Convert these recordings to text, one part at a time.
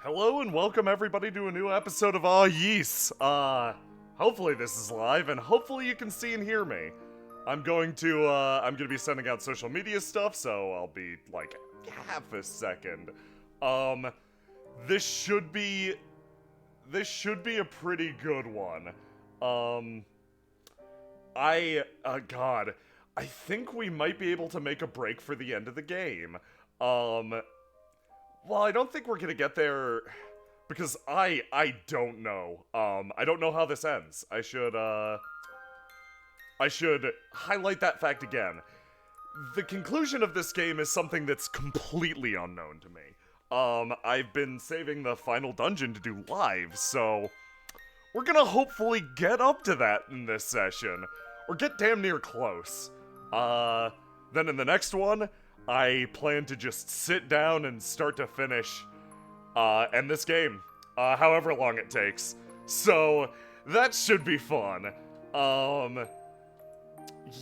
Hello and welcome everybody to a new episode of Aw Yees. Hopefully this is live and hopefully you can see and hear me. I'm going to be sending out social media stuff, so I'll be like half a second. This should be a pretty good one. God, I think we might be able to make a break for the end of the game. Well, I don't think we're gonna get there, because I don't know. I don't know how this ends. I should highlight that fact again. The conclusion of this game is something that's completely unknown to me. I've been saving the final dungeon to do live, so we're gonna hopefully get up to that in this session, or get damn near close. Then in the next one, I plan to just sit down and start to finish, end this game, however long it takes. So, that should be fun.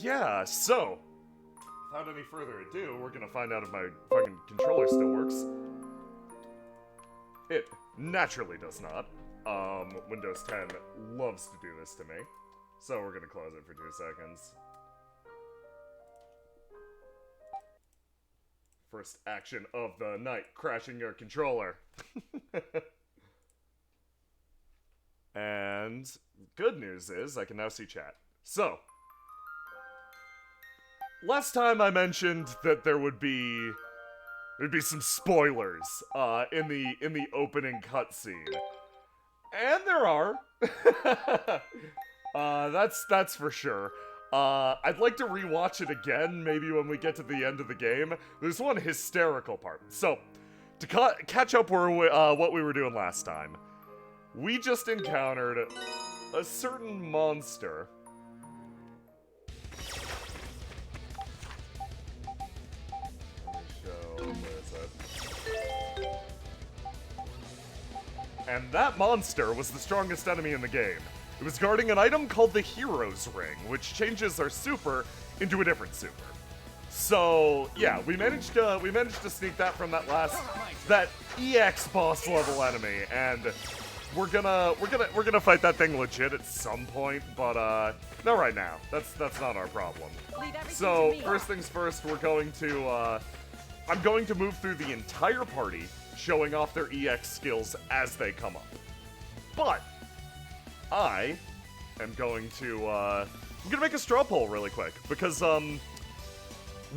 Yeah, so, without any further ado, we're gonna find out if my fucking controller still works. It naturally does not. Windows 10 loves to do this to me. So we're gonna close it for 2 seconds. First action of the night, crashing your controller. And good news is I can now see chat. So, last time I mentioned that there'd be some spoilers in the opening cutscene. And there are. That's for sure. I'd like to rewatch it again, maybe when we get to the end of the game. There's one hysterical part. So, to catch up where what we were doing last time, we just encountered a certain monster. Where is it? And that monster was the strongest enemy in the game. It was guarding an item called the Hero's Ring, which changes our super into a different super. So yeah, we managed to sneak that from that EX boss level enemy, and we're gonna fight that thing legit at some point, but not right now. That's not our problem. So first things first, I'm going to move through the entire party, showing off their EX skills as they come up. But I am going to, I'm gonna make a straw poll really quick, because,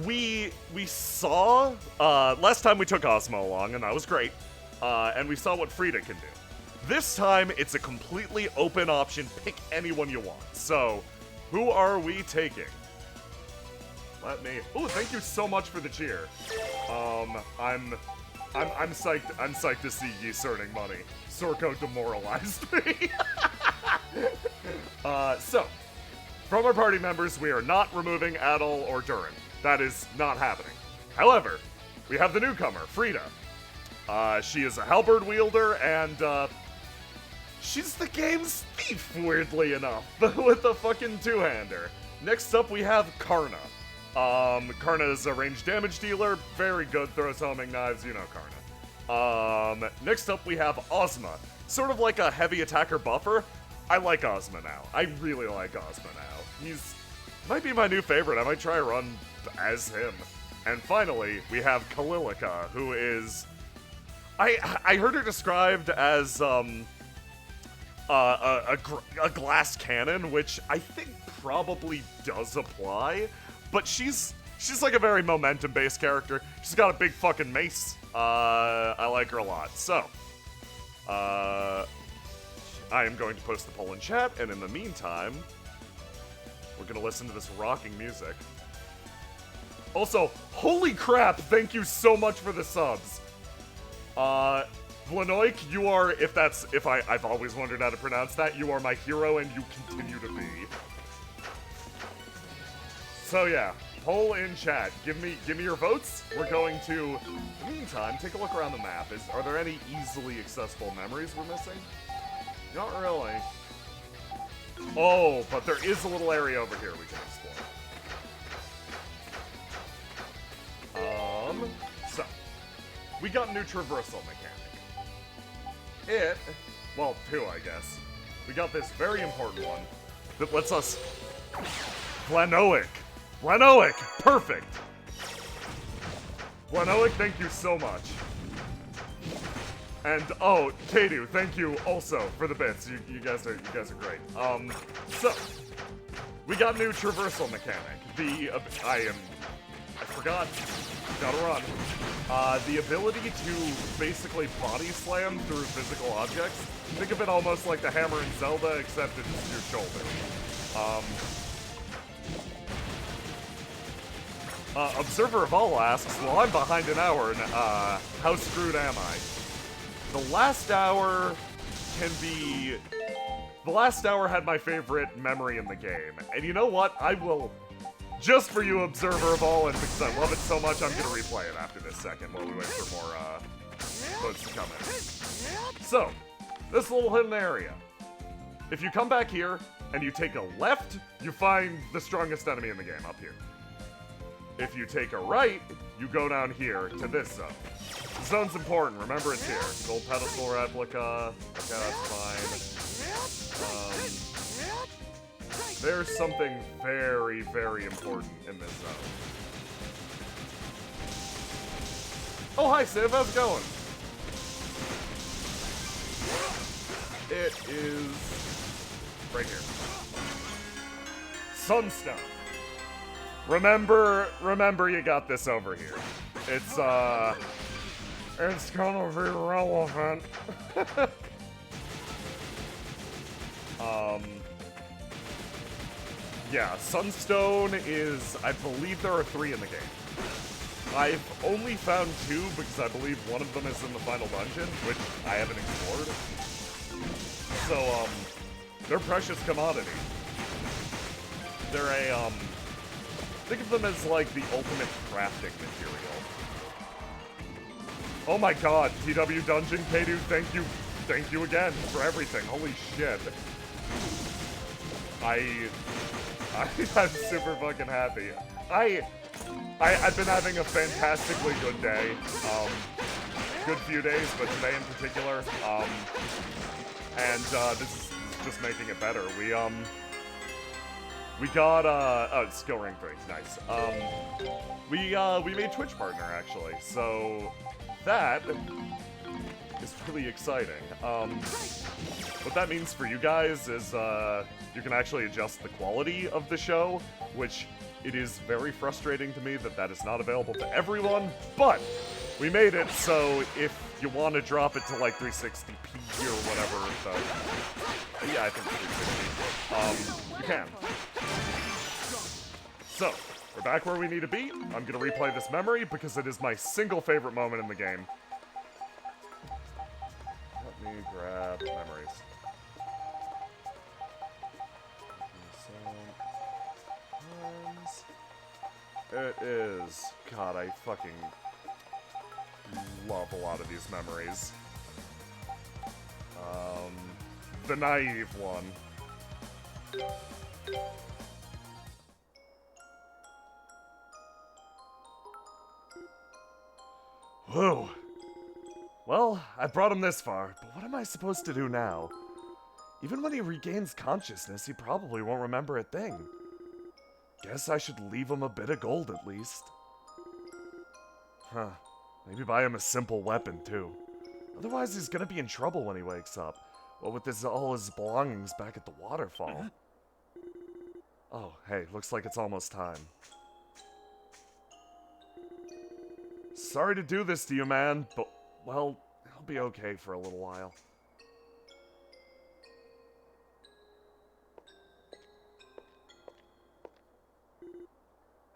we saw, last time we took Ozma along, and that was great, and we saw what Frida can do. This time, it's a completely open option, pick anyone you want. So, who are we taking? Oh, thank you so much for the cheer. I'm psyched to see Yeast earning money. Sorko demoralized me. So, from our party members, we are not removing Adol or Durin. That is not happening. However, we have the newcomer, Frida. She is a halberd wielder, and, she's the game's thief, weirdly enough, with a fucking two-hander. Next up, we have Karna. Karna is a ranged damage dealer, very good, throws homing knives, you know Karna. Next up we have Ozma, sort of like a heavy attacker buffer. I like Ozma now. I really like Ozma now. He's might be my new favorite. I might try a run as him. And finally, we have Kalilika, who is... I heard her described as, a glass cannon, which I think probably does apply, but she's like a very momentum-based character. She's got a big fucking mace. I like her a lot. So, I am going to post the poll in chat, and in the meantime, we're gonna listen to this rocking music. Also, holy crap, thank you so much for the subs. Vlanoik, you are, I've always wondered how to pronounce that, you are my hero and you continue to be. So yeah, poll in chat. Give me your votes. We're going to, in the meantime, take a look around the map. Are there any easily accessible memories we're missing? Not really. Oh, but there is a little area over here we can explore. So, we got a new traversal mechanic. well, two, I guess. We got this very important one that lets us... Glenoic! Glenoic! Perfect! Glenoic, thank you so much. And, oh, Kadu, thank you also for the bits. You guys are great. So, we got new traversal mechanic. I forgot. Gotta run. The ability to basically body slam through physical objects. Think of it almost like the hammer in Zelda, except it's your shoulder. Observer of All asks, well, I'm behind an hour, and how screwed am I? The last hour had my favorite memory in the game. And you know what? I will, just for you, Observer of All, and because I love it so much, I'm gonna replay it after this second while we wait for more, votes to come in. So, this little hidden area. If you come back here, and you take a left, you find the strongest enemy in the game, up here. If you take a right, you go down here to this zone. The zone's important, remember it's here. Gold pedestal replica, okay, that's fine. There's something very, very important in this zone. Oh, hi Civ, how's it going? It is right here. Sunstone. Remember you got this over here. It's gonna be relevant. Yeah, Sunstone is, I believe there are 3 in the game. I've only found 2 because I believe one of them is in the final dungeon, which I haven't explored. So, they're precious commodity. They're a, think of them as like the ultimate crafting material. Oh my god, TW Dungeon, Kadu, thank you again for everything. Holy shit. I'm super fucking happy. I've been having a fantastically good day. Good few days, but today in particular. And this is just making it better. We got oh, skill rank 3, nice. We made Twitch partner actually, so that is really exciting. What that means for you guys is you can actually adjust the quality of the show, which it is very frustrating to me that that is not available to everyone, but we made it, so if you want to drop it to like 360p or whatever, yeah, I think 360, you can. So, we're back where we need to be. I'm gonna replay this memory because it is my single favorite moment in the game. Let me grab memories. It is. God, I fucking love a lot of these memories. The naive one. Whew. Well, I brought him this far, but what am I supposed to do now? Even when he regains consciousness, he probably won't remember a thing. Guess I should leave him a bit of gold at least. Huh. Maybe buy him a simple weapon, too. Otherwise, he's gonna be in trouble when he wakes up. What with all his belongings back at the waterfall. Oh, hey, looks like it's almost time. Sorry to do this to you, man, but, well, I'll be okay for a little while.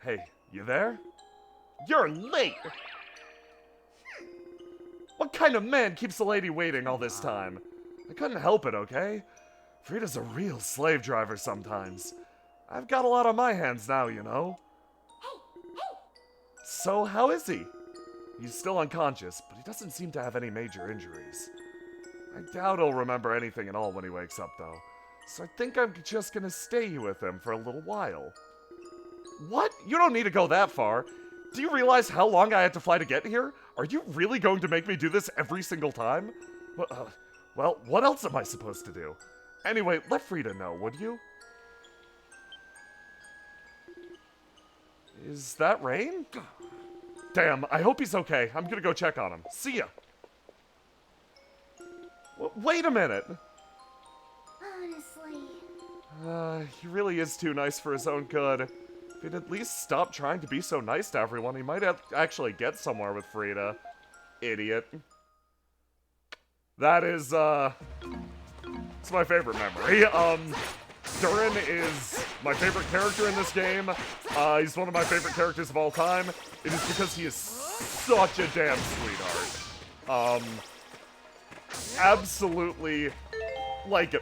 Hey, you there? You're late! What kind of man keeps a lady waiting all this time? I couldn't help it, okay? Frida's a real slave driver sometimes. I've got a lot on my hands now, you know. So, how is he? He's still unconscious, but he doesn't seem to have any major injuries. I doubt he'll remember anything at all when he wakes up, though. So I think I'm just gonna stay with him for a little while. What? You don't need to go that far. Do you realize how long I had to fly to get here? Are you really going to make me do this every single time? Well, what else am I supposed to do? Anyway, let Frida know, would you? Is that Rain? Damn, I hope he's okay. I'm gonna go check on him. See ya! Wait a minute! Honestly. He really is too nice for his own good. If he'd at least stop trying to be so nice to everyone, he might actually get somewhere with Frida. Idiot. That is, it's my favorite memory. Durin is my favorite character in this game. He's one of my favorite characters of all time. It is because he is such a damn sweetheart. Absolutely, like,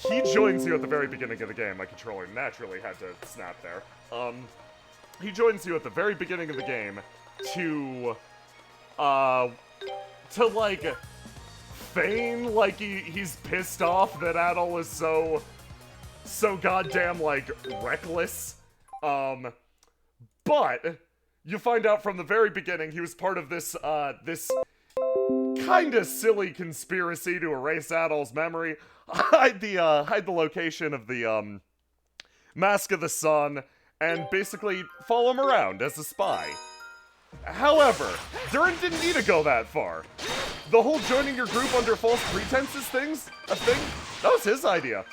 he joins you at the very beginning of the game. My controller naturally had to snap there. He joins you at the very beginning of the game to like, feign like he's pissed off that Adol is so goddamn, like, reckless. But you find out from the very beginning he was part of this kinda silly conspiracy to erase Adol's memory, hide the location of the, Mask of the Sun, and basically follow him around as a spy. However, Durin didn't need to go that far. The whole joining your group under false pretenses thing, that was his idea.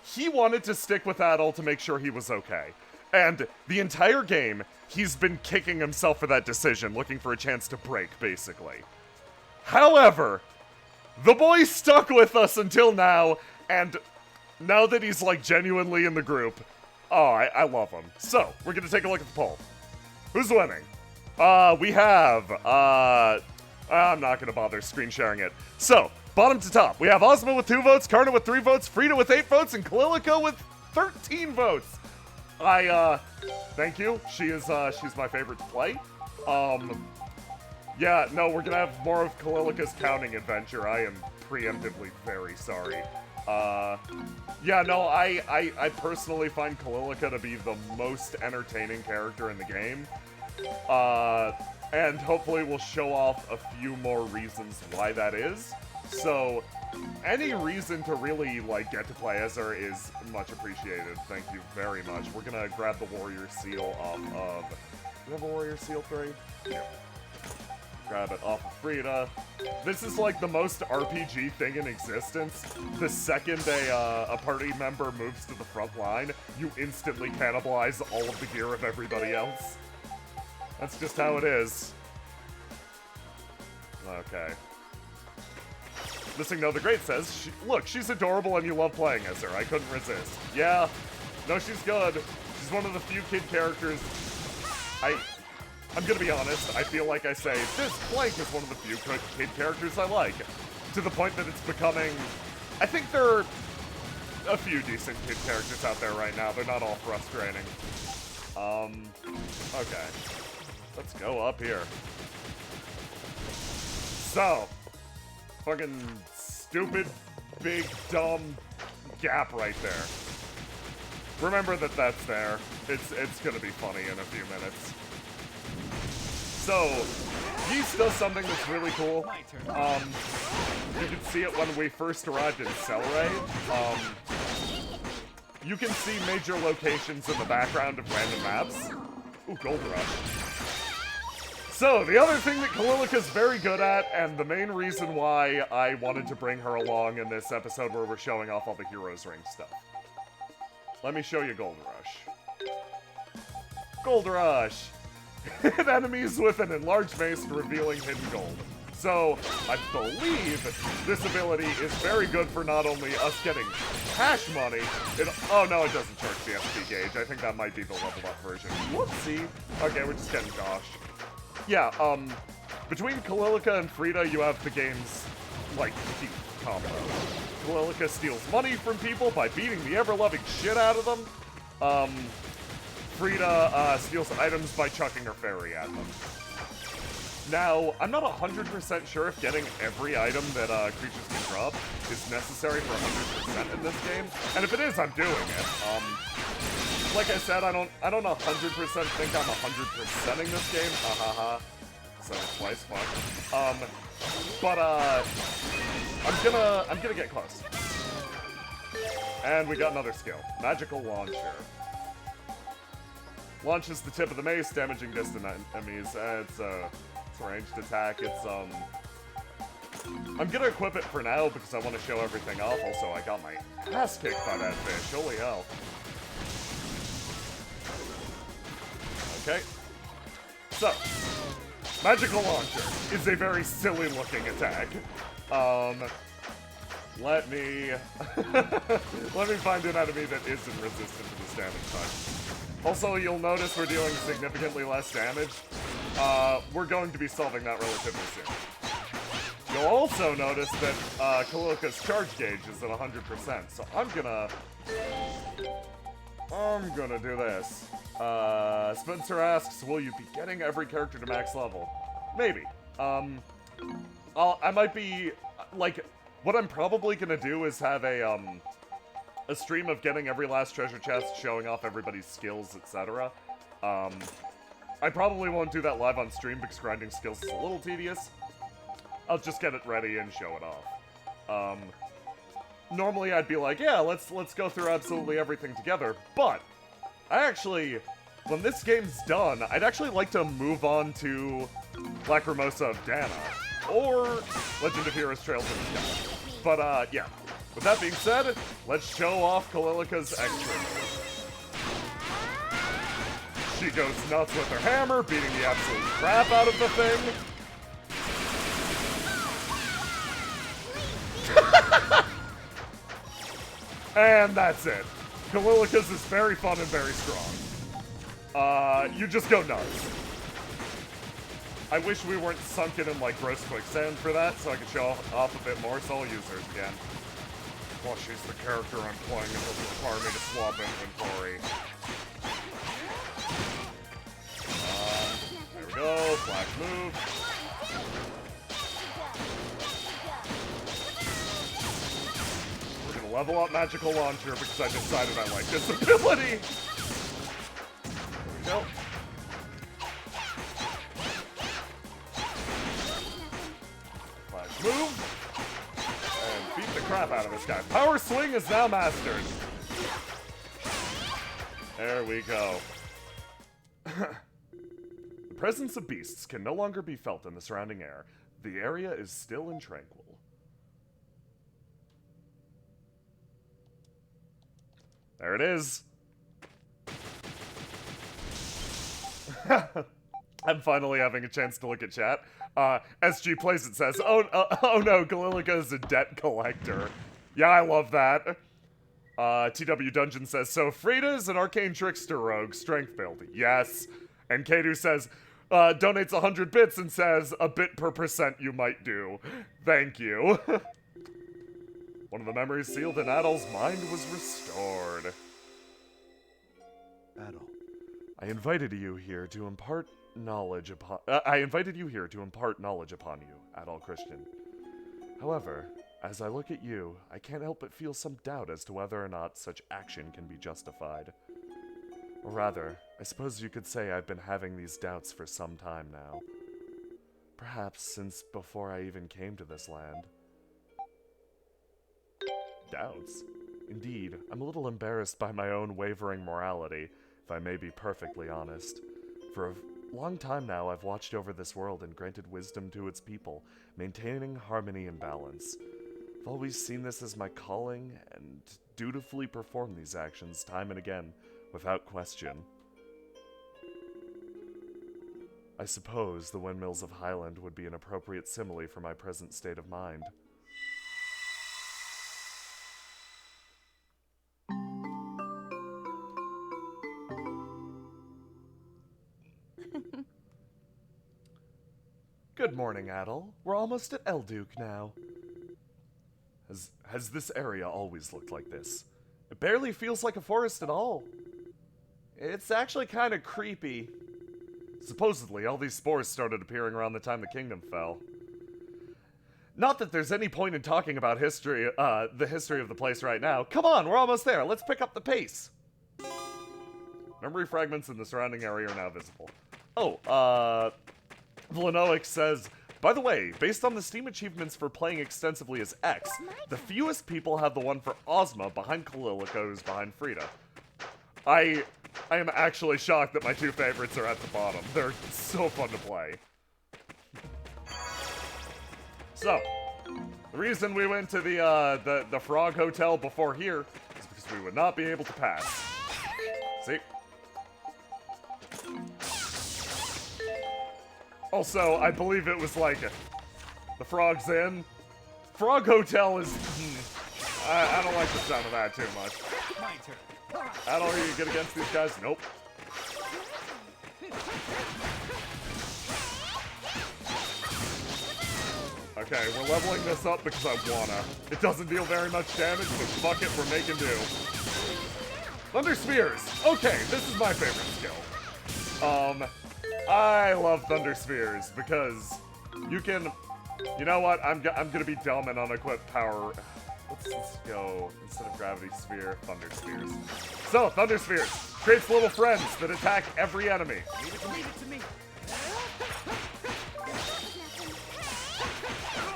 He wanted to stick with Adol to make sure he was okay. And the entire game, he's been kicking himself for that decision, looking for a chance to break, basically. However, the boy stuck with us until now, and now that he's, like, genuinely in the group, oh, I love him. So, we're gonna take a look at the poll. Who's winning? We have, I'm not gonna bother screen sharing it. So, bottom to top, we have Ozma with 2 votes, Karna with 3 votes, Frida with 8 votes, and Kalilica with 13 votes. Thank you. She's my favorite to play. Yeah, no, we're gonna have more of Kalilica's counting adventure. I am preemptively very sorry. Yeah, no, I personally find Kalilica to be the most entertaining character in the game. And hopefully we'll show off a few more reasons why that is. So, any reason to really, like, get to play as her is much appreciated. Thank you very much. We're gonna grab the Warrior Seal off of... Do we have a Warrior Seal 3? Yeah. Grab it off of Frida. This is, like, the most RPG thing in existence. The second a party member moves to the front line, you instantly cannibalize all of the gear of everybody else. That's just how it is. Okay. Missing No the Great says, look, she's adorable and you love playing as her. I couldn't resist. Yeah. No, she's good. She's one of the few kid characters. I'm gonna be honest, I feel like I say, this Plank is one of the few kid characters I like. To the point that it's becoming... I think there are a few decent kid characters out there right now. They're not all frustrating. Okay. Let's go up here. So, fucking stupid, big, dumb gap right there. Remember that that's there. It's gonna be funny in a few minutes. So, Yeast does something that's really cool. You can see it when we first arrived in Cellray. You can see major locations in the background of random maps. Ooh, Gold Rush. So, the other thing that Kalilica's very good at, and the main reason why I wanted to bring her along in this episode where we're showing off all the Heroes Ring stuff. Let me show you Gold Rush. Gold Rush! Hit enemies with an enlarged mace revealing hidden gold. So, I believe this ability is very good for not only us getting cash money, oh no, it doesn't charge the SP gauge. I think that might be the leveled up version. Whoopsie. Okay, we're just getting Dosh. Yeah, between Kalilica and Frida, you have the game's, like, peak combo. Kalilica steals money from people by beating the ever-loving shit out of them. Frida, steals items by chucking her fairy at them. Now, I'm not 100% sure if getting every item that, creatures can drop is necessary for 100% in this game, and if it is, I'm doing it. Like I said, I don't 100% think I'm 100%ing this game, ha ha ha. So twice, fuck. But, I'm gonna get close. And we got another skill. Magical Launcher. Launches the tip of the mace, damaging distant enemies. It's a ranged attack. I'm gonna equip it for now because I want to show everything off. Also, I got my ass kicked by that fish. Holy hell. Okay. So, Magical Launcher is a very silly looking attack. Let me find an enemy that isn't resistant to this damage type. Also, you'll notice we're dealing significantly less damage. We're going to be solving that relatively soon. You'll also notice that Kalilka's charge gauge is at 100%, so I'm gonna do this. Spencer asks, will you be getting every character to max level? Maybe. I might be, like, what I'm probably gonna do is have a stream of getting every last treasure chest, showing off everybody's skills, etc. I probably won't do that live on stream because grinding skills is a little tedious. I'll just get it ready and show it off. Normally I'd be like, yeah, let's go through absolutely everything together, but I actually, when this game's done, I'd actually like to move on to Lacrimosa of Dana, or Legend of Heroes Trails in the Sky. But, yeah. With that being said, let's show off Kalilka's extra move. She goes nuts with her hammer, beating the absolute crap out of the thing. And that's it. Kalilka's is very fun and very strong. You just go nuts. I wish we weren't sunken in, like, gross quicksand for that, so I could show off a bit more, so I'll use her again. Well, she's the character I'm playing, and it'll require me to swap inventory. There we go, flash move. We're gonna level up Magical Launcher because I decided I like this ability. There we go. Move, and beat the crap out of this guy. Power Swing is now mastered. There we go. The presence of beasts can no longer be felt in the surrounding air. The area is still and tranquil. There it is. I'm finally having a chance to look at chat. SG Plays It says, oh no, Kalilka is a debt collector. Yeah, I love that. TW Dungeon says, so Frida is an arcane trickster rogue, strength build. Yes. And Kadu says, donates 100 bits and says, a bit per percent you might do. Thank you. One of the memories sealed in Adol's mind was restored. Adol, I invited you here to impart knowledge upon you, Adol Christian. However, as I look at you, I can't help but feel some doubt as to whether or not such action can be justified. Or rather, I suppose you could say I've been having these doubts for some time now. Perhaps since before I even came to this land. Doubts? Indeed, I'm a little embarrassed by my own wavering morality, if I may be perfectly honest. For a long time now, I've watched over this world and granted wisdom to its people, maintaining harmony and balance. I've always seen this as my calling, and dutifully performed these actions time and again, without question. I suppose the windmills of Highland would be an appropriate simile for my present state of mind. Good morning, Adol. We're almost at Elduke now. Has this area always looked like this? It barely feels like a forest at all. It's actually kind of creepy. Supposedly, all these spores started appearing around the time the kingdom fell. Not that there's any point in talking about history, the history of the place right now. Come on, we're almost there. Let's pick up the pace. Memory fragments in the surrounding area are now visible. Oh, Vlanoic says, By the way, based on the Steam achievements for playing extensively as X, the fewest people have the one for Ozma behind Kalilica, who's behind Frida. I am actually shocked that my two favorites are at the bottom. They're so fun to play. So, the reason we went to the Frog Hotel before here is because we would not be able to pass. See? Also, I believe it was like, the Frog's Inn. Frog Hotel is, I don't like the sound of that too much. Adol, are you good against these guys? Nope. Okay, we're leveling this up because I wanna. It doesn't deal very much damage, but fuck it, we're making do. Thunder Spheres! Okay, this is my favorite skill. I love Thunder Spheres because you can... You know what? I'm gonna be dumb and unequip power... Let's go, instead of Gravity Sphere, Thunder Spheres. So, Thunder Spheres creates little friends that attack every enemy. Leave it to me.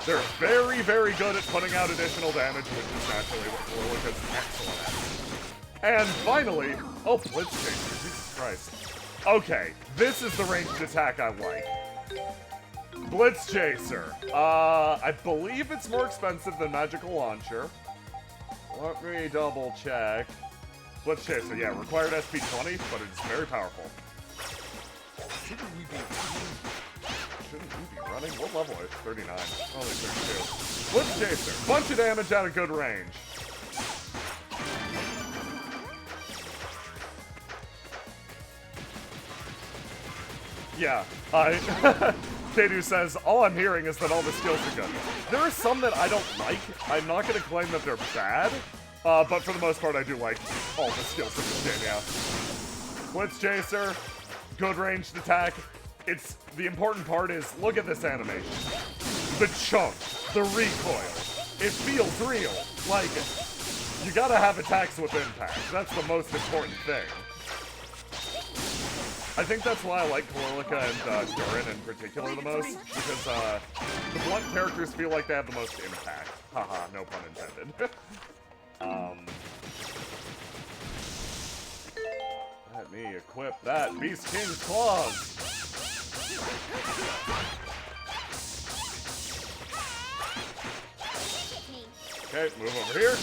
They're very, very good at putting out additional damage, which is naturally what Kalilica's excellent at. And finally, oh, Blitz Chaser, Jesus Christ. Okay, this is the ranged attack I like. Blitz Chaser. I believe it's more expensive than Magical Launcher. Let me double check. Blitz Chaser, yeah, required SP 20, but it's very powerful. Shouldn't we be running? What level is 39? Only 32. Blitz Chaser, bunch of damage at a good range. Yeah, Kedu says, all I'm hearing is that all the skills are good. There are some that I don't like. I'm not going to claim that they're bad, but for the most part, I do like all the skills in this game, yeah. Blitz Chaser, good ranged attack. The important part is, look at this animation. The chunk, the recoil. It feels real. Like, you gotta have attacks with impact. That's the most important thing. I think that's why I like Kalilica and Durin in particular the most, because the blunt characters feel like they have the most impact. Haha, no pun intended. Let me equip that Beast King's Claws. Okay, move over here.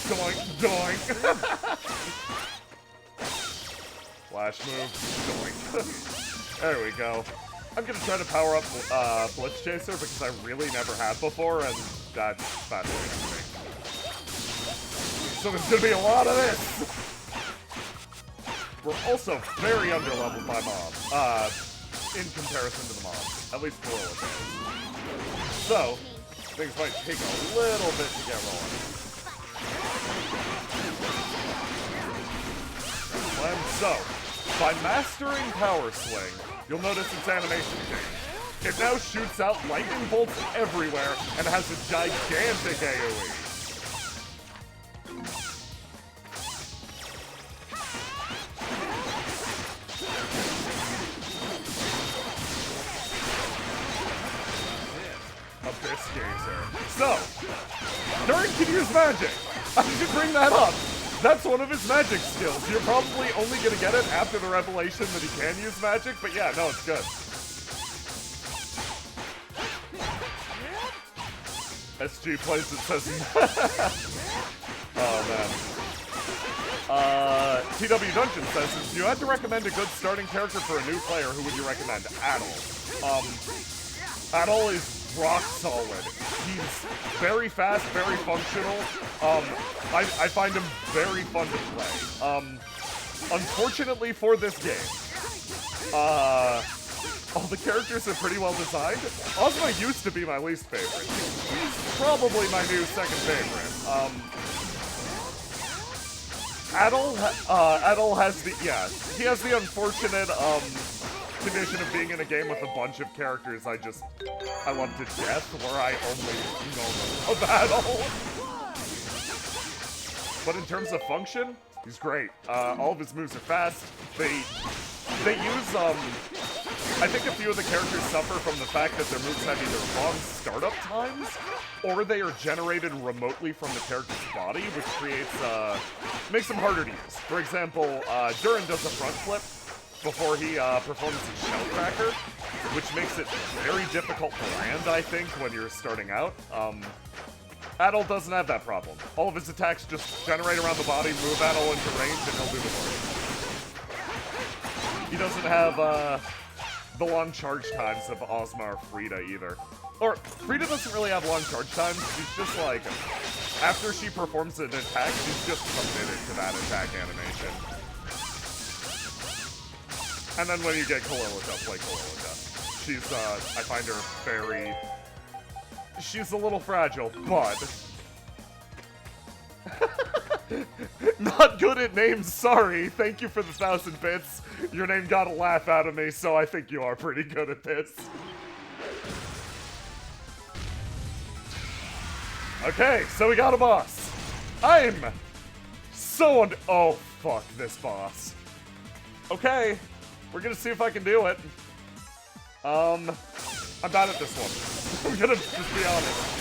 Doink, doink. Flash move, doink. There we go. I'm gonna try to power up Blitz Chaser because I really never have before, and that's fascinating to me. So there's gonna be a lot of this. We're also very underleveled by mobs, in comparison to the mobs. At least Kalilica is. So, things might take a little bit to get rolling. And so, by mastering Power Swing, you'll notice its animation change. It now shoots out lightning bolts everywhere and has a gigantic AoE. Abyss Gazer. So, Durin can use magic. I should bring that up. That's one of his magic skills. You're probably only gonna get it after the revelation that he can use magic, but yeah, no, it's good. SG plays it, says oh man. TW Dungeon says, if you had to recommend a good starting character for a new player, who would you recommend? Adol. Adol is rock solid. He's very fast, very functional. I find him very fun to play. Unfortunately for this game, all the characters are pretty well designed. Ozma used to be my least favorite. He's probably my new second favorite. Adol has the, yeah, he has the unfortunate, condition of being in a game with a bunch of characters I love to death, where I only know of Adol. But in terms of function, he's great. All of his moves are fast. They use I think a few of the characters suffer from the fact that their moves have either long startup times, or they are generated remotely from the character's body, which makes them harder to use. For example, Durin does a front flip before he performs his shell cracker, which makes it very difficult to land, I think, when you're starting out. Adol doesn't have that problem. All of his attacks just generate around the body, move Adol into range, and he'll do the work. He doesn't have the long charge times of Ozma or Frida either. Or, Frida doesn't really have long charge times. She's just like, after she performs an attack, she's just committed to that attack animation. And then when you get Kalilita, play Kalilita. She's, I find her very... She's a little fragile, but... Not good at names, sorry. Thank you for the 1,000 bits. Your name got a laugh out of me, so I think you are pretty good at this. Okay, so we got a boss. I'm so oh, fuck this boss. Okay, we're gonna see if I can do it. I'm bad at this one. I'm gonna just be honest.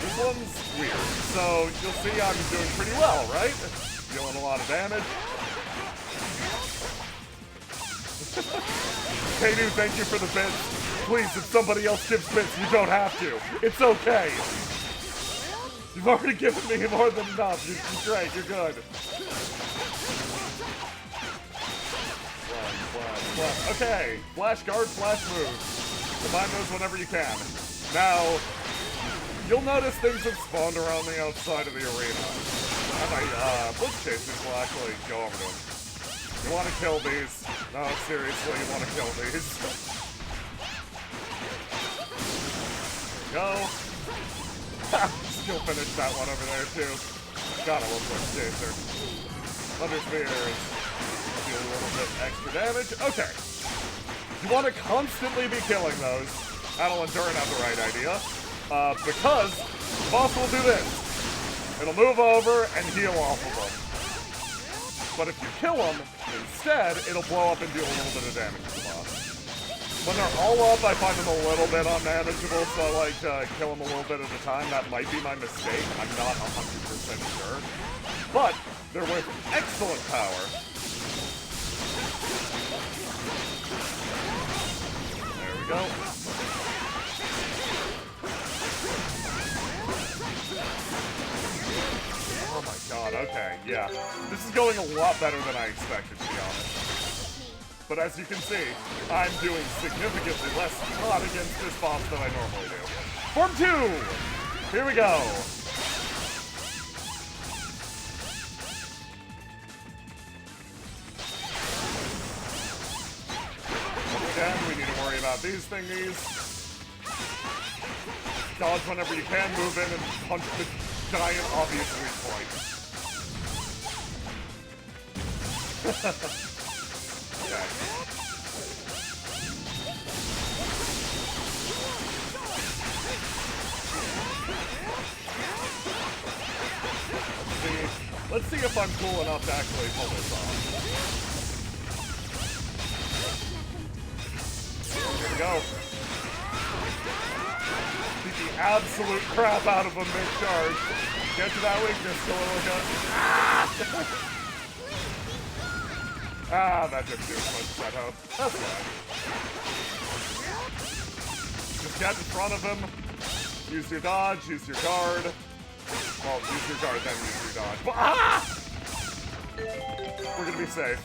This one's weird. So, you'll see I'm doing pretty well, right? Dealing a lot of damage. Kanu, thank you for the bits. Please, if somebody else gives bits, you don't have to. It's okay. You've already given me more than enough. You're great. You're good. Okay. Flash guard, flash moves. Combine those whenever you can. Now, you'll notice things have spawned around the outside of the arena. And my blitz chasers will actually go over to them. You want to kill these. No, seriously, you want to kill these. Go. Still finished that one over there, too. God, I love blitz chaser. Thunder Spheres. Do a little bit extra damage. Okay. You want to constantly be killing those. Adol and Durin have the right idea. Because the boss will do this. It'll move over and heal off of them. But if you kill them, instead, it'll blow up and do a little bit of damage to the boss. When they're all up, I find them a little bit unmanageable, so I like to kill them a little bit at a time. That might be my mistake. I'm not 100% sure. But they're with excellent power. There we go. Oh my god, okay, yeah. This is going a lot better than I expected, to be honest. But as you can see, I'm doing significantly less hot against this boss than I normally do. Form 2! Here we go! Again, we need to worry about these thingies. Dodge whenever you can, move in and punch the giant obvious weak point. Okay. Let's see if I'm cool enough to actually pull this off. Here we go. Beat the absolute crap out of him mid-charge. Get to that weakness, Kalilita. Ah, that didn't do as much as I'd hope. That's fine. Just get in front of him. Use your dodge, use your guard. Well, use your guard, then use your dodge. But, ah! We're gonna be safe.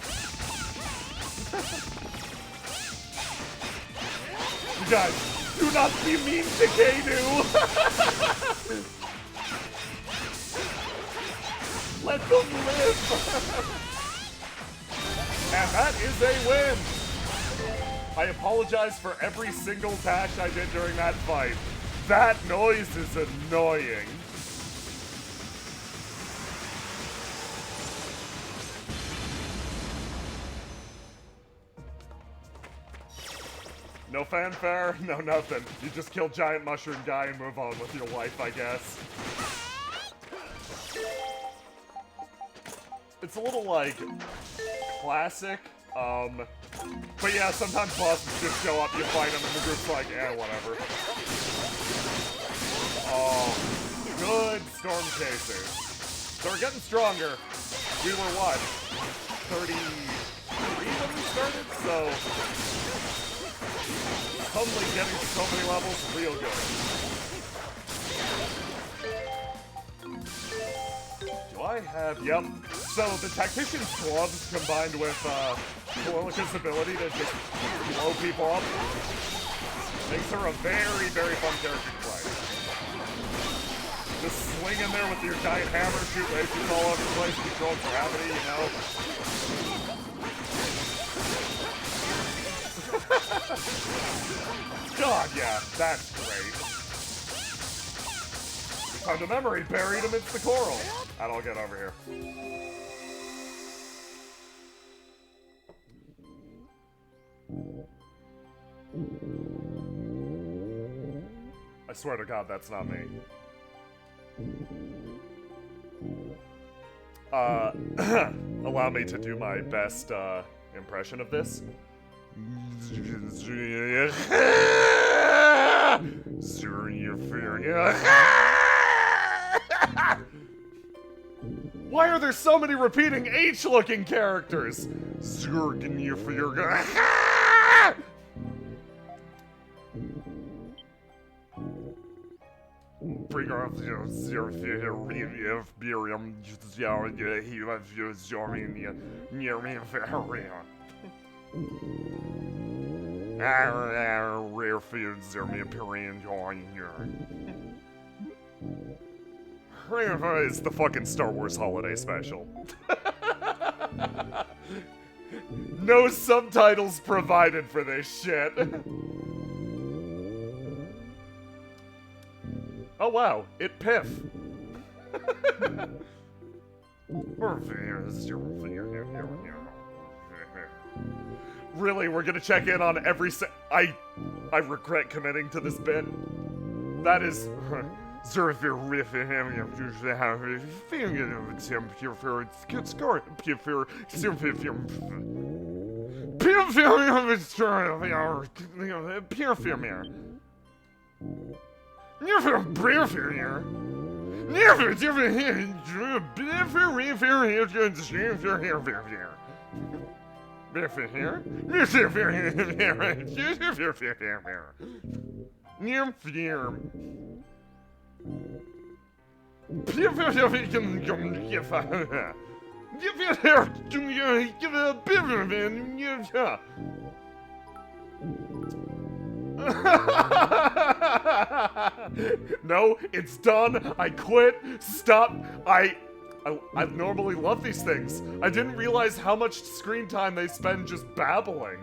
You guys, do not be mean to Kanu! Let them live! And that is a win! I apologize for every single dash I did during that fight. That noise is annoying. No fanfare, no nothing. You just kill Giant Mushroom Guy and move on with your life, I guess. it's a little, like, classic. But yeah, sometimes bosses just show up, you fight them, and the group's like, eh, whatever. Oh, good Storm Chasers. So we're getting stronger. We were, what, 33 when we started? So, suddenly getting to so many levels, real good. Do I have, yep. So the Tactician's gloves combined with Kalilica's ability to just blow people up makes her a very, very fun character to play. Just swing in there with your giant hammer, shoot lasers all over the place, control gravity, you know? God, yeah, that's great. Found a memory buried amidst the coral. Alright, I'll get over here. I swear to God, that's not me. Allow me to do my best, impression of this. Why are there so many repeating H-looking characters? Bring off your it's the fucking Star Wars holiday special. No subtitles provided for this shit. Oh wow, it Piff. Really, we're gonna check in on every I regret committing to this bit. That is... No, it's done. I quit. Stop. I normally love these things. I didn't realize how much screen time they spend just babbling.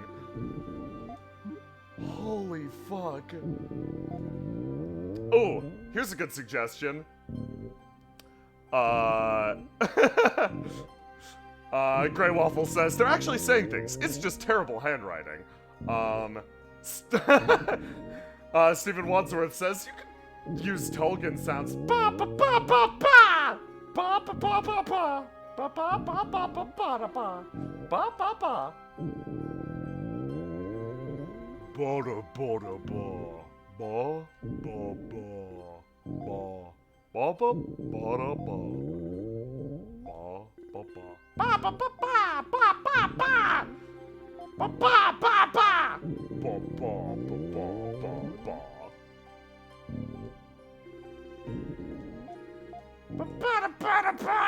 Holy fuck. Oh, here's a good suggestion. Grey Waffle says, they're actually saying things. It's just terrible handwriting. Stephen Wadsworth says, you could use Tolkien sounds. Ba ba ba ba ba! Ba ba ba ba ba! Ba ba ba ba ba ba ba ba! Ba ba ba! Ba da ba da ba! Ba ba ba! Ba ba ba ba da ba! Ba ba ba! Ba ba ba ba! Ba ba ba! Ba ba ba ba! Ba ba ba ba ba ba! Ba ba da ba da ba!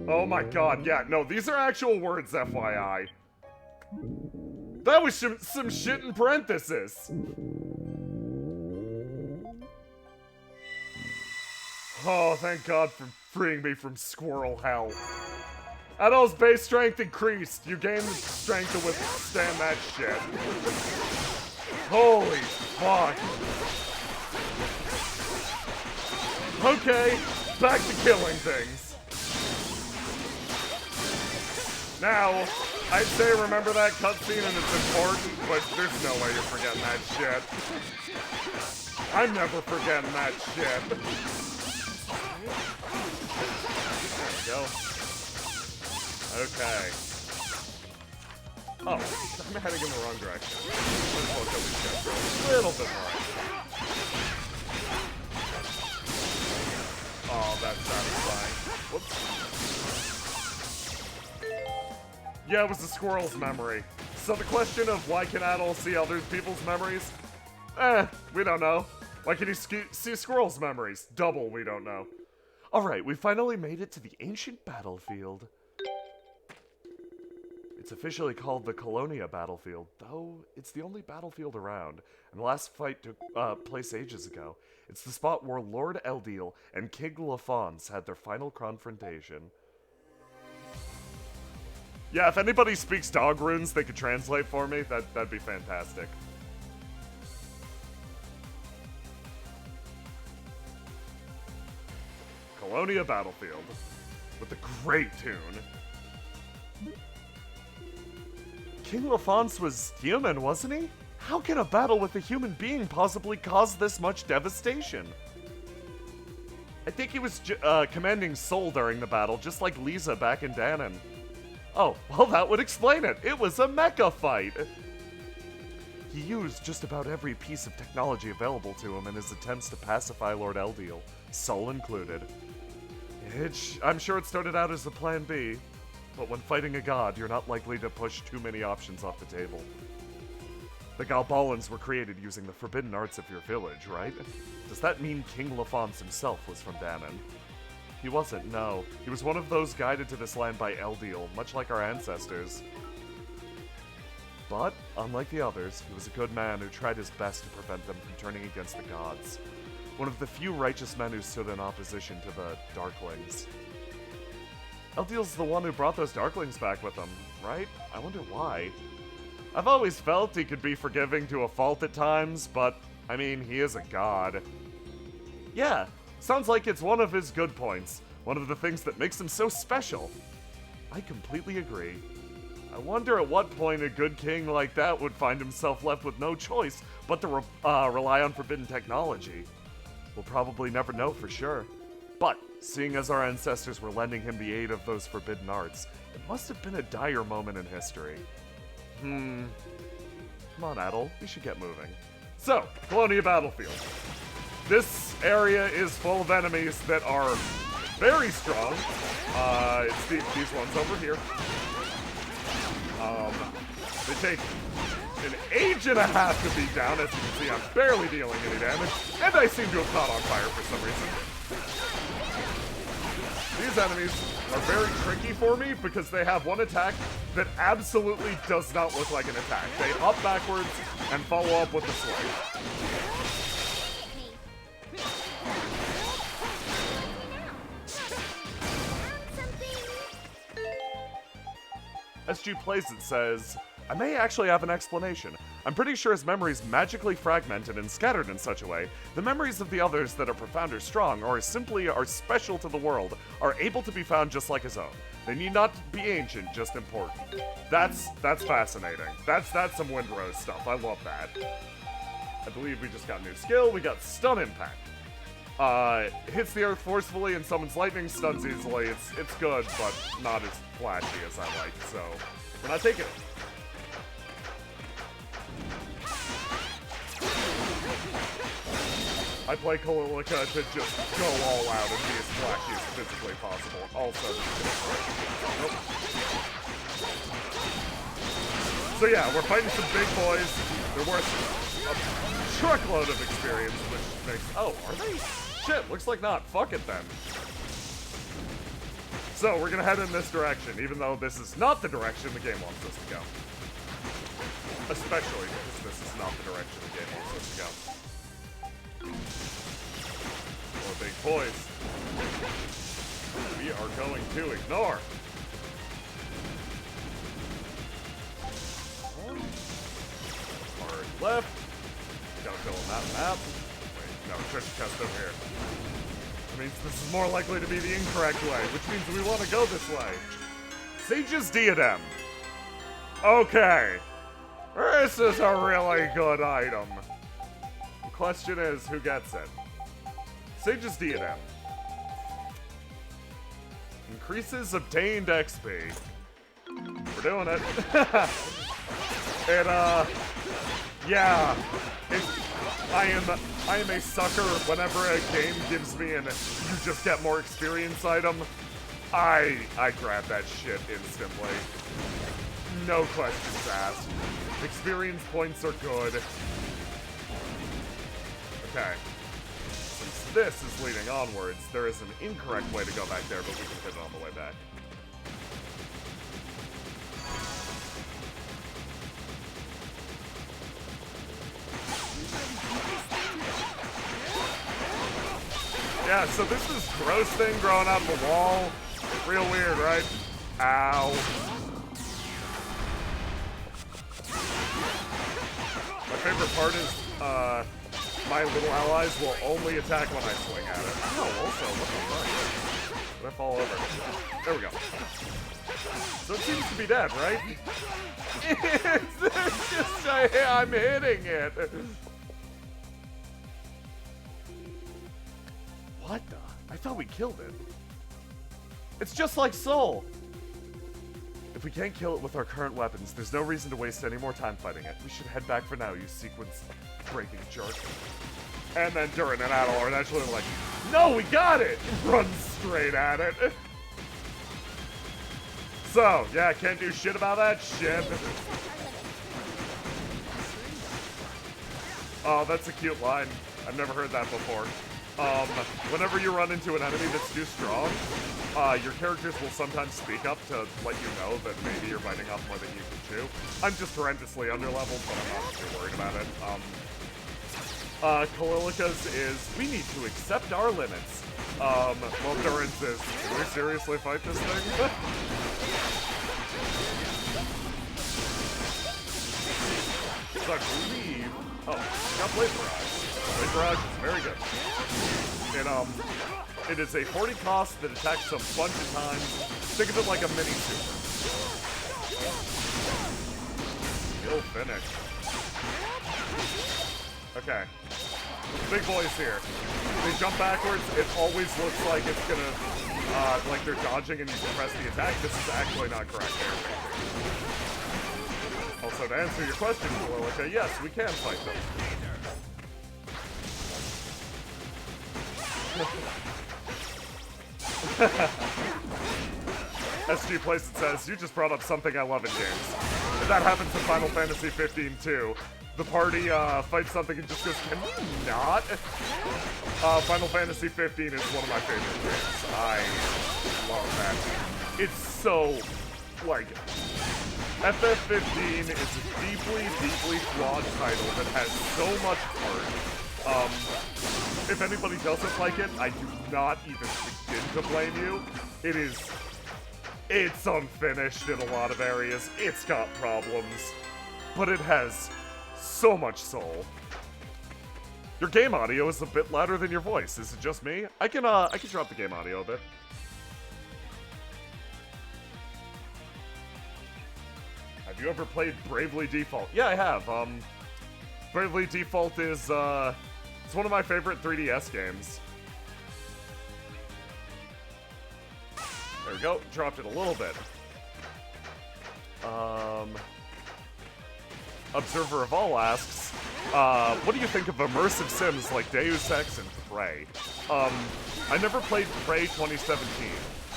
Oh my god, yeah, no, these are actual words, FYI. That was some shit in parentheses. Oh, thank God for freeing me from squirrel hell. Adol's base strength increased. You gain the strength to withstand that shit. Holy fuck. Okay, back to killing things. Now, I'd say remember that cutscene and it's important, but there's no way you're forgetting that shit. I'm never forgetting that shit. There we go. Okay. Oh, I'm heading in the wrong direction. Let's look at these guys for a little bit more. Oh, that's satisfying. Whoops. Yeah, it was the squirrel's memory. So the question of why can adults see other people's memories? We don't know. Why can you see squirrels' memories? Double, we don't know. Alright, we finally made it to the ancient battlefield. It's officially called the Colonia Battlefield, though it's the only battlefield around, and the last fight took place ages ago. It's the spot where Lord Eldiel and King Lafons had their final confrontation. Yeah, if anybody speaks dog runes they could translate for me, that'd be fantastic. Colonia Battlefield, with a great tune. King Lafons was human, wasn't he? How can a battle with a human being possibly cause this much devastation? I think he was commanding Sol during the battle, just like Lisa back in Danon. Oh, well that would explain it. It was a mecha fight. He used just about every piece of technology available to him in his attempts to pacify Lord Eldiel, Sol included. I'm sure it started out as a plan B, but when fighting a god, you're not likely to push too many options off the table. The Galbalans were created using the forbidden arts of your village, right? Does that mean King Lafons himself was from Danon? He wasn't, no. He was one of those guided to this land by Eldiel, much like our ancestors. But, unlike the others, he was a good man who tried his best to prevent them from turning against the gods. One of the few righteous men who stood in opposition to the Darklings. Eldiel's the one who brought those Darklings back with him, right? I wonder why. I've always felt he could be forgiving to a fault at times, but, I mean, he is a god. Yeah, sounds like it's one of his good points, one of the things that makes him so special. I completely agree. I wonder at what point a good king like that would find himself left with no choice but to rely on forbidden technology. We'll probably never know for sure. But, seeing as our ancestors were lending him the aid of those forbidden arts, it must have been a dire moment in history. Come on, Adel, we should get moving. So, Colonia Battlefield. This area is full of enemies that are very strong. It's these ones over here. They take an age and a half to beat down. As you can see, I'm barely dealing any damage, and I seem to have caught on fire for some reason. These enemies are very tricky for me because they have one attack that absolutely does not look like an attack. They hop backwards and follow up with a slide. SG Plays It says, I may actually have an explanation. I'm pretty sure his memories magically fragmented and scattered in such a way, the memories of the others that are profound or strong, or simply are special to the world, are able to be found just like his own. They need not be ancient, just important. That's fascinating. That's some Windrose stuff. I love that. I believe we just got a new skill. We got Stun Impact. Hits the earth forcefully and summons lightning, stuns easily. It's good, but not as flashy as I like, so we're not taking it. I play Kalilika to just go all out and be as flashy as physically possible. Also, nope. So yeah, we're fighting some big boys. They're worth a truckload of experience, which makes... Oh, are they? Shit, looks like not. Fuck it then. So, we're gonna head in this direction, even though this is not the direction the game wants us to go. Especially because this is not the direction the game wants us to go. More big boys. We are going to ignore. Hard left. Gotta fill in that map. Wait, no, treasure chest over here. That means this is more likely to be the incorrect way, which means we want to go this way. Sage's Diadem. Okay. This is a really good item. The question is, who gets it? Sage's Diadem. Increases obtained XP. doing it. And, yeah. I am a sucker whenever a game gives me an you just get more experience item. I grab that shit instantly. No questions asked. Experience points are good. Okay. Since this is leading onwards, there is an incorrect way to go back there, but we can hit it on the way back. Yeah, so this is gross thing growing out of the wall. Real weird, right? Ow. My favorite part is, my little allies will only attack when I swing at it. Oh, also, what the fuck? Did I fall over? There we go. So it seems to be dead, right? It's just, I'm hitting it. What the? I thought we killed it. It's just like Soul. If we can't kill it with our current weapons, there's no reason to waste any more time fighting it. We should head back for now, you sequence-breaking jerk. And then Durin and Adol are naturally like, no, we got it! Run straight at it. So, yeah, can't do shit about that shit. Oh, that's a cute line. I've never heard that before. Whenever you run into an enemy that's too strong, your characters will sometimes speak up to let you know that maybe you're biting off more than you can chew. I'm just horrendously underleveled, but I'm not too worried about it. Kalilika's is, we need to accept our limits. Well, Durin's is, can we seriously fight this thing? So I believe, oh, got Blade Barrage. Blade Barrage is very good. It is a 40 cost that attacks a bunch of times. Think of it like a mini super. Kill finish. Okay. Big boys here. They jump backwards, it always looks like it's gonna, like they're dodging and you can press the attack. This is actually not correct there. Also, to answer your question, Kalilika, yes, we can fight them. SG Place it says, you just brought up something I love in games. That happens in Final Fantasy 15 too. The party fights something and just goes, can we not? Final Fantasy 15 is one of my favorite games. I love that. It's so, like, FF15 is a deeply, deeply flawed title that has so much heart. If anybody doesn't like it, I do not even begin to blame you. It's unfinished in a lot of areas. It's got problems, but it has so much soul. Your game audio is a bit louder than your voice. Is it just me? I can drop the game audio a bit. Have you ever played Bravely Default? Yeah, I have. Bravely Default is, it's one of my favorite 3DS games. There we go, dropped it a little bit. Observer of All asks, what do you think of immersive sims like Deus Ex and Prey? I never played Prey 2017.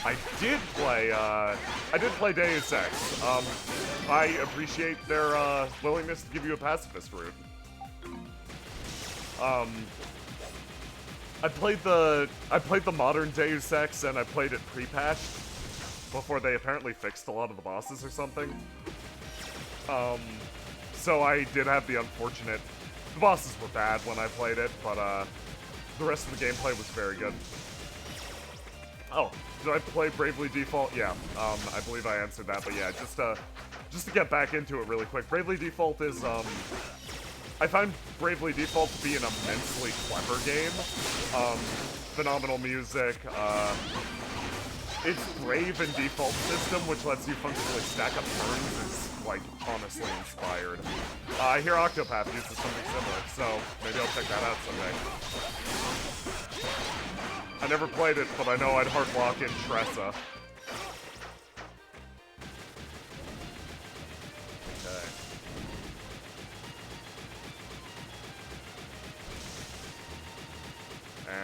I did play Deus Ex. I appreciate their willingness to give you a pacifist route. I played the modern Deus Ex and I played it pre-patched before they apparently fixed a lot of the bosses or something. So I did have the unfortunate, the bosses were bad when I played it, but the rest of the gameplay was very good. Oh, did I play Bravely Default? Yeah, I believe I answered that, but yeah, just to get back into it really quick, Bravely Default is, I find Bravely Default to be an immensely clever game. Phenomenal music, its Brave and default system, which lets you functionally stack up turns, is, like, honestly inspired. I hear Octopath uses something similar, so maybe I'll check that out someday. I never played it, but I know I'd hard lock in Tressa.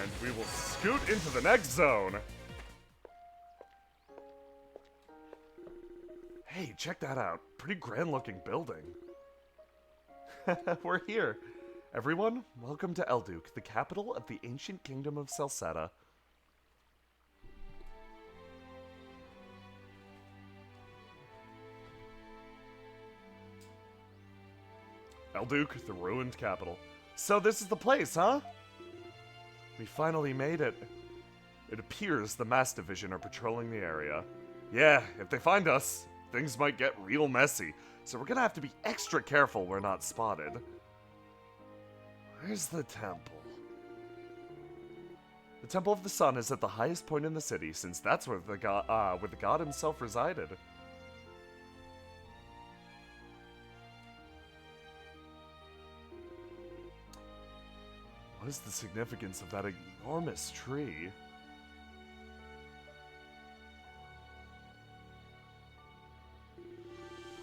And we will scoot into the next zone. Hey, check that out. Pretty grand looking building. We're here. Everyone, welcome to Elduk, the capital of the ancient kingdom of Celceta. Elduk, the ruined capital. So this is the place, huh? We finally made it. It appears the Mass Division are patrolling the area. Yeah, if they find us, things might get real messy, so we're gonna have to be extra careful we're not spotted. Where's the temple? The Temple of the Sun is at the highest point in the city, since that's where the god himself resided. What is the significance of that enormous tree?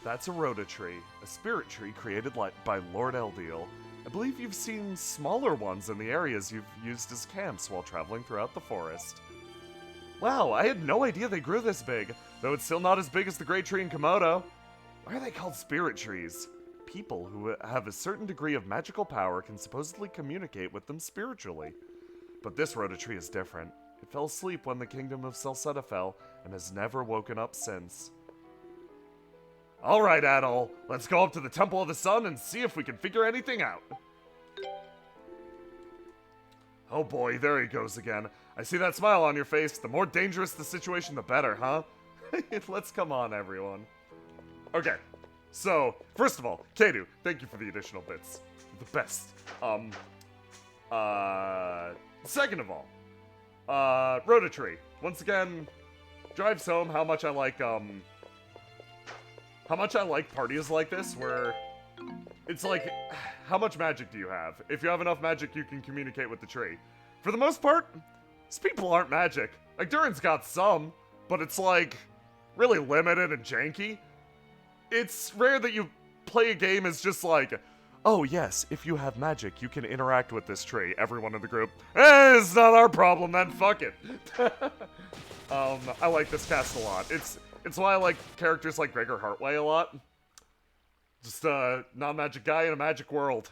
That's a Rhoda tree, a spirit tree created by Lord Eldiel. I believe you've seen smaller ones in the areas you've used as camps while traveling throughout the forest. Wow, I had no idea they grew this big, though it's still not as big as the great tree in Komodo. Why are they called spirit trees? People who have a certain degree of magical power can supposedly communicate with them spiritually. But this Rhoda tree is different. It fell asleep when the kingdom of Celceta fell, and has never woken up since. Alright, Adol, let's go up to the Temple of the Sun and see if we can figure anything out. Oh boy, there he goes again. I see that smile on your face. The more dangerous the situation, the better, huh? Let's come on, everyone. Okay, so, first of all, Kadu, thank you for the additional bits. The best. Second of all, Rhoda Tree. Once again, drives home how much I like parties like this, where it's like, how much magic do you have? If you have enough magic, you can communicate with the tree. For the most part, these people aren't magic. Like, Durin's got some, but it's like, really limited and janky. It's rare that you play a game as just like, oh yes, if you have magic, you can interact with this tree. Everyone in the group, it's not our problem then, fuck it. I like this cast a lot. It's why I like characters like Gregor Hartway a lot. Just a non-magic guy in a magic world.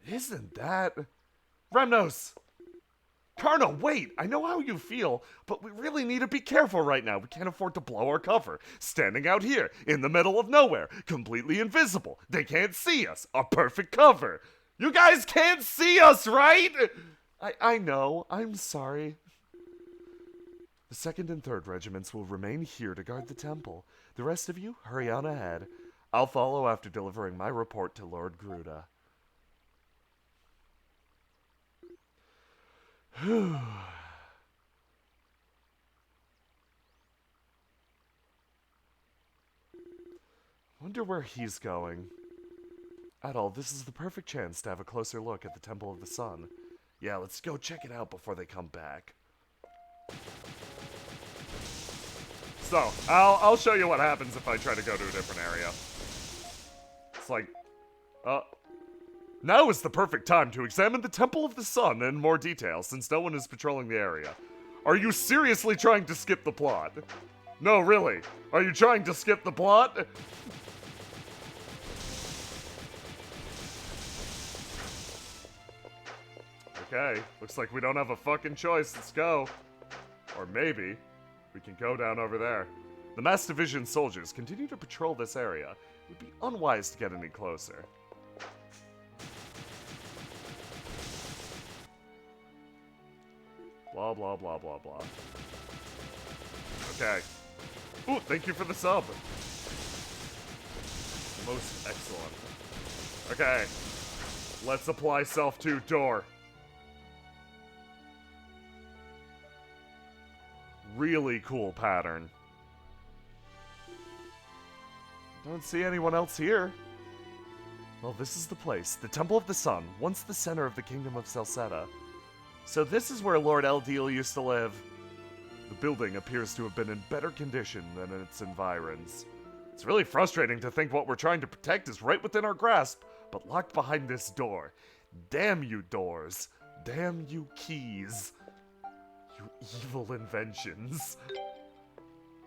Isn't that... Remnos! Karna, wait! I know how you feel, but we really need to be careful right now. We can't afford to blow our cover. Standing out here, in the middle of nowhere, completely invisible. They can't see us. A perfect cover. You guys can't see us, right? I know. I'm sorry. The 2nd and 3rd regiments will remain here to guard the temple. The rest of you, hurry on ahead. I'll follow after delivering my report to Lord Gruda. Wonder where he's going. Adol, this is the perfect chance to have a closer look at the Temple of the Sun. Yeah, let's go check it out before they come back. So, I'll show you what happens if I try to go to a different area. It's like, now is the perfect time to examine the Temple of the Sun in more detail, since no one is patrolling the area. Are you seriously trying to skip the plot? No, really. Are you trying to skip the plot? Okay, looks like we don't have a fucking choice. Let's go. Or maybe we can go down over there. The Mass Division soldiers continue to patrol this area. It would be unwise to get any closer. Blah, blah, blah, blah, blah. Okay. Ooh, thank you for the sub. Most excellent. Okay. Let's apply self to door. Really cool pattern. Don't see anyone else here. Well, this is the place. The Temple of the Sun, once the center of the Kingdom of Celceta. So this is where Lord Eldiel used to live. The building appears to have been in better condition than its environs. It's really frustrating to think what we're trying to protect is right within our grasp, but locked behind this door. Damn you, doors. Damn you keys. You evil inventions.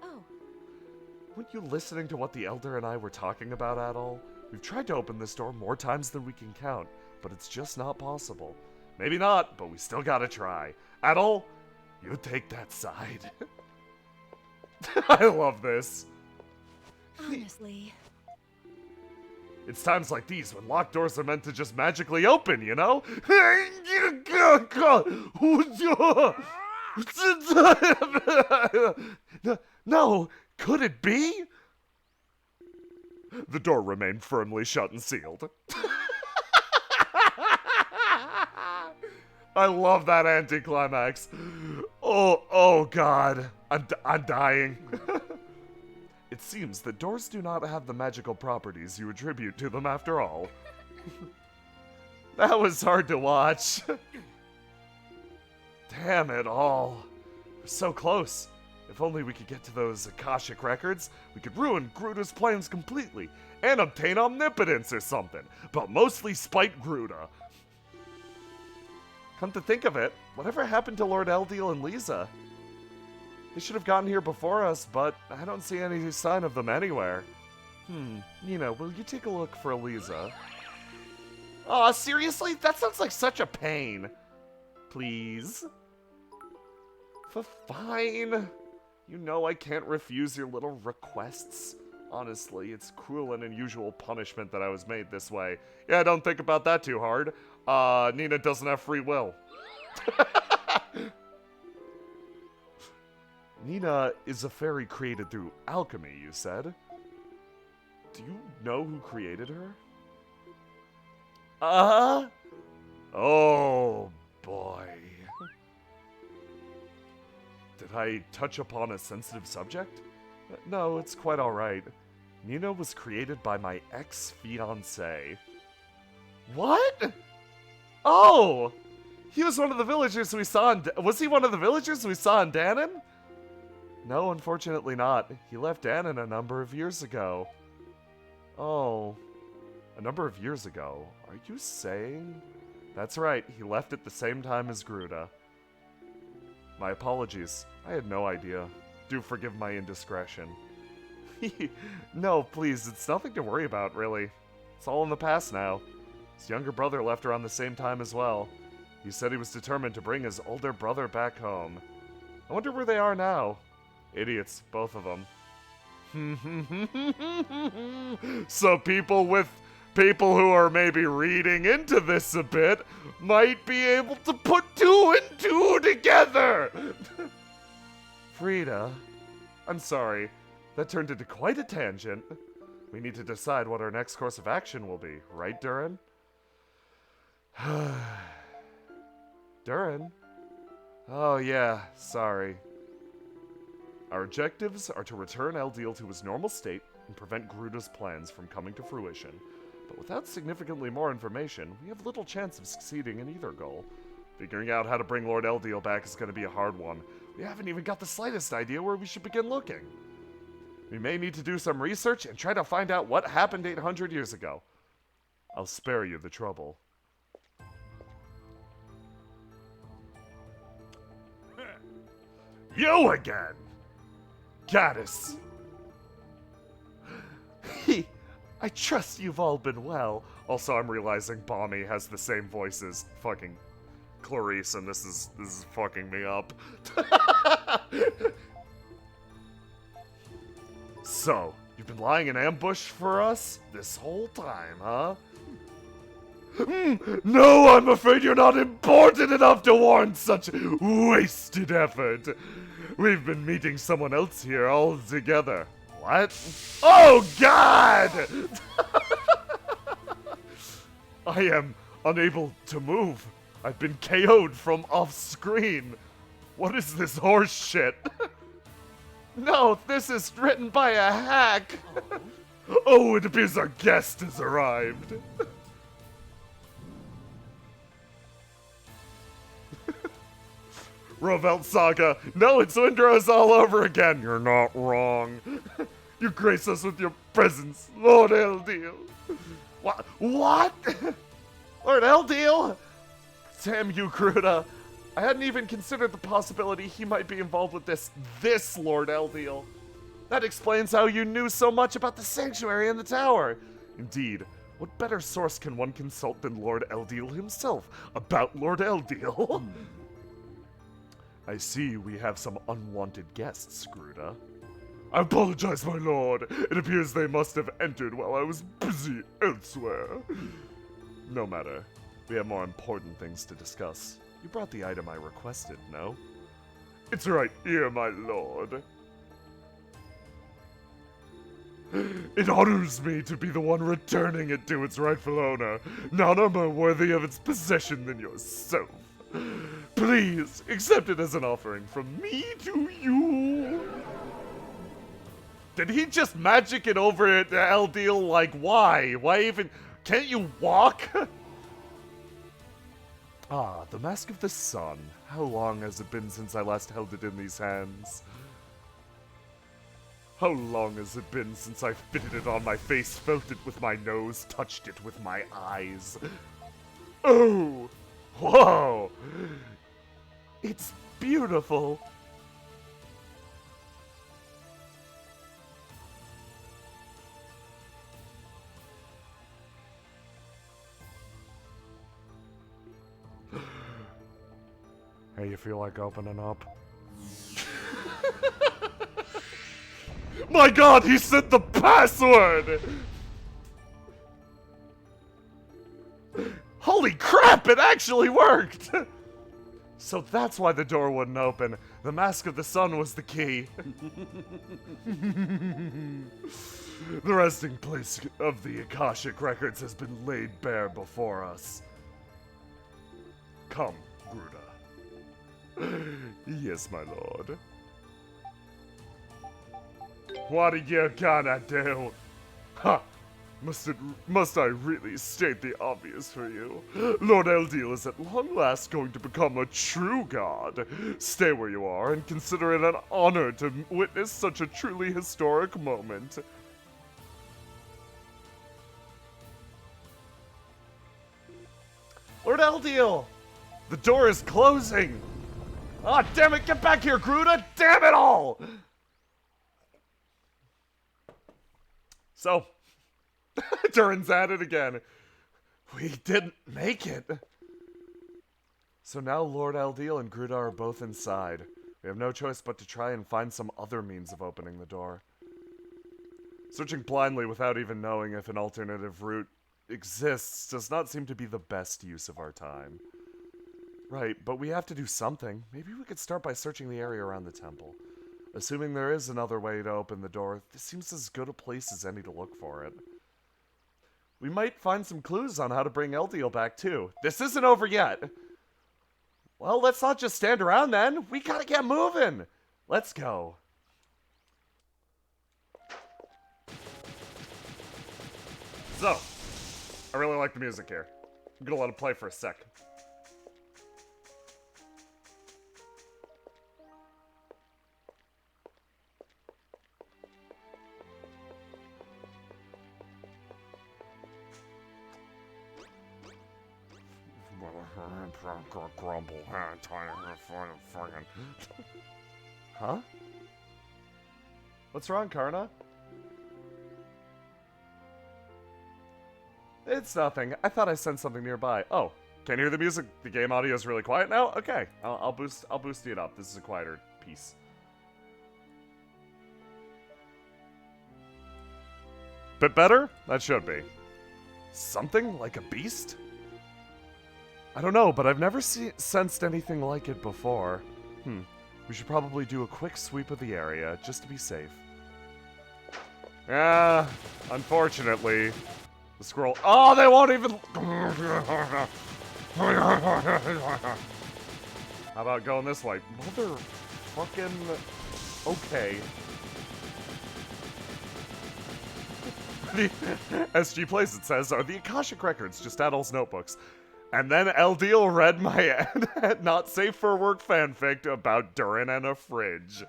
Oh. Weren't you listening to what the Elder and I were talking about at all? We've tried to open this door more times than we can count, but it's just not possible. Maybe not, but we still gotta try. Adol, you take that side. I love this. Honestly. It's times like these when locked doors are meant to just magically open, you know? No, could it be? The door remained firmly shut and sealed. I love that anticlimax. Oh God, I'm dying. It seems that doors do not have the magical properties you attribute to them after all. That was hard to watch. Damn it all. We're so close. If only we could get to those Akashic records, we could ruin Gruda's plans completely and obtain omnipotence or something, but mostly spite Gruda. Come to think of it, whatever happened to Lord Eldiel and Lisa? They should have gotten here before us, but I don't see any sign of them anywhere. Nina, will you take a look for Eliza? Aw, seriously? That sounds like such a pain. Please? Fine. You know I can't refuse your little requests. Honestly, it's cruel and unusual punishment that I was made this way. Yeah, don't think about that too hard. Nina doesn't have free will. Nina is a fairy created through alchemy, you said? Do you know who created her? Oh, boy. Did I touch upon a sensitive subject? No, it's quite alright. Nina was created by my ex-fiancé. What? Oh! He was one of the villagers we saw in... Was he one of the villagers we saw in Danon? No, unfortunately not. He left Danon a number of years ago. Oh. A number of years ago? Are you saying? That's right, he left at the same time as Gruda. My apologies. I had no idea. Do forgive my indiscretion. No, please, it's nothing to worry about, really. It's all in the past now. His younger brother left around the same time as well. He said he was determined to bring his older brother back home. I wonder where they are now. Idiots, both of them. So people who are maybe reading into this a bit might be able to put 2 and 2 together! Frida, I'm sorry. That turned into quite a tangent. We need to decide what our next course of action will be, right, Durin? Durin? Oh yeah, sorry. Our objectives are to return Eldiel to his normal state and prevent Gruda's plans from coming to fruition. But without significantly more information, we have little chance of succeeding in either goal. Figuring out how to bring Lord Eldiel back is going to be a hard one. We haven't even got the slightest idea where we should begin looking. We may need to do some research and try to find out what happened 800 years ago. I'll spare you the trouble. You again! Gaddis! I trust you've all been well. Also, I'm realizing Balmy has the same voice as fucking Clarice, and this is fucking me up. So, you've been lying in ambush for us this whole time, huh? No, I'm afraid you're not important enough to warrant such wasted effort. We've been meeting someone else here all together. What? Oh, God! I am unable to move. I've been KO'd from off-screen. What is this horse shit? No, this is written by a hack. Oh, it appears our guest has arrived. Rovelt Saga. No, it's Windrose all over again. You're not wrong. You grace us with your presence, Lord Eldiel. What? Lord Eldiel? Damn you, Gruda. I hadn't even considered the possibility he might be involved with this Lord Eldiel. That explains how you knew so much about the sanctuary and the tower. Indeed, what better source can one consult than Lord Eldiel himself about Lord Eldiel? I see we have some unwanted guests, Gruda. I apologize, my lord. It appears they must have entered while I was busy elsewhere. No matter. We have more important things to discuss. You brought the item I requested, no? It's right here, my lord. It honors me to be the one returning it to its rightful owner. None are more worthy of its possession than yourself. Please, accept it as an offering from me to you. Did he just magic it over to Eldiel? Like, why? Why even? Can't you walk? Ah, the Mask of the Sun. How long has it been since I last held it in these hands? How long has it been since I fitted it on my face, felt it with my nose, touched it with my eyes? Oh! Whoa! It's beautiful! Hey, you feel like opening up? My god, he said the password! Holy crap, it actually worked! So that's why the door wouldn't open. The Mask of the Sun was the key. The resting place of the Akashic Records has been laid bare before us. Come, Gruda. Yes, my lord. What are you gonna do? Ha! Must I really state the obvious for you? Lord Eldiel is at long last going to become a true god. Stay where you are and consider it an honor to witness such a truly historic moment. Lord Eldiel! The door is closing! Ah, oh, damn it! Get back here, Gruda! Damn it all! So, Durin's at it again. We didn't make it. So now Lord Eldiel and Gruda are both inside. We have no choice but to try and find some other means of opening the door. Searching blindly without even knowing if an alternative route exists does not seem to be the best use of our time. Right, but we have to do something. Maybe we could start by searching the area around the temple. Assuming there is another way to open the door, this seems as good a place as any to look for it. We might find some clues on how to bring Eldiel back too. This isn't over yet! Well, let's not just stand around then. We gotta get moving! Let's go. So, I really like the music here. I'm gonna let it play for a sec. Grumble. Huh? What's wrong, Karna? It's nothing. I thought I sensed something nearby. Oh, can't hear the music. The game audio is really quiet now. Okay, I'll boost it up. This is a quieter piece. Bit better? That should be. Something like a beast? I don't know, but I've never sensed anything like it before. We should probably do a quick sweep of the area, just to be safe. Yeah, unfortunately, the scroll... Oh, they won't even... How about going this way? Mother fucking... Okay. The SG Place, it says, are the Akashic Records, just Adol's notebooks. And then Eldiel read my not safe for work fanfic about Durin and a fridge.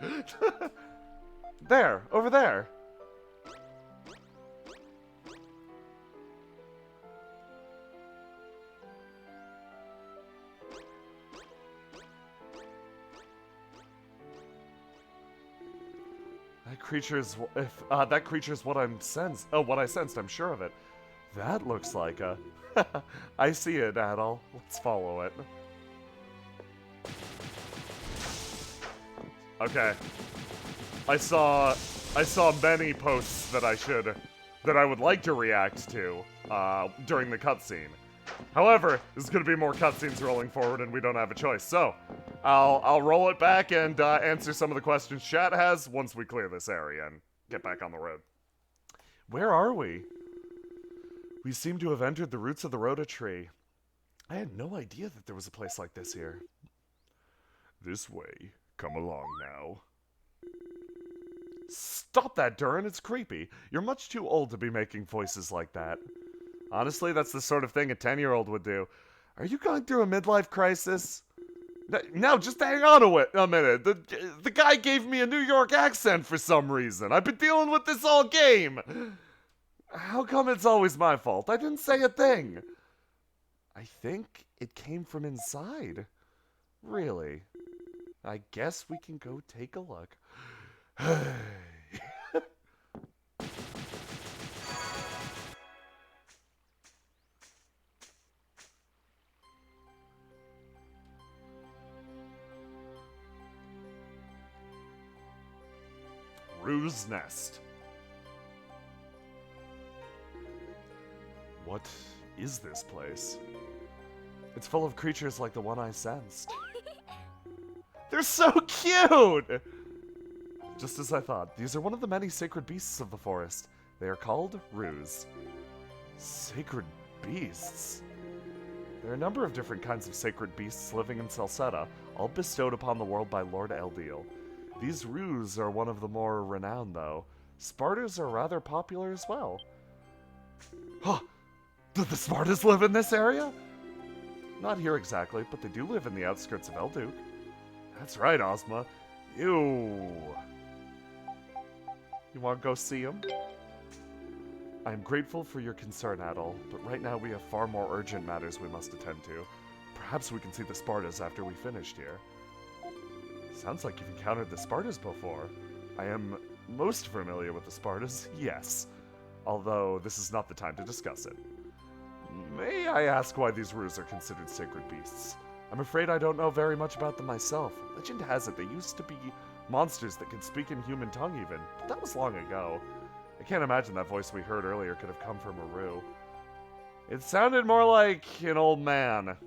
There, over there. That creature's what what I sensed, I'm sure of it. That looks like a... I see it, Adol. Let's follow it. Okay. I saw many posts that I would like to react to, during the cutscene. However, there's gonna be more cutscenes rolling forward and we don't have a choice, so I'll roll it back and answer some of the questions chat has once we clear this area and get back on the road. Where are we? We seem to have entered the roots of the Rhoda tree. I had no idea that there was a place like this here. This way. Come along now. Stop that, Durin. It's creepy. You're much too old to be making voices like that. Honestly, that's the sort of thing a 10-year-old would do. Are you going through a midlife crisis? No, just hang on a minute. The guy gave me a New York accent for some reason. I've been dealing with this all game. How come it's always my fault? I didn't say a thing. I think it came from inside. Really? I guess we can go take a look. Rue's Nest. What is this place? It's full of creatures like the one I sensed. They're so cute! Just as I thought, these are one of the many sacred beasts of the forest. They are called Rues. Sacred beasts? There are a number of different kinds of sacred beasts living in Celceta, all bestowed upon the world by Lord Eldiel. These Rues are one of the more renowned, though. Spartans are rather popular as well. Huh! Do the Spartans live in this area? Not here exactly, but they do live in the outskirts of Elduke. That's right, Ozma. Ew. You want to go see him? I am grateful for your concern, Adol, but right now we have far more urgent matters we must attend to. Perhaps we can see the Spartans after we finished here. Sounds like you've encountered the Spartans before. I am most familiar with the Spartans, yes. Although, this is not the time to discuss it. May I ask why these Rues are considered sacred beasts? I'm afraid I don't know very much about them myself. Legend has it they used to be monsters that could speak in human tongue even, but that was long ago. I can't imagine that voice we heard earlier could have come from a Rue. It sounded more like an old man.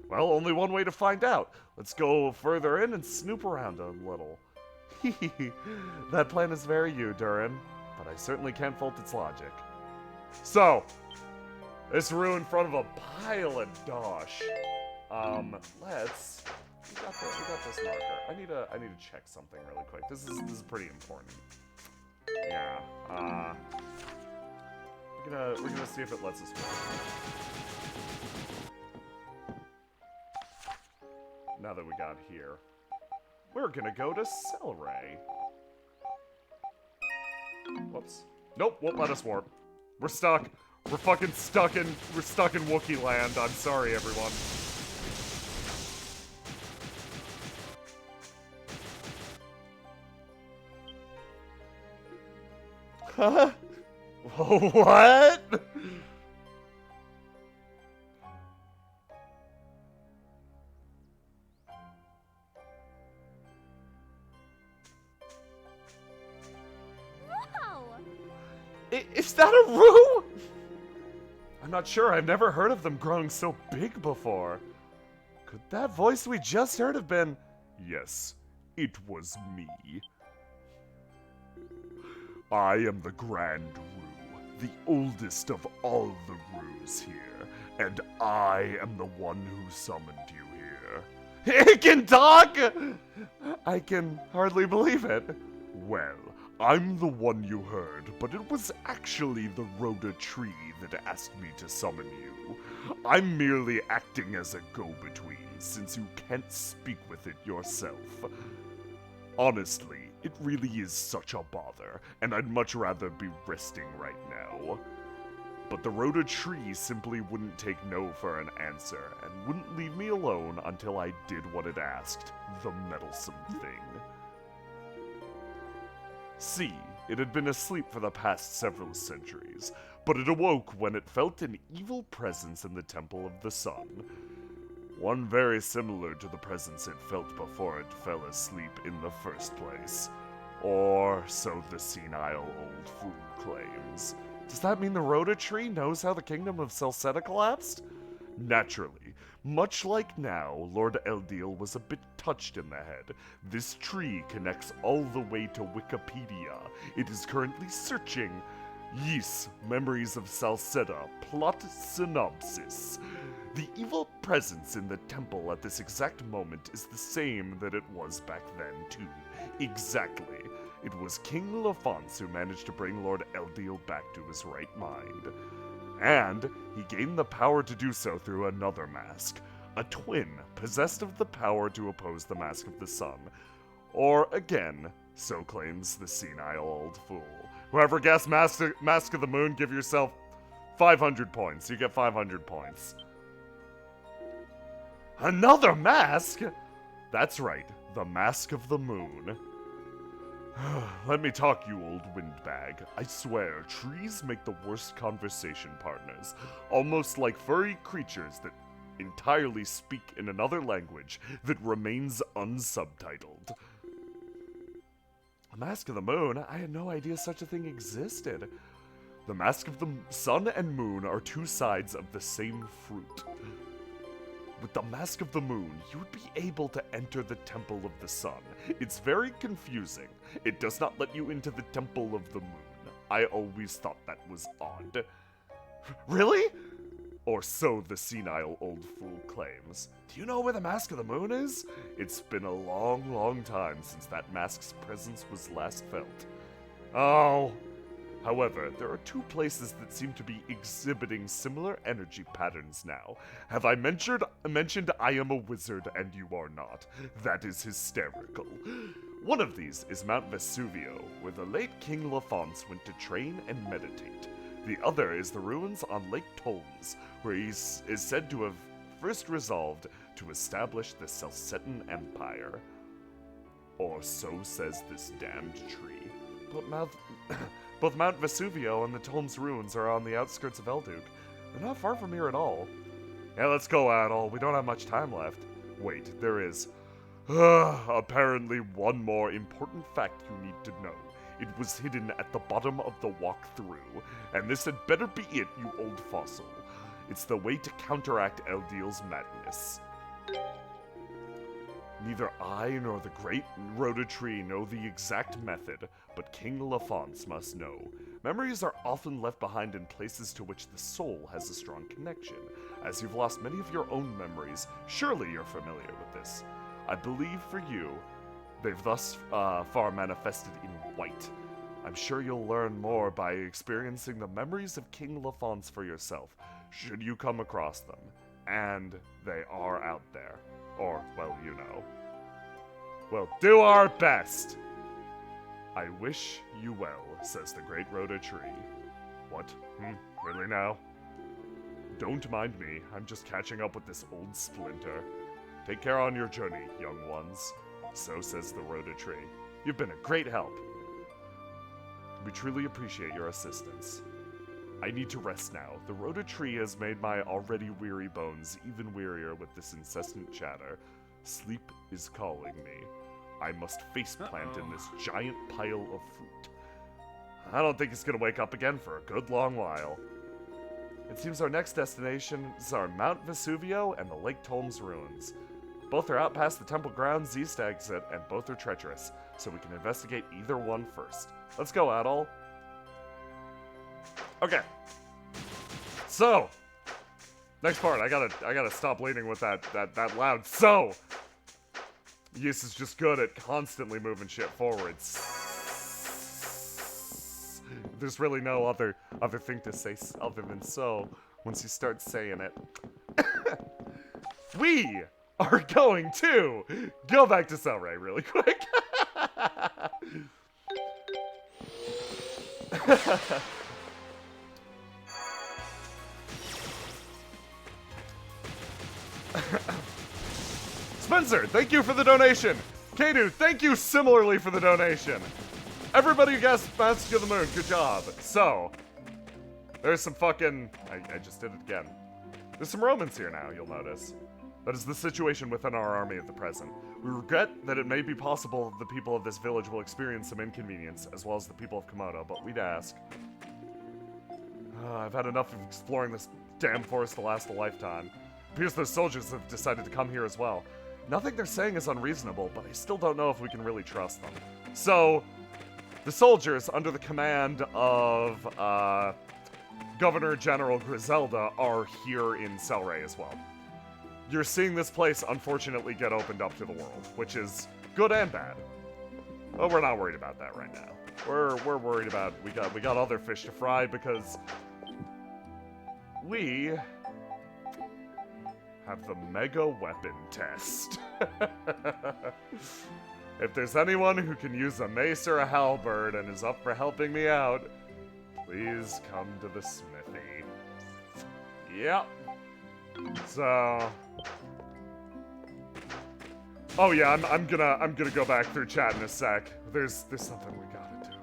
Well, only one way to find out. Let's go further in and snoop around a little. That plan is very you, Durin, but I certainly can't fault its logic. So, this Rue in front of a pile of dosh. We got this marker. I need to check something really quick. This is pretty important. Yeah. We're gonna see if it lets us work. Now that we got here, we're gonna go to Celeray. Whoops. Nope, won't let us warp. We're stuck. We're stuck in Wookiee land. I'm sorry, everyone. Huh? What? Is that a Rue? I'm not sure. I've never heard of them growing so big before. Could that voice we just heard have been... Yes, it was me. I am the Grand Rue, the oldest of all the Rues here, and I am the one who summoned you here. It can talk! I can hardly believe it. Well, I'm the one you heard, but it was actually the Rhoda tree that asked me to summon you. I'm merely acting as a go-between, since you can't speak with it yourself. Honestly, it really is such a bother, and I'd much rather be resting right now. But the Rhoda tree simply wouldn't take no for an answer, and wouldn't leave me alone until I did what it asked, the meddlesome thing. See, it had been asleep for the past several centuries, but it awoke when it felt an evil presence in the Temple of the Sun. One very similar to the presence it felt before it fell asleep in the first place. Or so the senile old fool claims. Does that mean the Rhoda tree knows how the kingdom of Celceta collapsed? Naturally, much like now, Lord Eldiel was a bit touched in the head. This tree connects all the way to Wikipedia. It is currently searching. Yes, Memories of Celceta, plot synopsis. The evil presence in the temple at this exact moment is the same that it was back then, too. Exactly. It was King Lafonce who managed to bring Lord Eldiel back to his right mind. And he gained the power to do so through another mask. A twin, possessed of the power to oppose the Mask of the Sun. Or, again, so claims the senile old fool. Whoever guessed Mask of the Moon, give yourself 500 points. You get 500 points. Another mask? That's right, the Mask of the Moon. Let me talk, you old windbag. I swear, trees make the worst conversation partners. Almost like furry creatures that entirely speak in another language that remains unsubtitled. A Mask of the Moon? I had no idea such a thing existed. The Mask of the Sun and Moon are two sides of the same fruit. With the Mask of the Moon, you would be able to enter the Temple of the Sun. It's very confusing. It does not let you into the Temple of the Moon. I always thought that was odd. Really? Or so the senile old fool claims. Do you know where the Mask of the Moon is? It's been a long, long time since that mask's presence was last felt. Oh. However, there are two places that seem to be exhibiting similar energy patterns now. Have I mentioned I am a wizard and you are not? That is hysterical. One of these is Mount Vesuvio, where the late King Lafonce went to train and meditate. The other is the ruins on Lake Tolmes, where he is said to have first resolved to establish the Celcetan Empire. Or so says this damned tree. Both Mount Vesuvio and the Tolmes ruins are on the outskirts of Elduk. They're not far from here at all. Yeah, let's go, Adol. We don't have much time left. Wait, there is. Apparently one more important fact you need to know. It was hidden at the bottom of the walkthrough, and this had better be it, you old fossil. It's the way to counteract Eldiel's madness. Neither I nor the great Rhoda tree know the exact method, but King Lafonce must know. Memories are often left behind in places to which the soul has a strong connection. As you've lost many of your own memories, surely you're familiar with this. I believe for you, they've thus far manifested in white. I'm sure you'll learn more by experiencing the memories of King Lafonce for yourself, should you come across them. And they are out there. Or, well, you know. We'll do our best! I wish you well, says the great Rhoda tree. What? Really now? Don't mind me, I'm just catching up with this old splinter. Take care on your journey, young ones. So says the Rhoda tree. You've been a great help. We truly appreciate your assistance. I need to rest now. The Rhoda tree has made my already weary bones even wearier with this incessant chatter. Sleep is calling me. I must faceplant in this giant pile of fruit. I don't think he's gonna wake up again for a good long while. It seems our next destinations are Mount Vesuvio and the Lake Tolmes ruins. Both are out past the temple grounds east exit, and both are treacherous, so we can investigate either one first. Let's go, Adol. Okay. So, next part. I gotta stop leading with that loud so. Yes is just good at constantly moving shit forwards. There's really no other thing to say other than so once you start saying it. We are going to go back to Selray really quick. Spencer, thank you for the donation. Kadu, thank you similarly for the donation. Everybody guessed Master of the Moon. Good job. So, there's some fucking... I just did it again. There's some Romans here now, you'll notice. That is the situation within our army at the present. We regret that it may be possible the people of this village will experience some inconvenience, as well as the people of Komodo, but we'd ask. I've had enough of exploring this damn forest to last a lifetime. Appears those soldiers have decided to come here as well. Nothing they're saying is unreasonable, but I still don't know if we can really trust them. So, the soldiers, under the command of Governor General Griselda, are here in Selray as well. You're seeing this place, unfortunately, get opened up to the world, which is good and bad. But we're not worried about that right now. We're worried about we got other fish to fry because we have the mega weapon test. If there's anyone who can use a mace or a halberd and is up for helping me out, please come to the smithy. Yep. So, oh yeah, I'm gonna go back through chat in a sec. There's something we gotta do.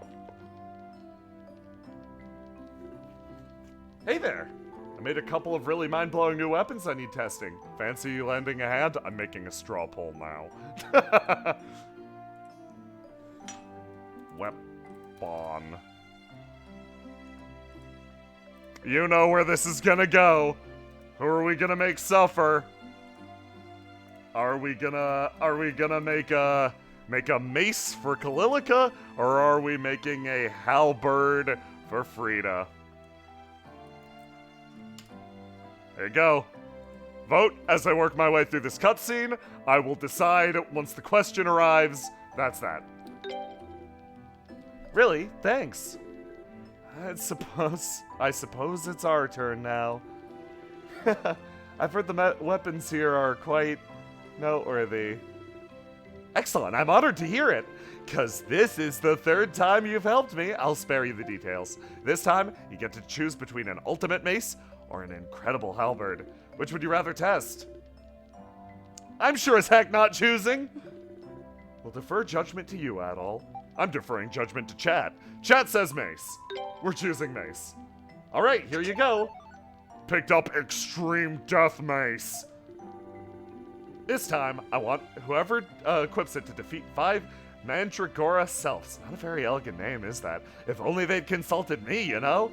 Hey there! I made a couple of really mind-blowing new weapons I need testing. Fancy you lending a hand? I'm making a straw poll now. Weapon. You know where this is gonna go. Who are we gonna make suffer? Are we gonna make a mace for Kalilica, or are we making a halberd for Frida? There you go. Vote as I work my way through this cutscene. I will decide once the question arrives. That's that. Really? Thanks. I suppose it's our turn now. I've heard the weapons here are quite noteworthy. Excellent, I'm honored to hear it. Cause this is the third time you've helped me. I'll spare you the details. This time, you get to choose between an ultimate mace or an incredible halberd. Which would you rather test? I'm sure as heck not choosing. We'll defer judgment to you, Adol. I'm deferring judgment to chat. Chat says mace. We're choosing mace. Alright, here you go. Picked up Extreme Death Mace. This time, I want whoever equips it to defeat 5 Mandragora Selfs. Not a very elegant name, is that? If only they'd consulted me, you know?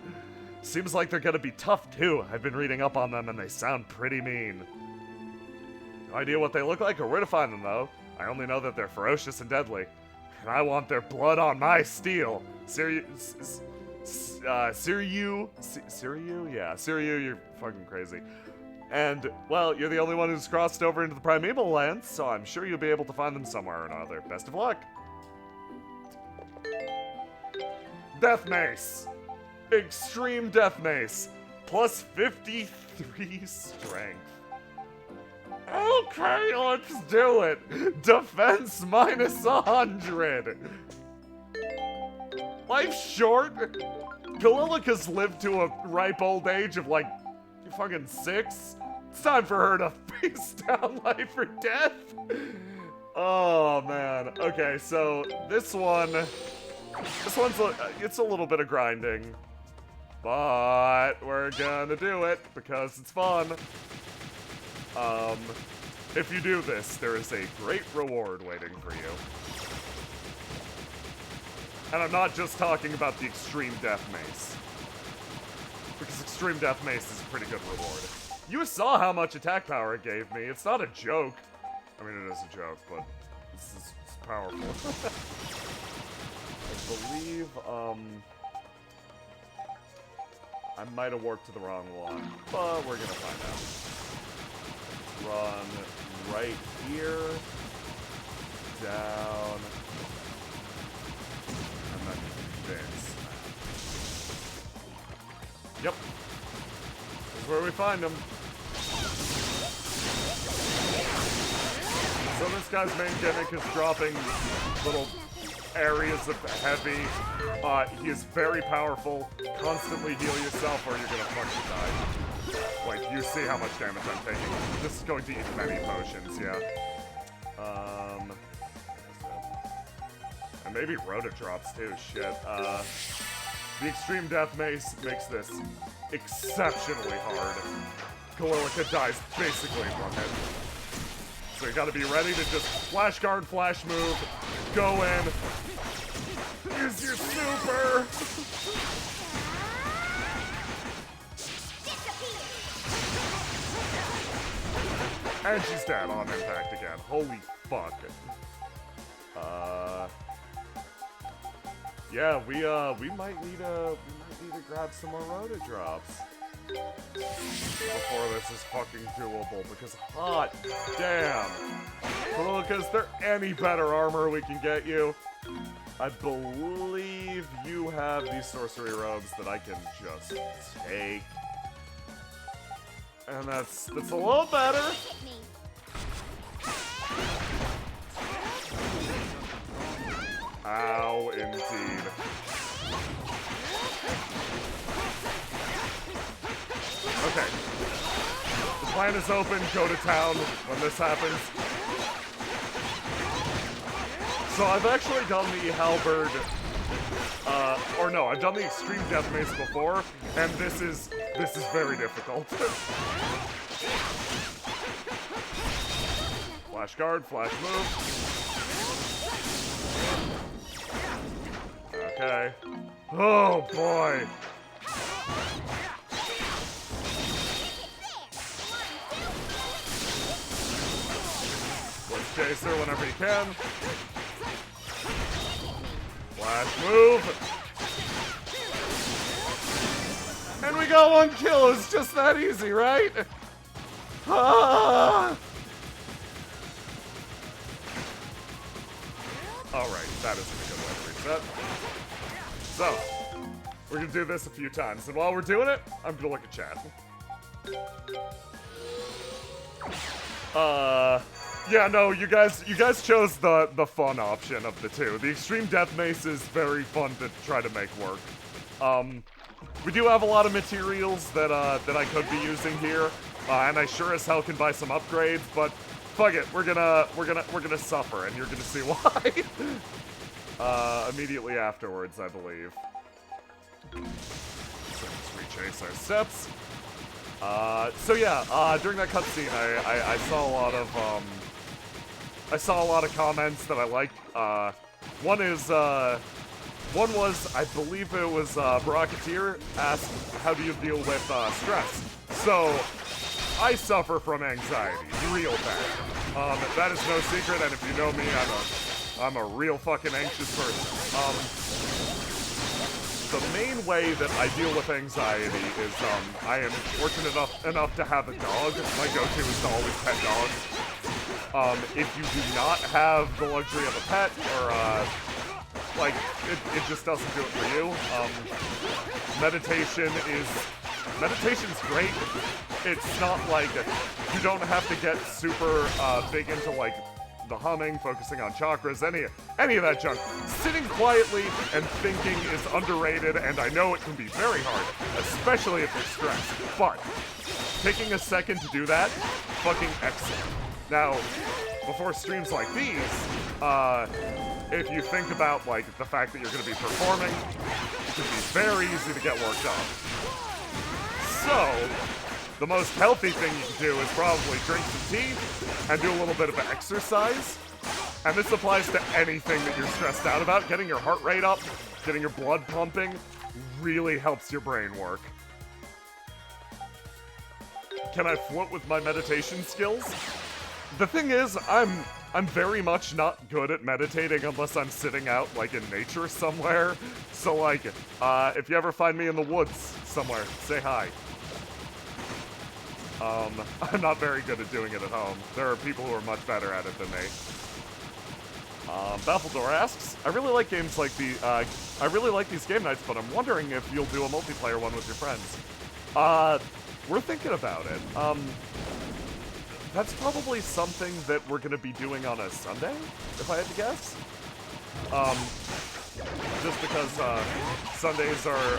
Seems like they're gonna be tough, too. I've been reading up on them, and they sound pretty mean. No idea what they look like or where to find them, though. I only know that they're ferocious and deadly. And I want their blood on my steel. Siryu? Yeah, Siryu, you're fucking crazy. And, well, you're the only one who's crossed over into the Primeval Lands, so I'm sure you'll be able to find them somewhere or another. Best of luck. Death Mace. Extreme Death Mace. Plus 53 strength. Okay, let's do it. Defense minus 100. Life's short. Kalilica's lived to a ripe old age of like fucking 6. It's time for her to face down life or death. Oh man. Okay, so this one's it's a little bit of grinding, but we're gonna do it because it's fun. If you do this, there is a great reward waiting for you. And I'm not just talking about the Extreme Death Mace. Because Extreme Death Mace is a pretty good reward. You saw how much attack power it gave me. It's not a joke. I mean, it is a joke, but it's powerful. I believe, I might have warped to the wrong one, but we're gonna find out. Run right here, down, and then this. Yep. This is where we find them. So this guy's main gimmick is dropping little areas of heavy. He is very powerful. Constantly heal yourself or you're gonna fucking die. Like, you see how much damage I'm taking. This is going to eat many potions, yeah. And maybe Rotodrops too, shit. The Extreme Death Mace makes this exceptionally hard. Kalilica dies basically in one hit. So you gotta be ready to just flash guard, flash move, go in, use your super! And she's dead on impact again. Holy fuck. Yeah, we might need to grab some more Rotodrops before this is fucking doable, because hot damn. Look, is there any better armor we can get you? I believe you have these sorcery robes that I can just take. And that's a little better. Ow, indeed. Okay. The plan is open. Go to town when this happens. So I've actually done the halberd, or no, I've done the extreme death mace before, and this is very difficult. Flash guard, flash move. Okay. Oh boy. Let's chase her whenever you can. Flash move. And we got one kill. It's just that easy, right? Ah! Alright, that isn't a good way to reset. So, we're gonna do this a few times, and while we're doing it, I'm gonna look at chat. Yeah, no, you guys chose the fun option of the two. The Extreme Death Mace is very fun to try to make work. We do have a lot of materials that I could be using here, and I sure as hell can buy some upgrades, but fuck it, we're gonna suffer, and you're gonna see why. Immediately afterwards, I believe. So let's retrace our steps. So yeah, during that cutscene, I saw a lot of comments that I liked. One was, I believe it was Brocketeer asked, how do you deal with stress? So, I suffer from anxiety, real bad. That is no secret, and if you know me, I'm a real fucking anxious person. The main way that I deal with anxiety is, I am fortunate enough to have a dog. My go-to is to always pet dogs. If you do not have the luxury of a pet, or, like, it just doesn't do it for you, meditation's great. It's not like, you don't have to get super, big into, like, the humming, focusing on chakras, any of that junk. Sitting quietly and thinking is underrated, and I know it can be very hard, especially if you're stressed, but taking a second to do that, fucking excellent. Now, before streams like these, if you think about, like, the fact that you're going to be performing, it can be very easy to get worked up. So, the most healthy thing you can do is probably drink some tea and do a little bit of exercise. And this applies to anything that you're stressed out about. Getting your heart rate up, getting your blood pumping, really helps your brain work. Can I float with my meditation skills? The thing is, I'm very much not good at meditating unless I'm sitting out, like, in nature somewhere. So, like, if you ever find me in the woods somewhere, say hi. I'm not very good at doing it at home. There are people who are much better at it than me. Baffledore asks, I really like games like I really like these game nights, but I'm wondering if you'll do a multiplayer one with your friends. We're thinking about it. That's probably something that we're gonna be doing on a Sunday, if I had to guess. Just because, Sundays are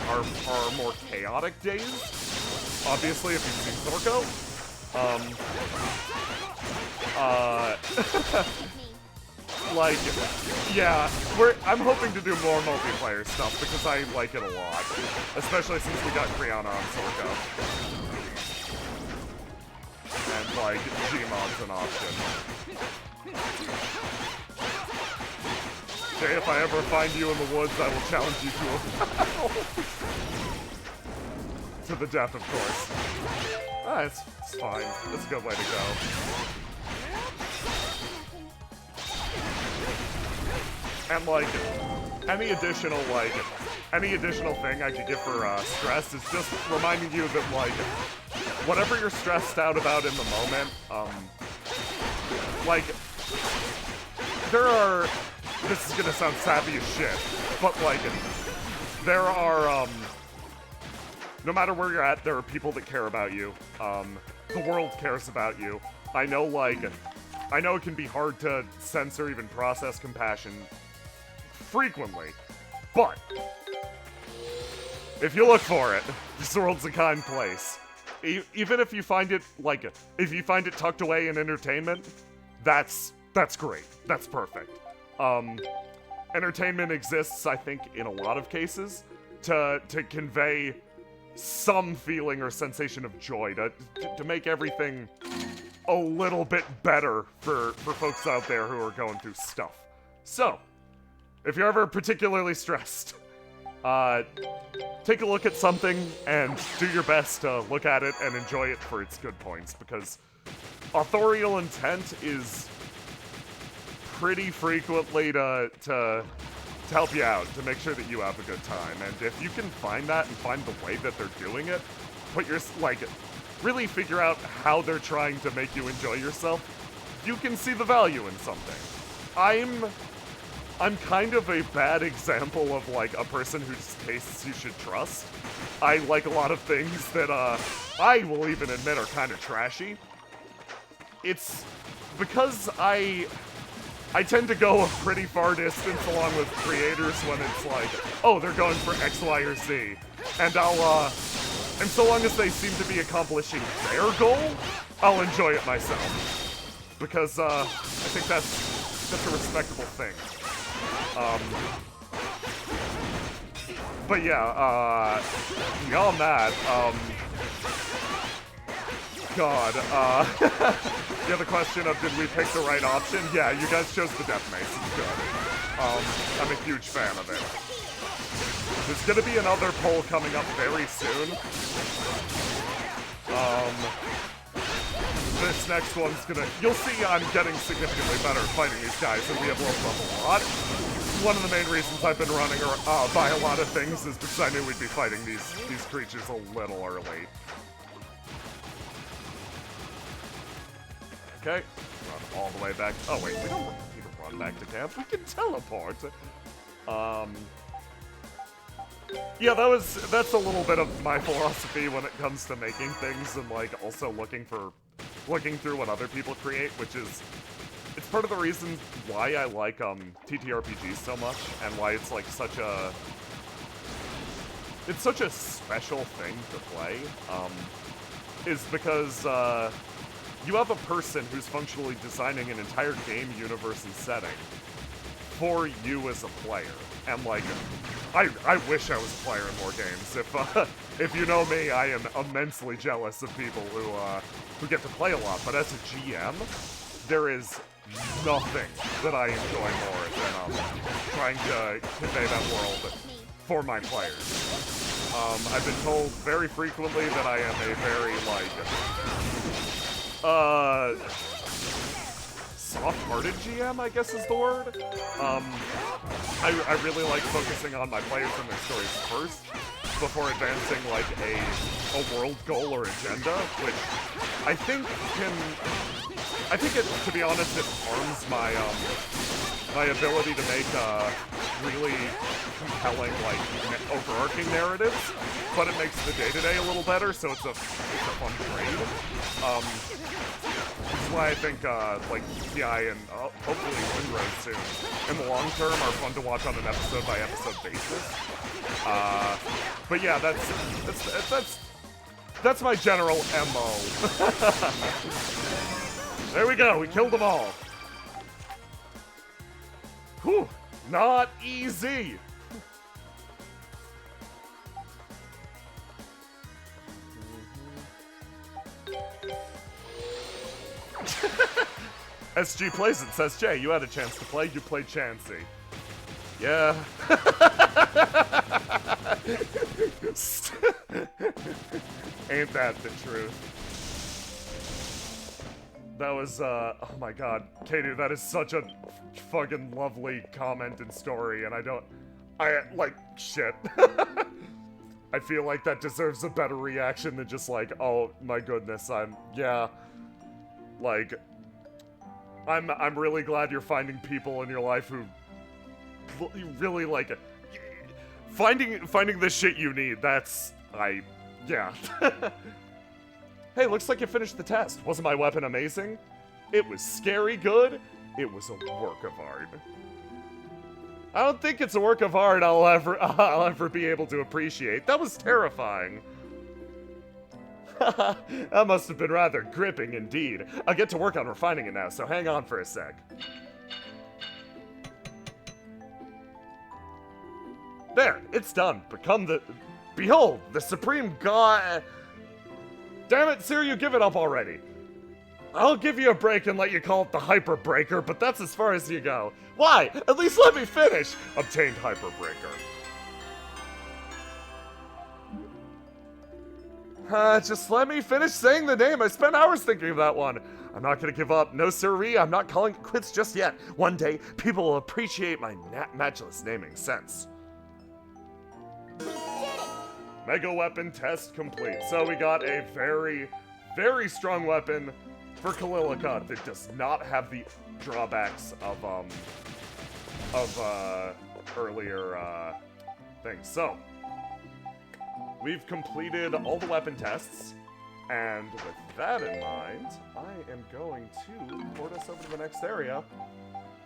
more chaotic days. Obviously, if you've seen Zorko. like, yeah, I'm hoping to do more multiplayer stuff because I like it a lot. Especially since we got Kriana on Sorko. And, like, Gmod's an option. Jay, if I ever find you in the woods, I will challenge you to a battle. To the death, of course. Ah, it's fine. That's a good way to go. And, like, any additional thing I could get for stress is just reminding you that, like, whatever you're stressed out about in the moment, like, there are, this is gonna sound sappy as shit, but, like, there are, no matter where you're at, there are people that care about you. The world cares about you. I know it can be hard to sense or even process compassion frequently, but if you look for it, this world's a kind place. Even if you find it, like, if you find it tucked away in entertainment, that's great. That's perfect. Entertainment exists, I think, in a lot of cases to convey some feeling or sensation of joy, to make everything a little bit better for folks out there who are going through stuff. So, if you're ever particularly stressed, take a look at something and do your best to look at it and enjoy it for its good points, because authorial intent is pretty frequently to help you out, to make sure that you have a good time. And if you can find that and find the way that they're doing it, really figure out how they're trying to make you enjoy yourself, you can see the value in something. I'm kind of a bad example of, like, a person whose tastes you should trust. I like a lot of things that, I will even admit are kind of trashy. It's because I tend to go a pretty far distance along with creators when it's like, oh, they're going for X, Y, or Z. And and so long as they seem to be accomplishing their goal, I'll enjoy it myself. Because, I think that's a respectable thing. But yeah, beyond that, God, the other question of did we pick the right option? Yeah, you guys chose the Death Mace, it's good. I'm a huge fan of it. There's gonna be another poll coming up very soon. This next one's gonna, you'll see I'm getting significantly better at fighting these guys, and we have leveled up a lot. One of the main reasons I've been running by a lot of things is because I knew we'd be fighting these creatures a little early. Okay, run all the way back. Oh wait, we don't need to run back to camp. We can teleport. Yeah, that's a little bit of my philosophy when it comes to making things, and, like, also looking through what other people create, which is, it's part of the reason why I like TTRPGs so much, and why it's like such a special thing to play, is because you have a person who's functionally designing an entire game universe and setting for you as a player. And, like, I wish I was a player in more games. If you know me, I am immensely jealous of people who get to play a lot. But as a GM, there is nothing that I enjoy more than trying to convey that world for my players. I've been told very frequently that I am a very, like, soft-hearted GM, I guess is the word. I really like focusing on my players and their stories first, before advancing, like, a world goal or agenda, which I think to be honest, it harms my ability to make really compelling, like, overarching narratives, but it makes the day-to-day a little better, so it's a fun trade. Which is why I think, like, TI and hopefully Windrose soon, in the long term, are fun to watch on an episode-by-episode basis. But yeah, that's my general MO. There we go, we killed them all. Whew, not easy. SG plays it, says Jay. You had a chance to play, you played Chansey. Yeah. Ain't that the truth? That was, oh my god. Katie, that is such a fucking lovely comment and story, and shit. I feel like that deserves a better reaction than just like, oh my goodness, yeah. Like, I'm really glad you're finding people in your life who really like it. Finding the shit you need, yeah. Hey, looks like you finished the test. Wasn't my weapon amazing? It was scary good. It was a work of art. I don't think it's a work of art I'll ever be able to appreciate. That was terrifying. That must have been rather gripping indeed. I'll get to work on refining it now, so hang on for a sec. There, it's done. Behold, the supreme god. Damn it, sir, you give it up already. I'll give you a break and let you call it the Hyper Breaker, but that's as far as you go. Why? At least let me finish. Obtained Hyper Breaker. Just let me finish saying the name. I spent hours thinking of that one. I'm not gonna give up. No siree, I'm not calling it quits just yet. One day, people will appreciate my matchless naming sense. Mega weapon test complete. So we got a very, very strong weapon for Kalilica that does not have the drawbacks of earlier things. So we've completed all the weapon tests, and with that in mind, I am going to port us over to the next area,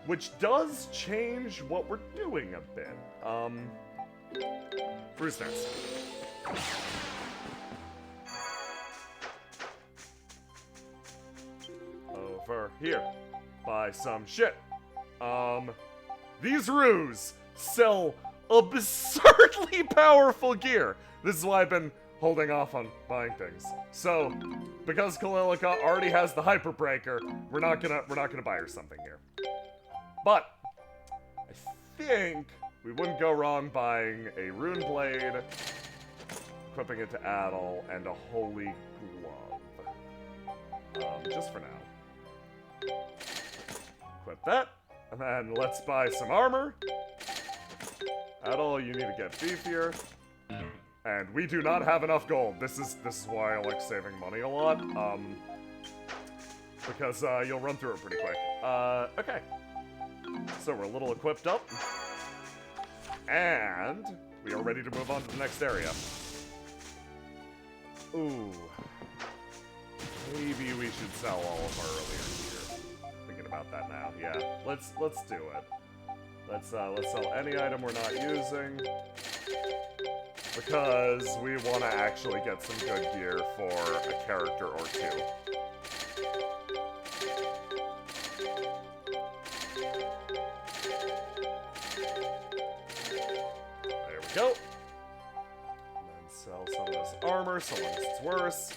which does change what we're doing a bit. Bruce Nest. Over here. Buy some shit. These roos sell absurdly powerful gear. This is why I've been holding off on buying things. So, because Kalilica already has the Hyper Breaker, we're not gonna buy her something here. But I think we wouldn't go wrong buying a Rune Blade, equipping it to Adel, and a Holy Glove. Just for now. Equip that, and then let's buy some armor. Adel, you need to get beefier. And we do not have enough gold. This is why I like saving money a lot. Because you'll run through it pretty quick. Okay. So we're a little equipped up. And we are ready to move on to the next area. Ooh. Maybe we should sell all of our earlier gear. Thinking about that now. Yeah, let's do it. Let's sell any item we're not using, because we want to actually get some good gear for a character or two. There we go. And then sell some of this armor, so long as it's worse.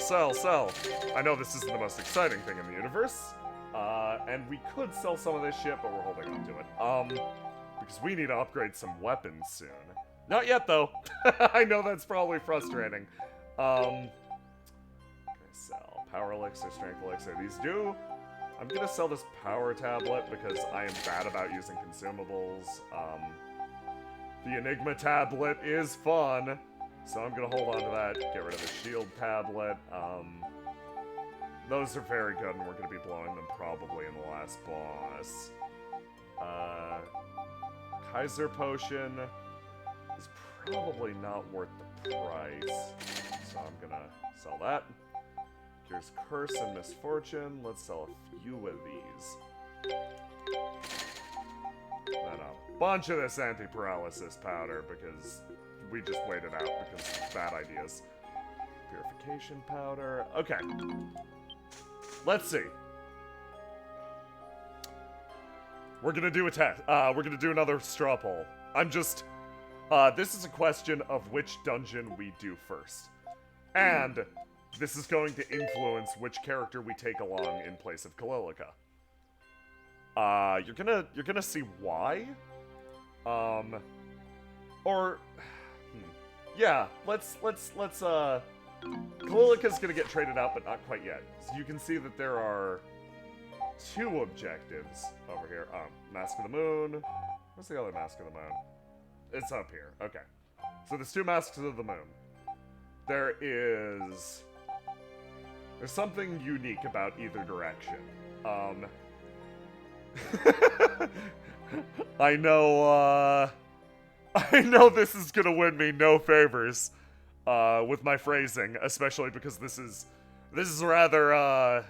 Sell. I know this isn't the most exciting thing in the universe, and we could sell some of this shit, but we're holding on to it. Because we need to upgrade some weapons soon. Not yet, though. I know that's probably frustrating. Gonna sell Power Elixir, Strength Elixir. These do. I'm gonna sell this Power Tablet because I am bad about using consumables. The Enigma Tablet is fun. So I'm gonna hold on to that, get rid of the shield tablet. Those are very good, and we're gonna be blowing them probably in the last boss. Kaiser Potion is probably not worth the price, so I'm gonna sell that. Here's Curse and Misfortune. Let's sell a few of these. Then a bunch of this anti-paralysis powder, because we just waited out because bad ideas. Purification powder. Okay. Let's see. We're gonna do a test. We're gonna do another straw poll. I'm just... this is a question of which dungeon we do first. And this is going to influence which character we take along in place of Kalilica. You're gonna see why. Yeah, let's Kalilica's gonna get traded out, but not quite yet. So you can see that there are 2 objectives over here. Mask of the Moon. What's the other Mask of the Moon? It's up here. Okay. So there's 2 Masks of the Moon. There's something unique about either direction. I know this is gonna win me no favors, with my phrasing, especially because this is rather,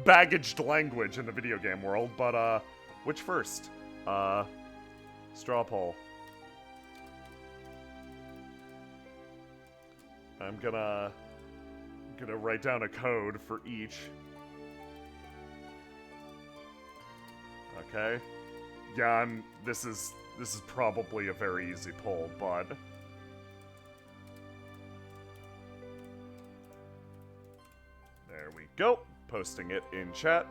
baggaged language in the video game world, but, which first? Straw poll. I'm gonna write down a code for each. Okay. Yeah, this is probably a very easy poll, bud. There we go. Posting it in chat.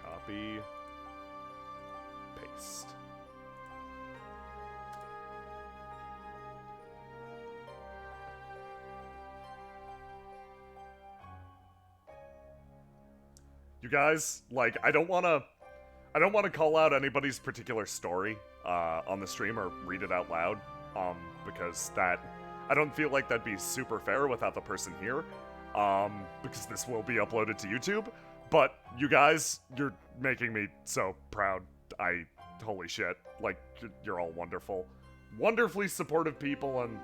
Copy. Paste. You guys, like, I don't want to call out anybody's particular story on the stream or read it out loud, because I don't feel like that'd be super fair without the person here, because this will be uploaded to YouTube. But you guys, you're making me so proud. Holy shit, like, you're all wonderful, wonderfully supportive people, and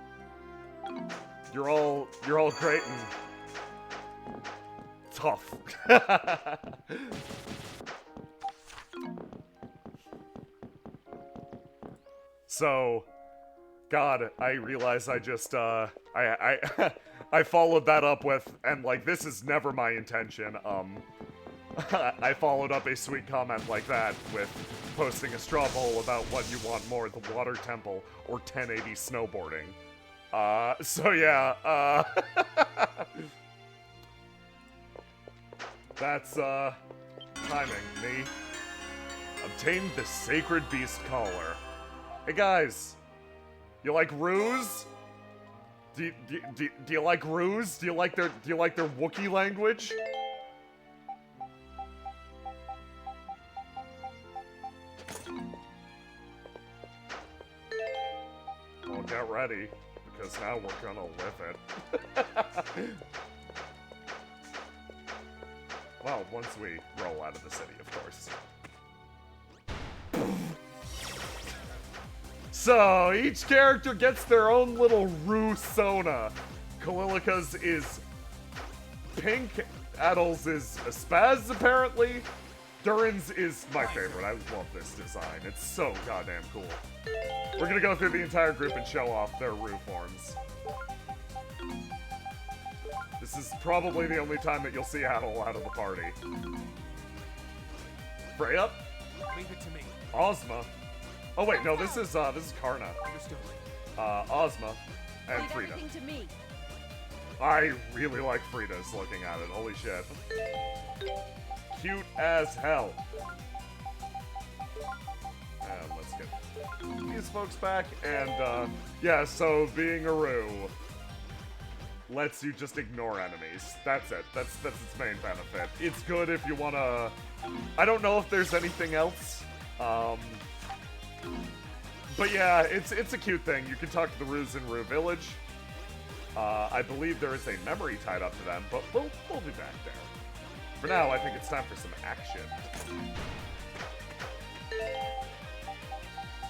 you're all great and tough. So, God, I realize I just, I followed that up with, and like, this is never my intention, I followed up a sweet comment like that with posting a straw poll about what you want more, the Water Temple or 1080 snowboarding. So yeah, that's, timing. Me. Obtained the Sacred Beast Collar. Hey guys, you like Ruse? Do you like Ruse? Do you like their Wookiee language? Well, get ready, because now we're gonna live it. Well, once we roll out of the city, of course. So, each character gets their own little Rue-sona. Kalilica's is pink, Adel's is a spaz, apparently. Durin's is my favorite. I love this design. It's so goddamn cool. We're gonna go through the entire group and show off their Rue forms. This is probably the only time that you'll see Adel out of the party. Freya? Leave it to me. Ozma? Oh wait, no, this is Karna. Understood. Ozma and Leave Frida. everything to me. I really like Frida's looking at it. Holy shit. Cute as hell. And let's get these folks back. And, yeah, so being a Rue lets you just ignore enemies. That's it. That's its main benefit. It's good if you wanna... I don't know if there's anything else. But yeah, it's a cute thing. You can talk to the Rues in Rue Village. I believe there is a memory tied up to them, but we'll be back there. For now, I think it's time for some action.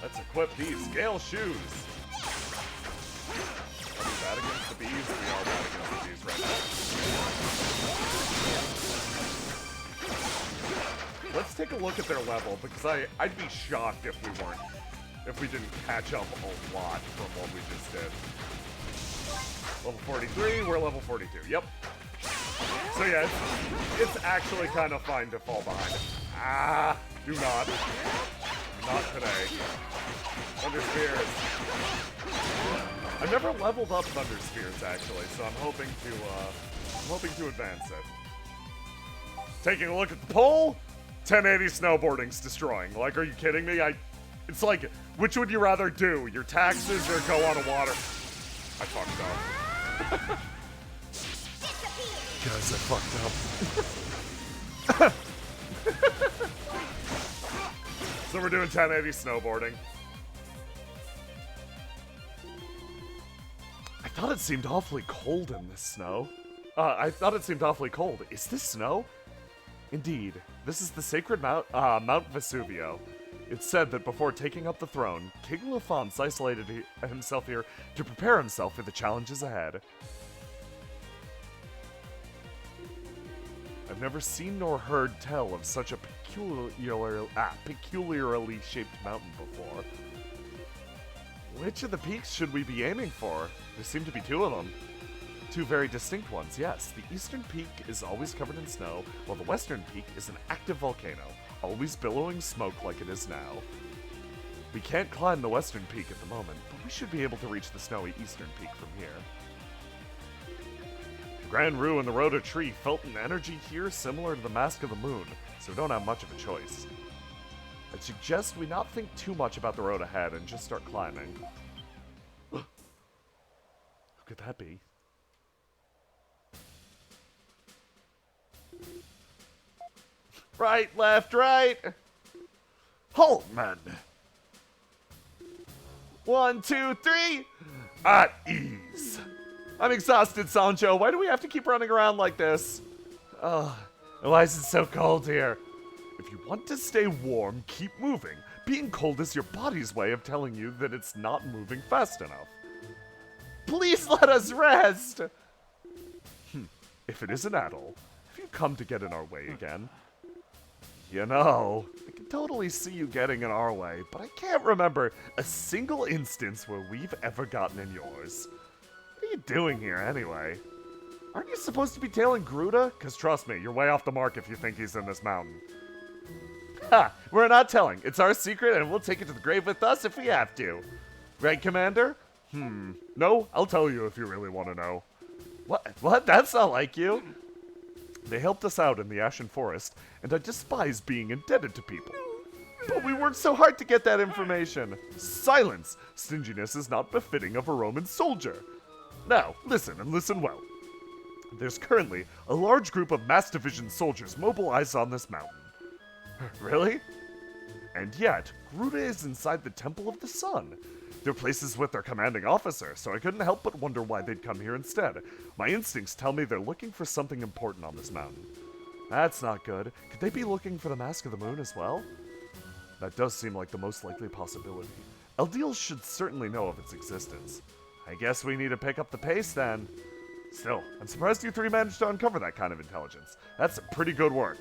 Let's equip these scale shoes. Are we bad against the bees? We are bad against the bees right now. Let's take a look at their level, because I'd be shocked if we didn't catch up a lot from what we just did. Level 43, we're level 42. Yep. So yeah, it's actually kind of fine to fall behind. Ah, do not. Not today. Thunder Spears. I've never leveled up Thunder Spears actually, so I'm hoping to advance it. Taking a look at the poll, 1080 snowboarding's destroying. Like, are you kidding me? It's like, which would you rather do? Your taxes or go on a water? I fucked up. Guys, I fucked up. So we're doing 1080 snowboarding. I thought it seemed awfully cold in this snow. Is this snow? Indeed, this is the sacred Mount Vesuvio. It's said that before taking up the throne, King Lafance isolated himself here to prepare himself for the challenges ahead. I've never seen nor heard tell of such a peculiarly shaped mountain before. Which of the peaks should we be aiming for? There seem to be two of them. Two very distinct ones, yes. The eastern peak is always covered in snow, while the western peak is an active volcano, always billowing smoke like it is now. We can't climb the western peak at the moment, but we should be able to reach the snowy eastern peak from here. Grand Roo and the Rhoda Tree felt an energy here similar to the Mask of the Moon, so we don't have much of a choice. I'd suggest we not think too much about the road ahead and just start climbing. Who could that be? Right, left, right! Halt, men! 1, 2, 3! At ease! I'm exhausted, Sancho. Why do we have to keep running around like this? Ugh, why is it so cold here? If you want to stay warm, keep moving. Being cold is your body's way of telling you that it's not moving fast enough. Please let us rest! If it isn't Adol, have you come to get in our way again? You know, I can totally see you getting in our way, but I can't remember a single instance where we've ever gotten in yours. What are you doing here, anyway? Aren't you supposed to be tailing Gruda? Because trust me, you're way off the mark if you think he's in this mountain. Ha! We're not telling. It's our secret, and we'll take it to the grave with us if we have to. Right, Commander? No, I'll tell you if you really want to know. What? That's not like you. They helped us out in the Ashen Forest, and I despise being indebted to people. But we worked so hard to get that information. Silence! Stinginess is not befitting of a Roman soldier. Now, listen, and listen well. There's currently a large group of Mass Division soldiers mobilized on this mountain. Really? And yet, Gruda is inside the Temple of the Sun. Their place is with their commanding officer, so I couldn't help but wonder why they'd come here instead. My instincts tell me they're looking for something important on this mountain. That's not good. Could they be looking for the Mask of the Moon as well? That does seem like the most likely possibility. Eldiel should certainly know of its existence. I guess we need to pick up the pace then. Still, I'm surprised you three managed to uncover that kind of intelligence. That's pretty good work.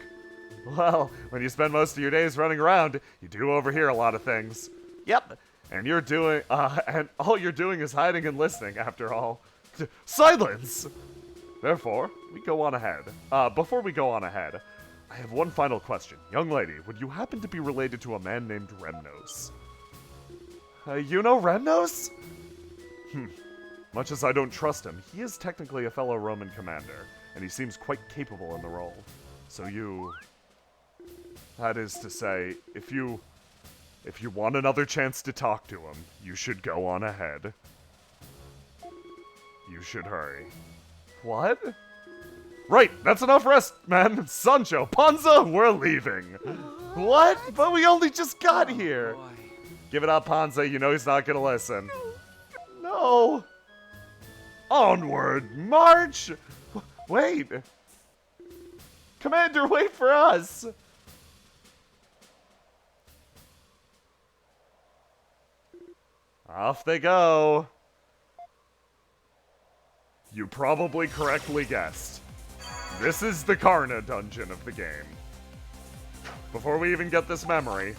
Well, when you spend most of your days running around, you do overhear a lot of things. Yep. And all you're doing is hiding and listening, after all. Silence! Therefore, we go on ahead. Before we go on ahead, I have one final question. Young lady, would you happen to be related to a man named Remnos? You know Remnos? Much as I don't trust him, he is technically a fellow Roman commander, and he seems quite capable in the role. So that is to say, if you want another chance to talk to him, you should go on ahead. You should hurry. What? Right, that's enough rest, man. Sancho, Panza, we're leaving. What? But we only just got here. Boy. Give it up, Panza. You know he's not gonna listen. No. Onward, march. Wait. Commander, wait for us. Off they go. You probably correctly guessed. This is the Karna dungeon of the game. Before we even get this memory,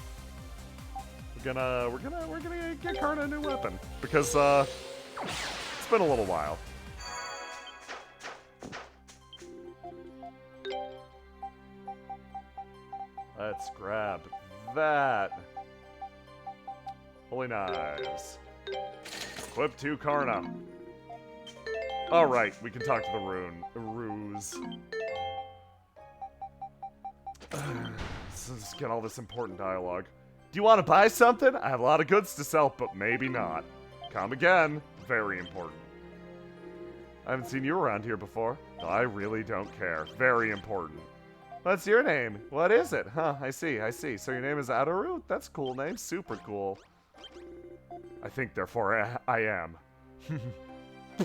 we're gonna get Karna a new weapon because it's been a little while. Let's grab that. Holy knives. Equip 2 Karna. Alright, we can talk to the ruse. So let's get all this important dialogue. Do you want to buy something? I have a lot of goods to sell, but maybe not. Come again. Very important. I haven't seen you around here before. No, I really don't care. Very important. What's your name? What is it? Huh, I see. So your name is Adaru? That's a cool name. Super cool. I think, therefore, I am.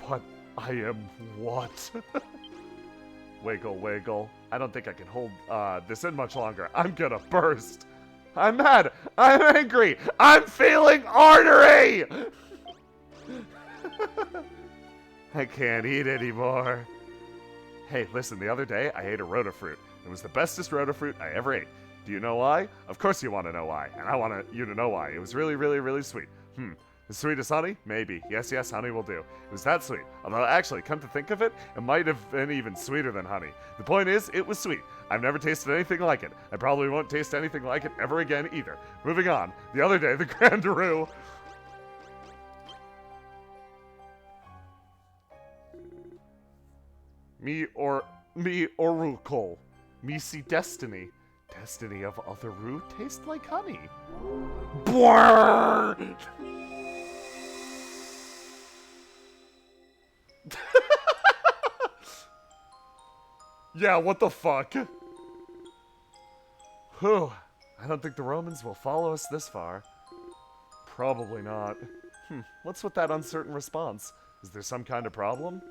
But I am what? Wiggle, wiggle. I don't think I can hold this in much longer. I'm gonna burst. I'm mad. I'm angry. I'm feeling ornery! I can't eat anymore. Hey, listen, the other day I ate a Rotafruit. It was the bestest Rotafruit I ever ate. Do you know why? Of course you want to know why, and I want you to know why. It was really, really, really sweet. As sweet as honey? Maybe. Yes, honey will do. It was that sweet. Although, actually, come to think of it, it might have been even sweeter than honey. The point is, it was sweet. I've never tasted anything like it. I probably won't taste anything like it ever again either. Moving on. The other day, the Grandaroo... Me Oracle. Me see destiny. Destiny of other root taste like honey. Brrr! Yeah, what the fuck? Whew. I don't think the Romans will follow us this far. Probably not. What's with that uncertain response? Is there some kind of problem?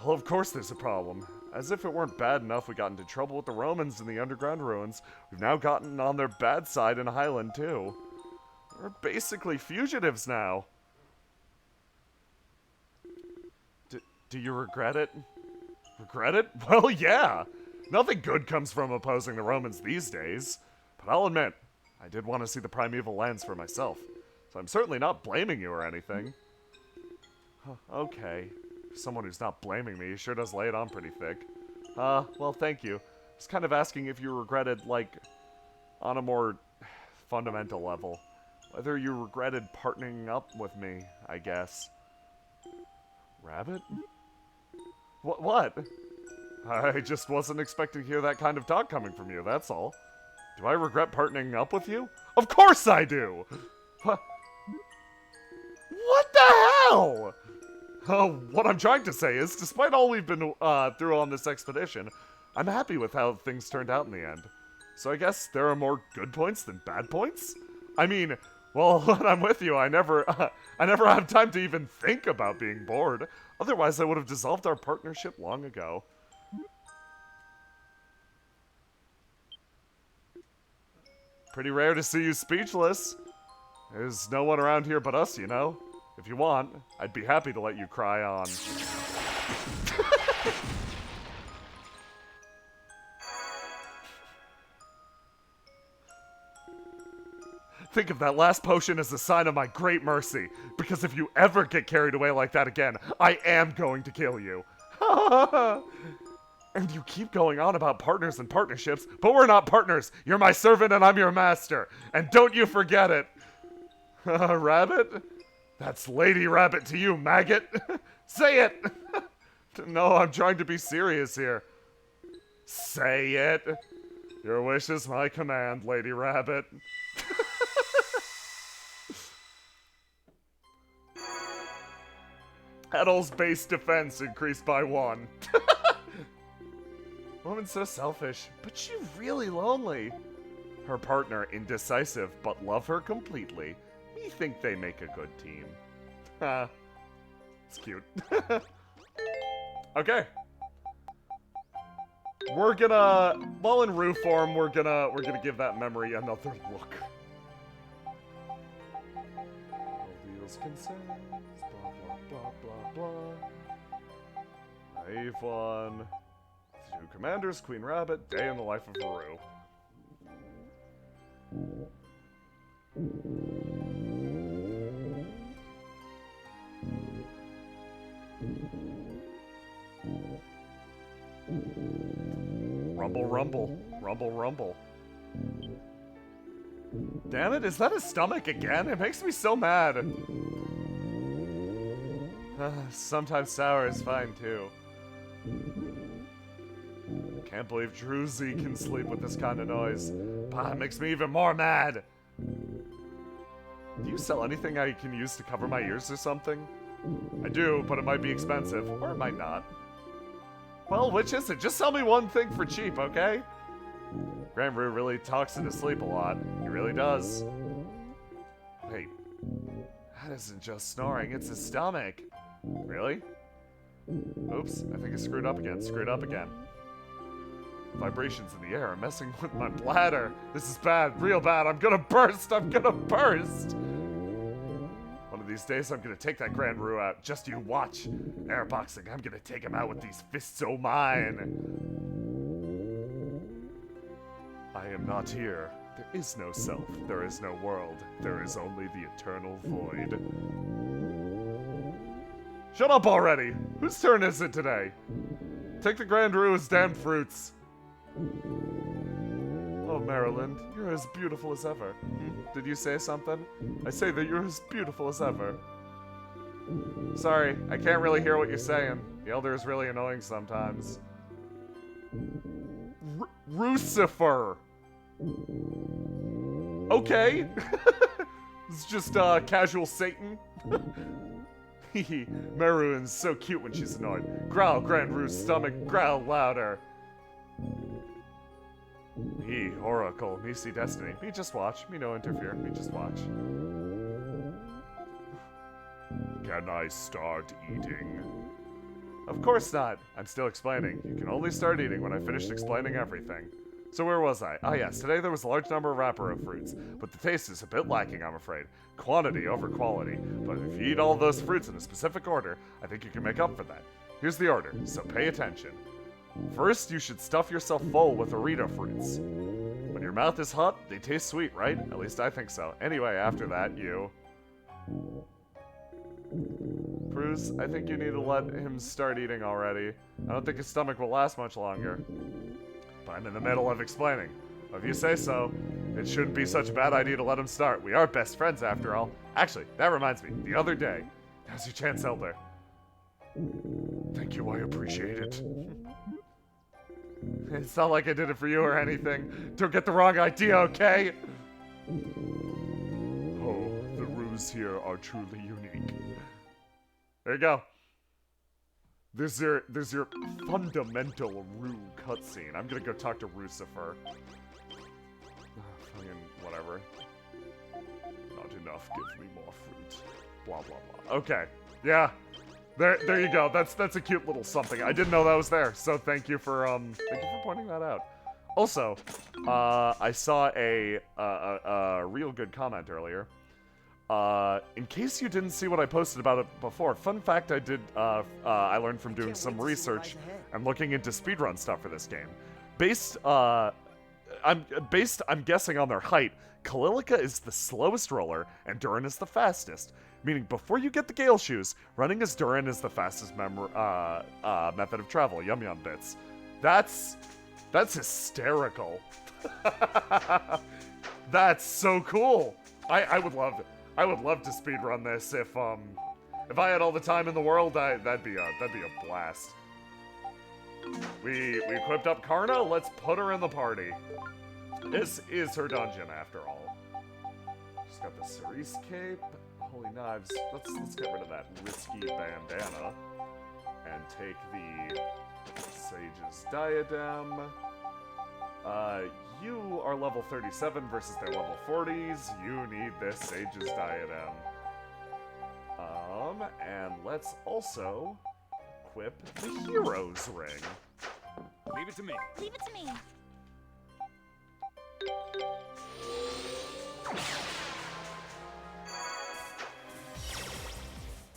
Well, of course there's a problem. As if it weren't bad enough we got into trouble with the Romans in the underground ruins, we've now gotten on their bad side in Highland too. We're basically fugitives now. Do you regret it? Regret it? Well, yeah. Nothing good comes from opposing the Romans these days. But I'll admit, I did want to see the primeval lands for myself. So I'm certainly not blaming you or anything. Okay. Someone who's not blaming me sure does lay it on pretty thick. Well, thank you. I was kind of asking if you regretted, like, on a more fundamental level. Whether you regretted partnering up with me, I guess. Rabbit? What? I just wasn't expecting to hear that kind of talk coming from you, that's all. Do I regret partnering up with you? Of course I do! What the hell? What I'm trying to say is, despite all we've been through on this expedition, I'm happy with how things turned out in the end. So I guess there are more good points than bad points? I mean, well, when I'm with you, I never have time to even think about being bored. Otherwise, I would have dissolved our partnership long ago. Pretty rare to see you speechless. There's no one around here but us, you know. If you want, I'd be happy to let you cry on. Think of that last potion as a sign of my great mercy, because if you ever get carried away like that again, I am going to kill you. And you keep going on about partners and partnerships, but we're not partners. You're my servant and I'm your master. And don't you forget it. Rabbit? That's Lady Rabbit to you, maggot. Say it. No, I'm trying to be serious here. Say it. Your wish is my command, Lady Rabbit. Edel's base defense increased by 1. Woman's so selfish, but she's really lonely. Her partner indecisive, but love her completely. We think they make a good team. It's cute. Okay. We're gonna, while in Rue form, we're gonna give that memory another look. Deals concerns, blah blah blah blah blah. Naive one. 2 commanders, Queen Rabbit, day in the life of Rue. Rumble, rumble, rumble, rumble. Damn it, is that his stomach again? It makes me so mad. Sometimes sour is fine too. Can't believe Druzy can sleep with this kind of noise. Bah, it makes me even more mad. Do you sell anything I can use to cover my ears or something? I do, but it might be expensive, or it might not. Well, which is it? Just sell me one thing for cheap, okay? Granru really talks in his sleep a lot. He really does. Wait, that isn't just snoring, it's his stomach. Really? Oops, I think I screwed up again. Vibrations in the air are messing with my bladder. This is bad, real bad. I'm gonna burst. One of these days, I'm gonna take that Granru out. Just you watch. Airboxing, I'm gonna take him out with these fists o' mine. I am not here. There is no self. There is no world. There is only the eternal void. Shut up already! Whose turn is it today? Take the Granru's damn fruits. Oh, Maryland, you're as beautiful as ever. Did you say something? I say that you're as beautiful as ever. Sorry, I can't really hear what you're saying. The Elder is really annoying sometimes. Rucifer! Okay. It's just casual Satan. Hehe, Meruen's so cute when she's annoyed. Growl, Granru's stomach, growl louder. Me, Oracle, me see destiny. Me just watch, me no interfere, me just watch. Can I start eating? Of course not. I'm still explaining. You can only start eating when I finished explaining everything. So where was I? Ah yes, today there was a large number of wrapper fruits, but the taste is a bit lacking, I'm afraid. Quantity over quality. But if you eat all those fruits in a specific order, I think you can make up for that. Here's the order, so pay attention. First, you should stuff yourself full with Arita fruits. When your mouth is hot, they taste sweet, right? At least I think so. Anyway, after that, you... Cruz, I think you need to let him start eating already. I don't think his stomach will last much longer. But I'm in the middle of explaining. If you say so, it shouldn't be such a bad idea to let him start. We are best friends after all. Actually, that reminds me, the other day, now's your chance, Elder. Thank you, I appreciate it. It's not like I did it for you or anything. Don't get the wrong idea, okay? Oh, the Rus here are truly unique. There you go. There's your fundamental Ru cutscene. I'm gonna go talk to Rucifer. Fucking whatever. Not enough, give me more fruit. Blah blah blah. Okay. Yeah. There you go. That's a cute little something. I didn't know that was there, so thank you for pointing that out. Also, I saw a real good comment earlier. In case you didn't see what I posted about it before, fun fact I learned from doing some research and looking into speedrun stuff for this game. I'm guessing on their height, Kalilica is the slowest roller and Durin is the fastest. Meaning before you get the Gale Shoes, running as Durin is the fastest method of travel. Yum yum bits. That's hysterical. That's so cool. I would love to speedrun this if I had all the time in the world. That'd be a blast. We equipped up Karna. Let's put her in the party. This is her dungeon after all. She's got the Cerise cape. Holy knives. Let's get rid of that risky bandana and take the Sage's diadem. You are level 37 versus their level 40s. You need this Sage's diadem. And let's also equip the Hero's Ring. Leave it to me. Leave it to me.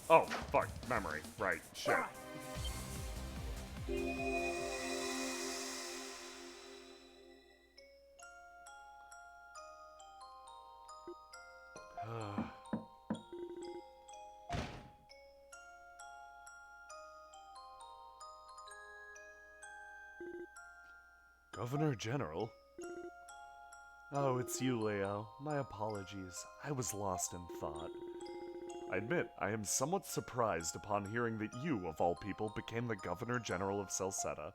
Oh, fuck. Memory. Right. Shit. Governor General? Oh, it's you, Leo. My apologies. I was lost in thought. I admit, I am somewhat surprised upon hearing that you, of all people, became the Governor General of Celceta.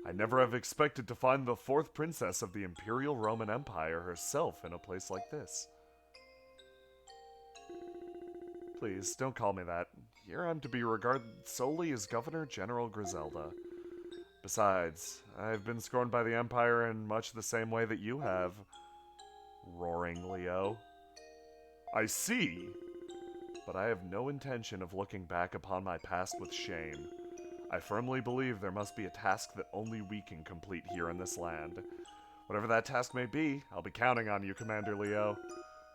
I never have expected to find the fourth princess of the Imperial Roman Empire herself in a place like this. Please, don't call me that. Here I'm to be regarded solely as Governor General Griselda. Besides, I've been scorned by the Empire in much the same way that you have. Roaring Leo. I see. But I have no intention of looking back upon my past with shame. I firmly believe there must be a task that only we can complete here in this land. Whatever that task may be, I'll be counting on you, Commander Leo.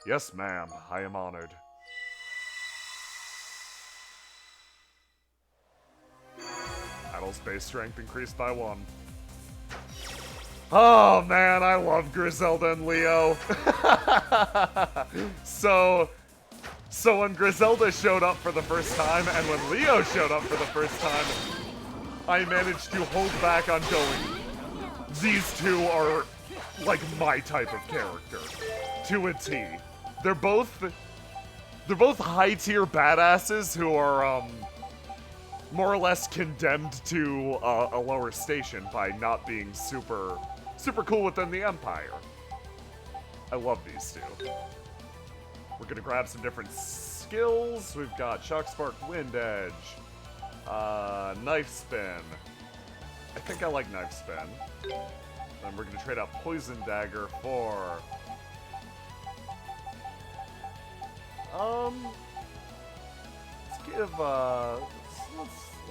Yes, ma'am, I am honored. Battle's base strength increased by 1. Oh man, I love Griselda and Leo. So when Griselda showed up for the first time, and when Leo showed up for the first time, I managed to hold back on going, these two are like my type of character. To a T. They're both high-tier badasses who are, more or less condemned to a lower station by not being super cool within the Empire. I love these two. We're gonna grab some different skills. We've got Shock Spark, Wind Edge, Knife Spin. I think I like Knife Spin. Then we're gonna trade out Poison Dagger for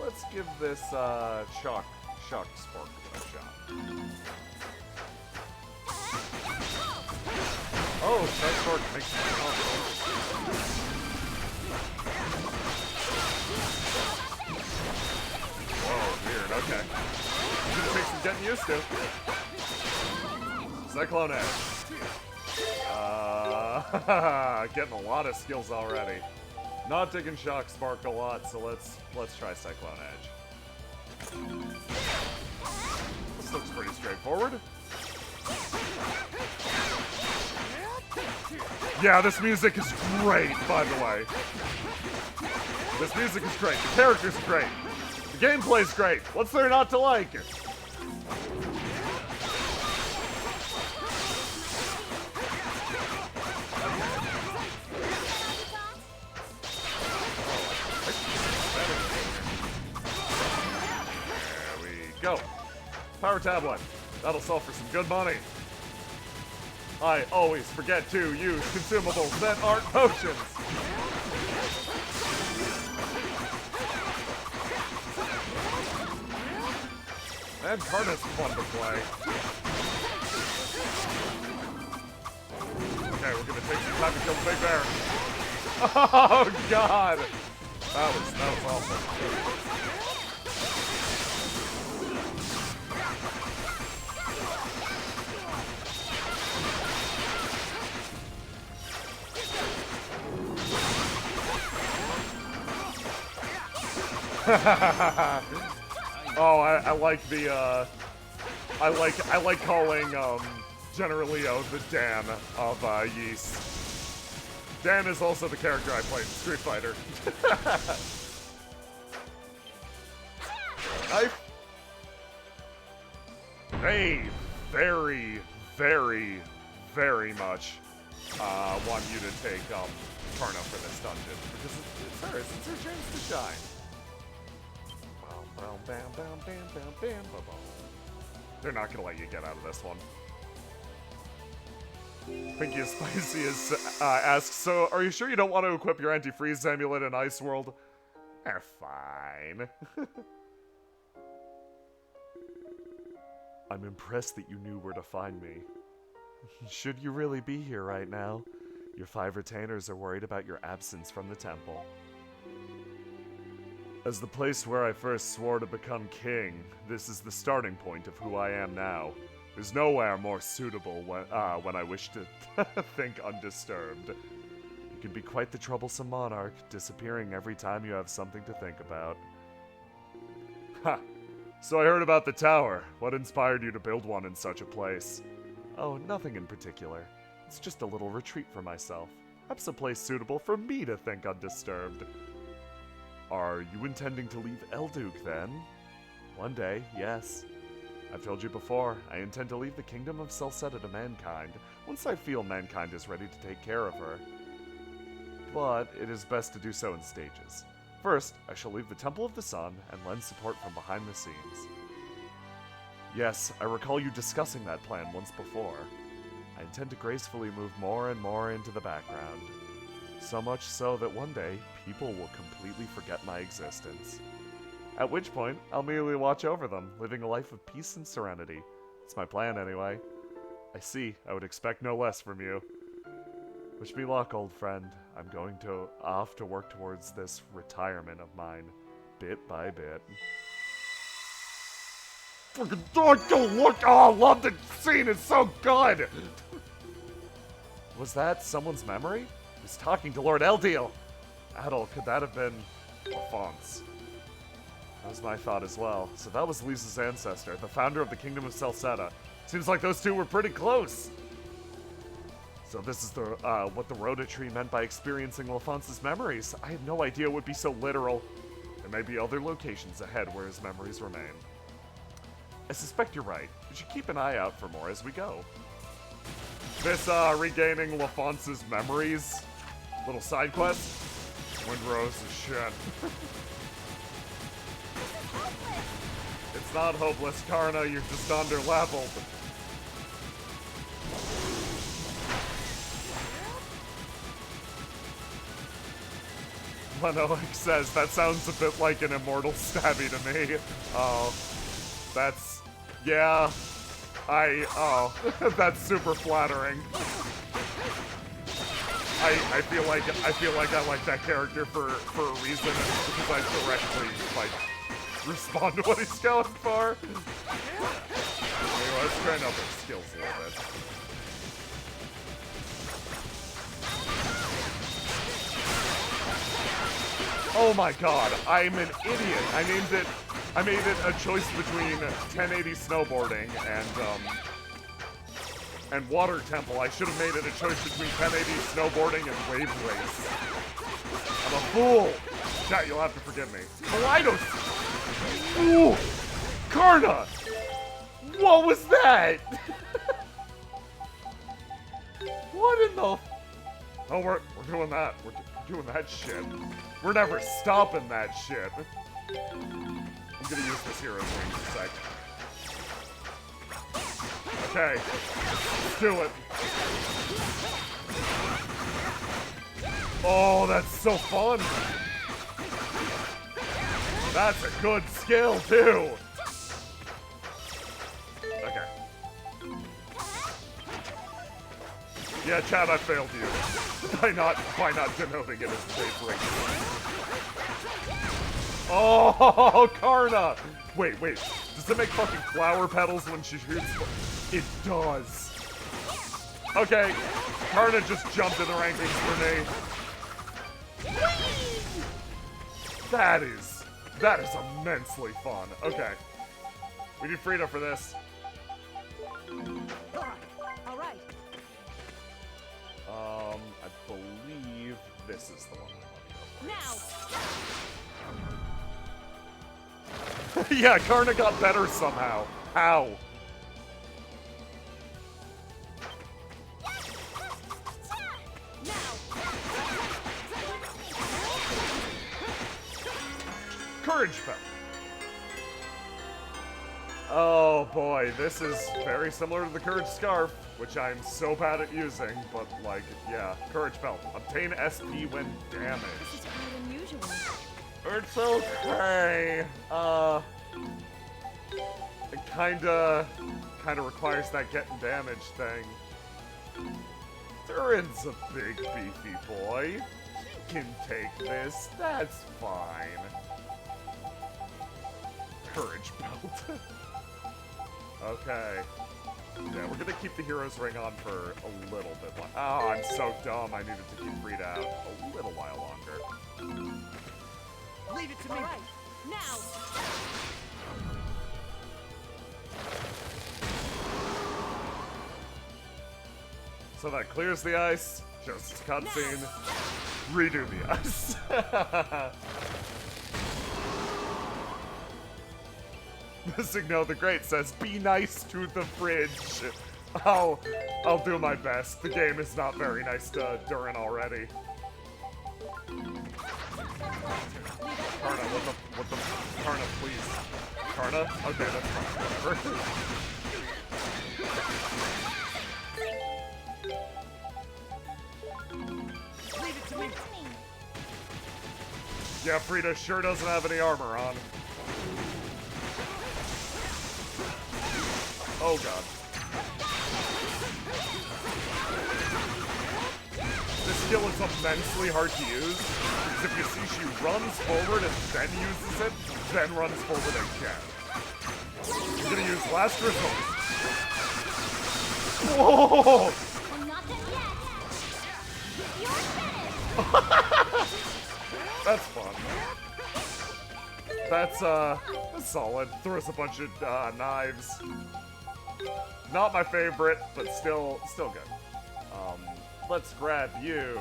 let's give this Shock Spark a shot. Oh, Shock Spark makes me Whoa, weird, okay. Gonna take some getting used to. Cyclone Edge. Getting a lot of skills already. Not taking Shock Spark a lot, so let's try Cyclone Edge. This looks pretty straightforward. Yeah, this music is great, by the way. This music is great. The characters are great. The gameplay's great. What's there not to like? Go. Power Tablet. That'll sell for some good money. I always forget to use consumables that aren't potions. And Karna's fun to play. Okay, we're gonna take some time to kill the big bear. Oh god! That was awful. Oh, I like the I like calling General Leo the Dan of Yeast. Dan is also the character I played in Street Fighter. They very, very, very much want you to take Karna for this dungeon because it's hers. It's her chance to shine. They're not gonna let you get out of this one. Pinky is Spicy asks, so are you sure you don't want to equip your anti-freeze amulet in Ice World? Fine. I'm impressed that you knew where to find me. Should you really be here right now? Your 5 retainers are worried about your absence from the temple. As the place where I first swore to become king, this is the starting point of who I am now. There's nowhere more suitable when I wish to think undisturbed. You can be quite the troublesome monarch, disappearing every time you have something to think about. Ha! So I heard about the tower. What inspired you to build one in such a place? Oh, nothing in particular. It's just a little retreat for myself. Perhaps a place suitable for me to think undisturbed. Are you intending to leave Elduke then? One day, yes. I've told you before, I intend to leave the kingdom of Celceta to mankind, once I feel mankind is ready to take care of her. But it is best to do so in stages. First, I shall leave the Temple of the Sun and lend support from behind the scenes. Yes, I recall you discussing that plan once before. I intend to gracefully move more and more into the background. So much so that one day, people will completely forget my existence. At which point, I'll merely watch over them, living a life of peace and serenity. It's my plan, anyway. I see. I would expect no less from you. Wish me luck, old friend. I'm going off to work towards this retirement of mine, bit by bit. Fucking don't look! Oh, I love the scene. It's so good. Was that someone's memory? He's talking to Lord Eldiel. Adol, could that have been Alphonse? That was my thought as well. So that was Lisa's ancestor, the founder of the Kingdom of Celceta. Seems like those two were pretty close. So this is what the Rhoda tree meant by experiencing Alphonse's memories. I had no idea it would be so literal. There may be other locations ahead where his memories remain. I suspect you're right. We should keep an eye out for more as we go. This regaining Alphonse's memories little side quest. Windrose is shit. It's not hopeless, Karna. You're just under-leveled. Manoic says, that sounds a bit like an immortal stabby to me. Oh, that's, yeah, that's super flattering. I feel like I like that character for a reason, because I directly, like, respond to what he's going for. Anyway, let's train up our skills a little bit. Oh my god, I'm an idiot. I made it a choice between 1080 snowboarding and water temple. I should have made it a choice between 1080 snowboarding and wave race. I'm a fool. Chat, you'll have to forgive me. Kaleidos! Ooh! Karna! What was that? What in the... Oh, we're doing that. We're doing that shit. We're never stopping that shit. I'm gonna use this hero's wing in a sec. Okay. Let's do it. Oh, that's so fun. That's a good skill, too. Okay. Yeah, Chad, I failed you. By not denoting it as wavering. Oh, Karna! Wait. Does it make fucking flower petals when she shoots? It does. Okay, Karna just jumped in the rankings for me. That is immensely fun. Okay. We need Frida for this. All right. I believe this is the one I want to go for. Now. Yeah, Karna got better somehow. How? Courage Pep. Oh boy, this is very similar to the Courage Scarf, which I'm so bad at using, but like, yeah. Courage Belt. Obtain SP when damaged. This is quite unusual. It's okay. It kinda requires that getting damaged thing. Durin's a big beefy boy. He can take this, that's fine. Courage Belt. Okay. Yeah, we're gonna keep the hero's ring on for a little bit longer. Oh, I'm so dumb. I needed to keep Frida out a little while longer. Leave it to me. All right. Now. So that clears the ice. Just cutscene. Redo the ice. Signo the Great says, "Be nice to the fridge." I'll do my best. The game is not very nice to Durin already. Karna, what the, Karna, please. Karna? Okay, that's fine, whatever. Leave it to me. Yeah, Frida sure doesn't have any armor on. Oh god. This skill is immensely hard to use, because if you see she runs forward and then uses it, then runs forward again. I'm gonna use last resort. Whoa! I'm not done yet. You're finished. That's fun. That's solid. Throws a bunch of knives. Not my favorite, but still good. Let's grab you.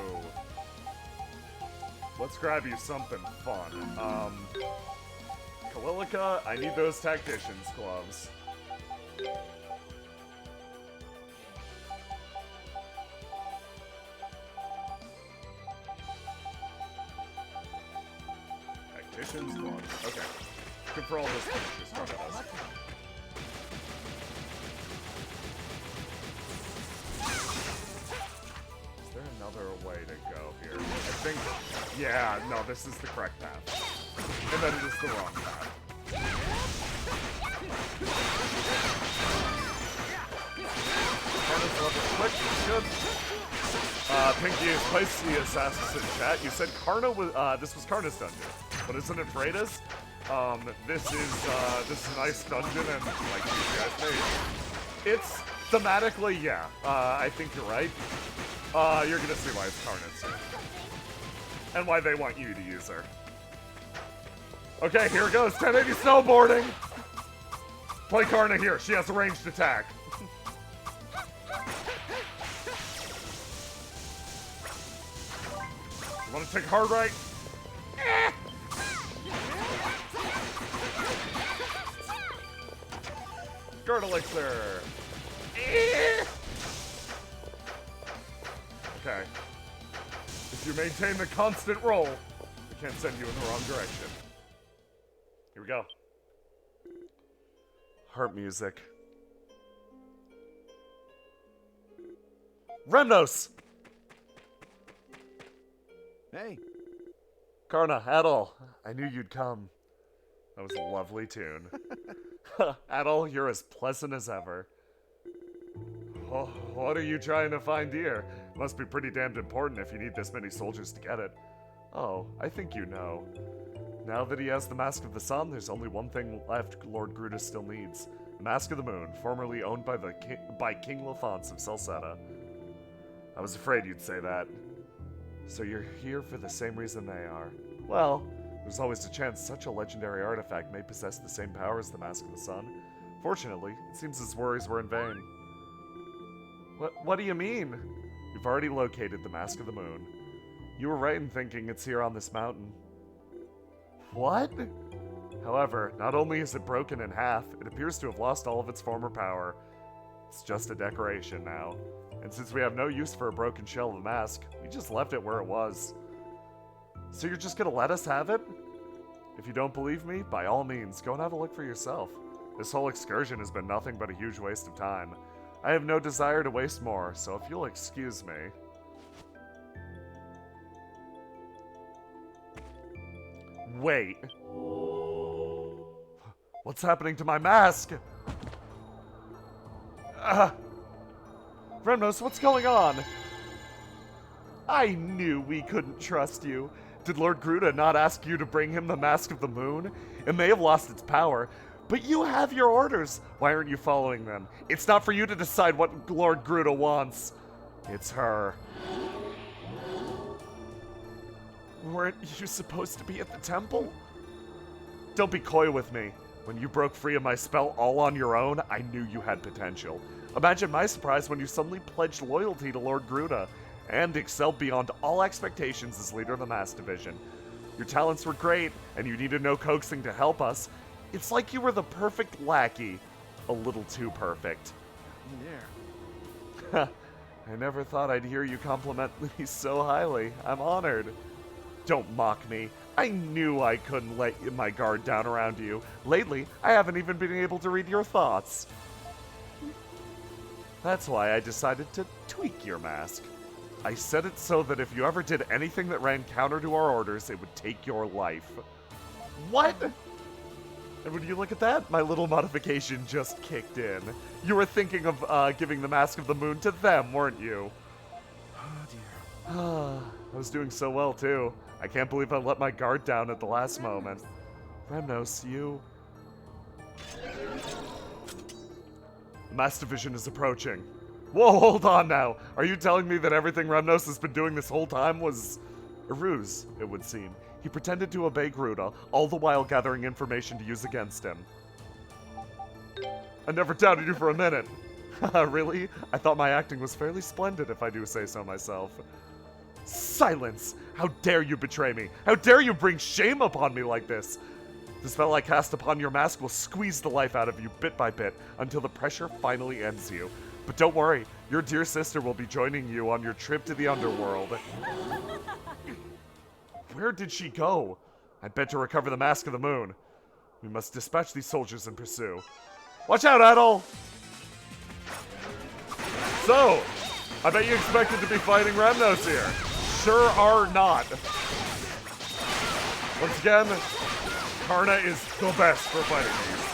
Let's grab you something fun. Kalilica, I need those tactician's gloves. Tactician's gloves. Okay. Good for all those finishes. Talk about us. Is there another way to go here? I think, yeah, no, this is the correct path. And then it is the wrong path. Karna's level quick, good. Pinky is placed the assassin in chat. You said Karna was, this was Karna's dungeon. But isn't it Freda's? This is a nice dungeon, and like you guys made. It's thematically, yeah. I think you're right. You're gonna see why it's Karna's. And why they want you to use her. Okay, here it goes. 1080 snowboarding. Play Karna here. She has a ranged attack. You want to take hard right? Guard elixir. Okay. If you maintain the constant roll, I can't send you in the wrong direction. Here we go. Harp music. Remnos! Hey. Karna, Adol, I knew you'd come. That was a lovely tune. Adol, you're as pleasant as ever. Oh, what are you trying to find here? Must be pretty damned important if you need this many soldiers to get it. Oh, I think you know. Now that he has the Mask of the Sun, there's only one thing left Lord Gruta still needs. The Mask of the Moon, formerly owned by King Lafonce of Celceta. I was afraid you'd say that. So you're here for the same reason they are. Well, there's always a chance such a legendary artifact may possess the same power as the Mask of the Sun. Fortunately, it seems his worries were in vain. What do you mean? You've already located the Mask of the Moon. You were right in thinking it's here on this mountain. What? However, not only is it broken in half, it appears to have lost all of its former power. It's just a decoration now. And since we have no use for a broken shell of a mask, we just left it where it was. So you're just gonna let us have it? If you don't believe me, by all means, go and have a look for yourself. This whole excursion has been nothing but a huge waste of time. I have no desire to waste more, so if you'll excuse me. Wait. What's happening to my mask? Remnos, what's going on? I knew we couldn't trust you. Did Lord Gruta not ask you to bring him the Mask of the Moon? It may have lost its power, but you have your orders. Why aren't you following them? It's not for you to decide what Lord Gruta wants. It's her. Weren't you supposed to be at the temple? Don't be coy with me. When you broke free of my spell all on your own, I knew you had potential. Imagine my surprise when you suddenly pledged loyalty to Lord Gruda and excelled beyond all expectations as leader of the Mass Division. Your talents were great, and you needed no coaxing to help us. It's like you were the perfect lackey. A little too perfect. There. I never thought I'd hear you compliment me so highly. I'm honored. Don't mock me. I knew I couldn't let my guard down around you. Lately, I haven't even been able to read your thoughts. That's why I decided to tweak your mask. I set it so that if you ever did anything that ran counter to our orders, it would take your life. What? And when you look at that, my little modification just kicked in. You were thinking of giving the Mask of the Moon to them, weren't you? Oh dear. I was doing so well, too. I can't believe I let my guard down at the last moment. Remnos, you... The Mass Division is approaching. Whoa, hold on now. Are you telling me that everything Remnos has been doing this whole time was a ruse, it would seem? He pretended to obey Gruda, all the while gathering information to use against him. I never doubted you for a minute. Really? I thought my acting was fairly splendid, if I do say so myself. Silence! How dare you betray me? How dare you bring shame upon me like this? The spell I cast upon your mask will squeeze the life out of you bit by bit until the pressure finally ends you. But don't worry, your dear sister will be joining you on your trip to the underworld. Where did she go? I bet to recover the Mask of the Moon. We must dispatch these soldiers and pursue. Watch out, Adol! So, I bet you expected to be fighting Remnos here. Sure are not. Once again, Karna is the best for fighting these.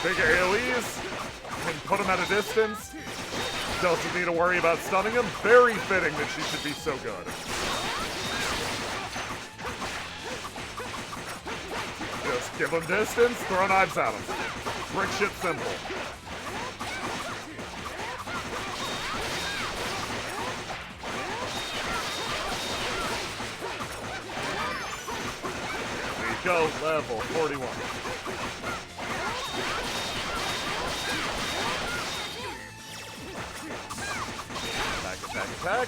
Big AoEs, can put him at a distance. Doesn't need to worry about stunning him. Very fitting that she should be so good. Just give him distance, throw knives at him. Brick shit simple. There you go, level 41. Attack.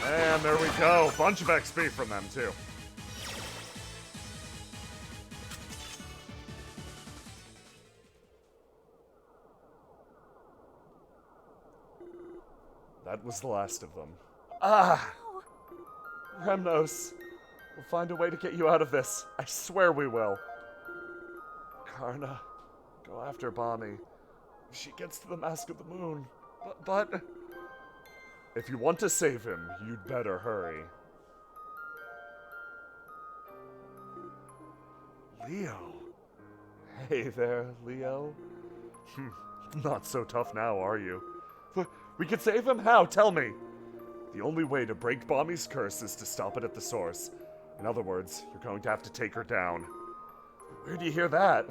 And there we go. Bunch of XP from them, too. That was the last of them. Remnos. We'll find a way to get you out of this. I swear we will. Karna, go after Bonnie. If she gets to the Mask of the Moon. But... If you want to save him, you'd better hurry. Leo. Hey there, Leo. Not so tough now, are you? We could save him? How? Tell me. The only way to break Bommy's curse is to stop it at the source. In other words, you're going to have to take her down. Where do you hear that?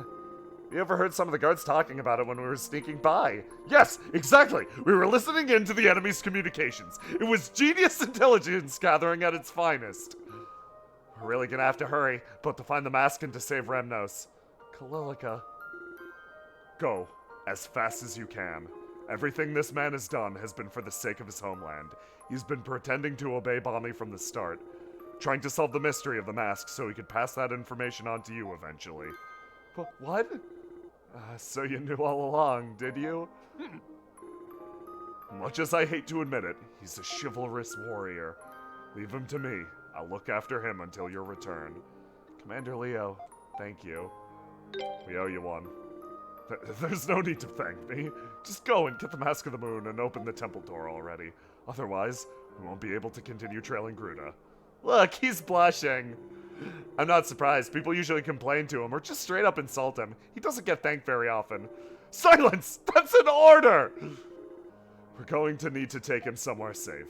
You ever heard some of the guards talking about it when we were sneaking by? Yes, exactly! We were listening in to the enemy's communications. It was genius intelligence gathering at its finest. We're really gonna have to hurry, both to find the mask and to save Remnos. Kalilica. Go, as fast as you can. Everything this man has done has been for the sake of his homeland. He's been pretending to obey Bonnie from the start, trying to solve the mystery of the mask so he could pass that information on to you eventually. But what? So you knew all along, did you? Much as I hate to admit it, he's a chivalrous warrior. Leave him to me. I'll look after him until your return. Commander Leo, thank you. We owe you one. There's no need to thank me. Just go and get the Mask of the Moon and open the temple door already. Otherwise, we won't be able to continue trailing Gruda. Look, he's blushing. I'm not surprised. People usually complain to him or just straight up insult him. He doesn't get thanked very often. Silence! That's an order! We're going to need to take him somewhere safe.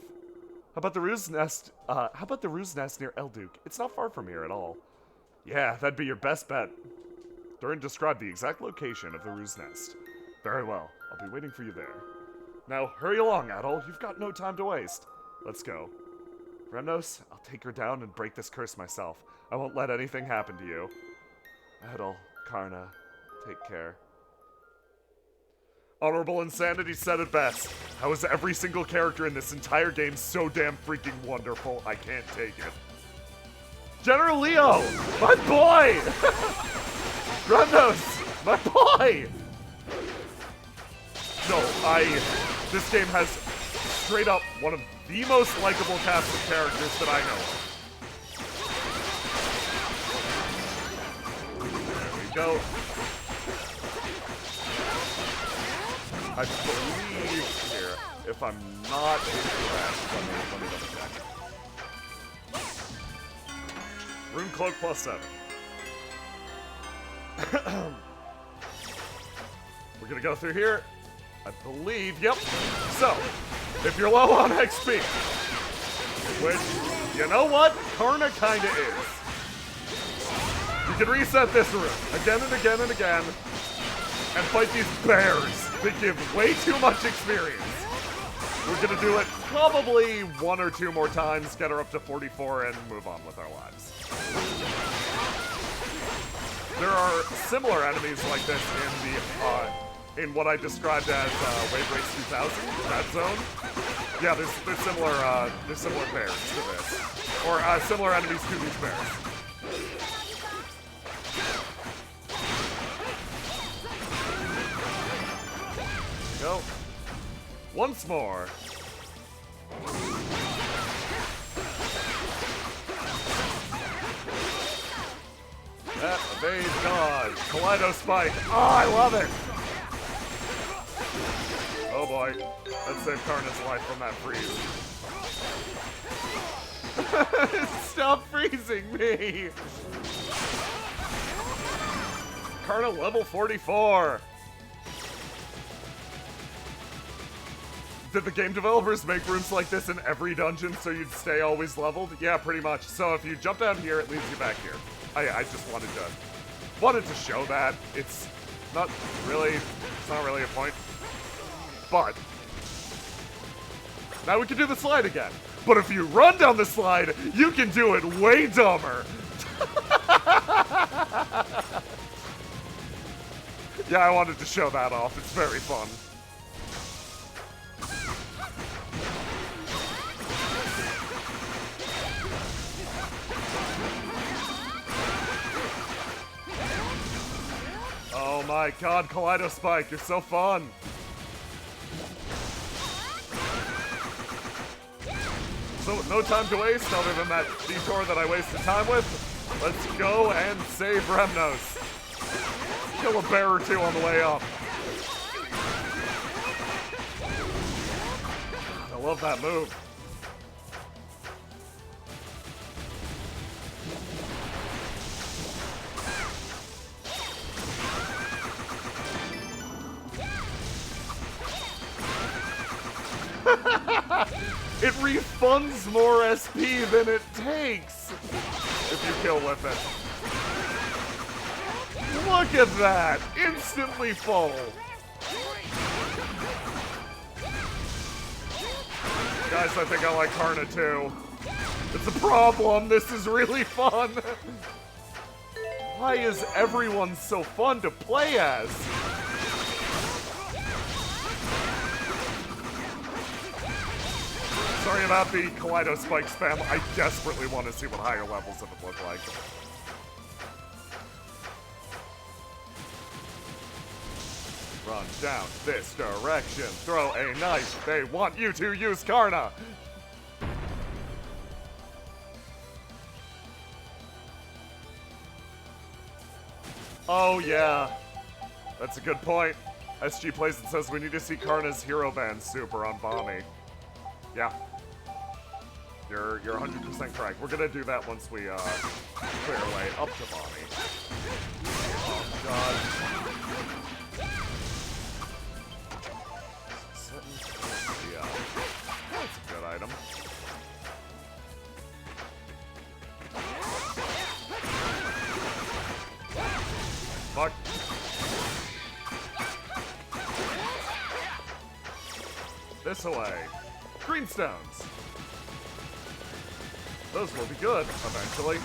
How about the ruse nest near Elduke? It's not far from here at all. Yeah, that'd be your best bet. Durin described the exact location of the ruse nest. Very well. I'll be waiting for you there. Now, hurry along, Adol. You've got no time to waste. Let's go. Remnos, I'll take her down and break this curse myself. I won't let anything happen to you. Adol, Karna, take care. Honorable Insanity said it best. How is every single character in this entire game so damn freaking wonderful? I can't take it. General Leo, my boy! Remnos, my boy! No, this game has straight up one of the most likable cast of characters that I know of. There we go. I believe here, if I'm not incorrect, let me double check. Rune Cloak +7. We're gonna go through here. I believe, yep. So, if you're low on XP, which, you know what? Karna kinda is. You can reset this room again and again and again and fight these bears that give way too much experience. We're gonna do it probably 1 or 2 more times, get her up to 44, and move on with our lives. There are similar enemies like this in what I described as Wave Race 2000, that zone. Yeah, there's similar bears to this, or similar enemies to these bears. Go. Once more. That evade dodge. Kaleido Spike. Oh, I love it. Oh boy. That saved Karna's life from that freeze. Stop freezing me. Karna level 44. Did the game developers make rooms like this in every dungeon so you'd stay always leveled? Yeah, pretty much. So if you jump down here, it leads you back here. I just wanted to show that. It's not really a point. But now we can do the slide again. But if you run down the slide, you can do it way dumber. Yeah, I wanted to show that off. It's very fun. Oh my god, Kaleido Spike, you're so fun! So with no time to waste, other than that detour that I wasted time with, let's go and save Remnos. Kill a bear or 2 on the way up. I love that move. It refunds more SP than it takes if you kill with it. Look at that! Instantly full. Guys, I think I like Karna too. It's a problem. This is really fun. Why is everyone so fun to play as? Sorry about the Kaleido Spike spam. I desperately want to see what higher levels of it look like. Run down this direction. Throw a knife. They want you to use Karna. Oh yeah. That's a good point. SG plays and says we need to see Karna's Hero Band super on Bommy. Yeah. You're 100% correct. We're gonna do that once we clear our way up to Bommy. Oh god. Yeah. That's a good item. Fuck. This away. Greenstones. Those will be good, eventually.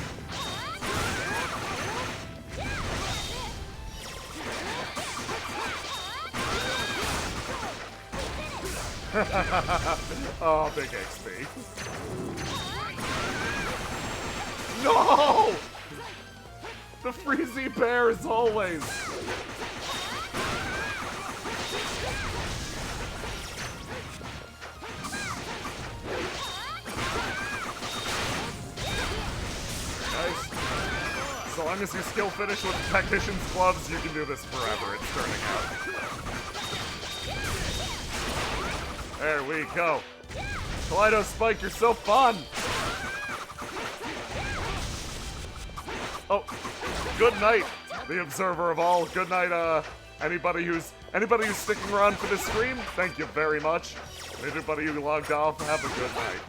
Oh, big XP. No! The Freezy Bear as always. Nice. So long as you skill finish with Tactician's gloves, you can do this forever, it's turning out. There we go. Kaleido Spike, you're so fun! Oh, good night, the observer of all. Good night, anybody who's sticking around for this stream, thank you very much. Anybody who logged off, have a good night.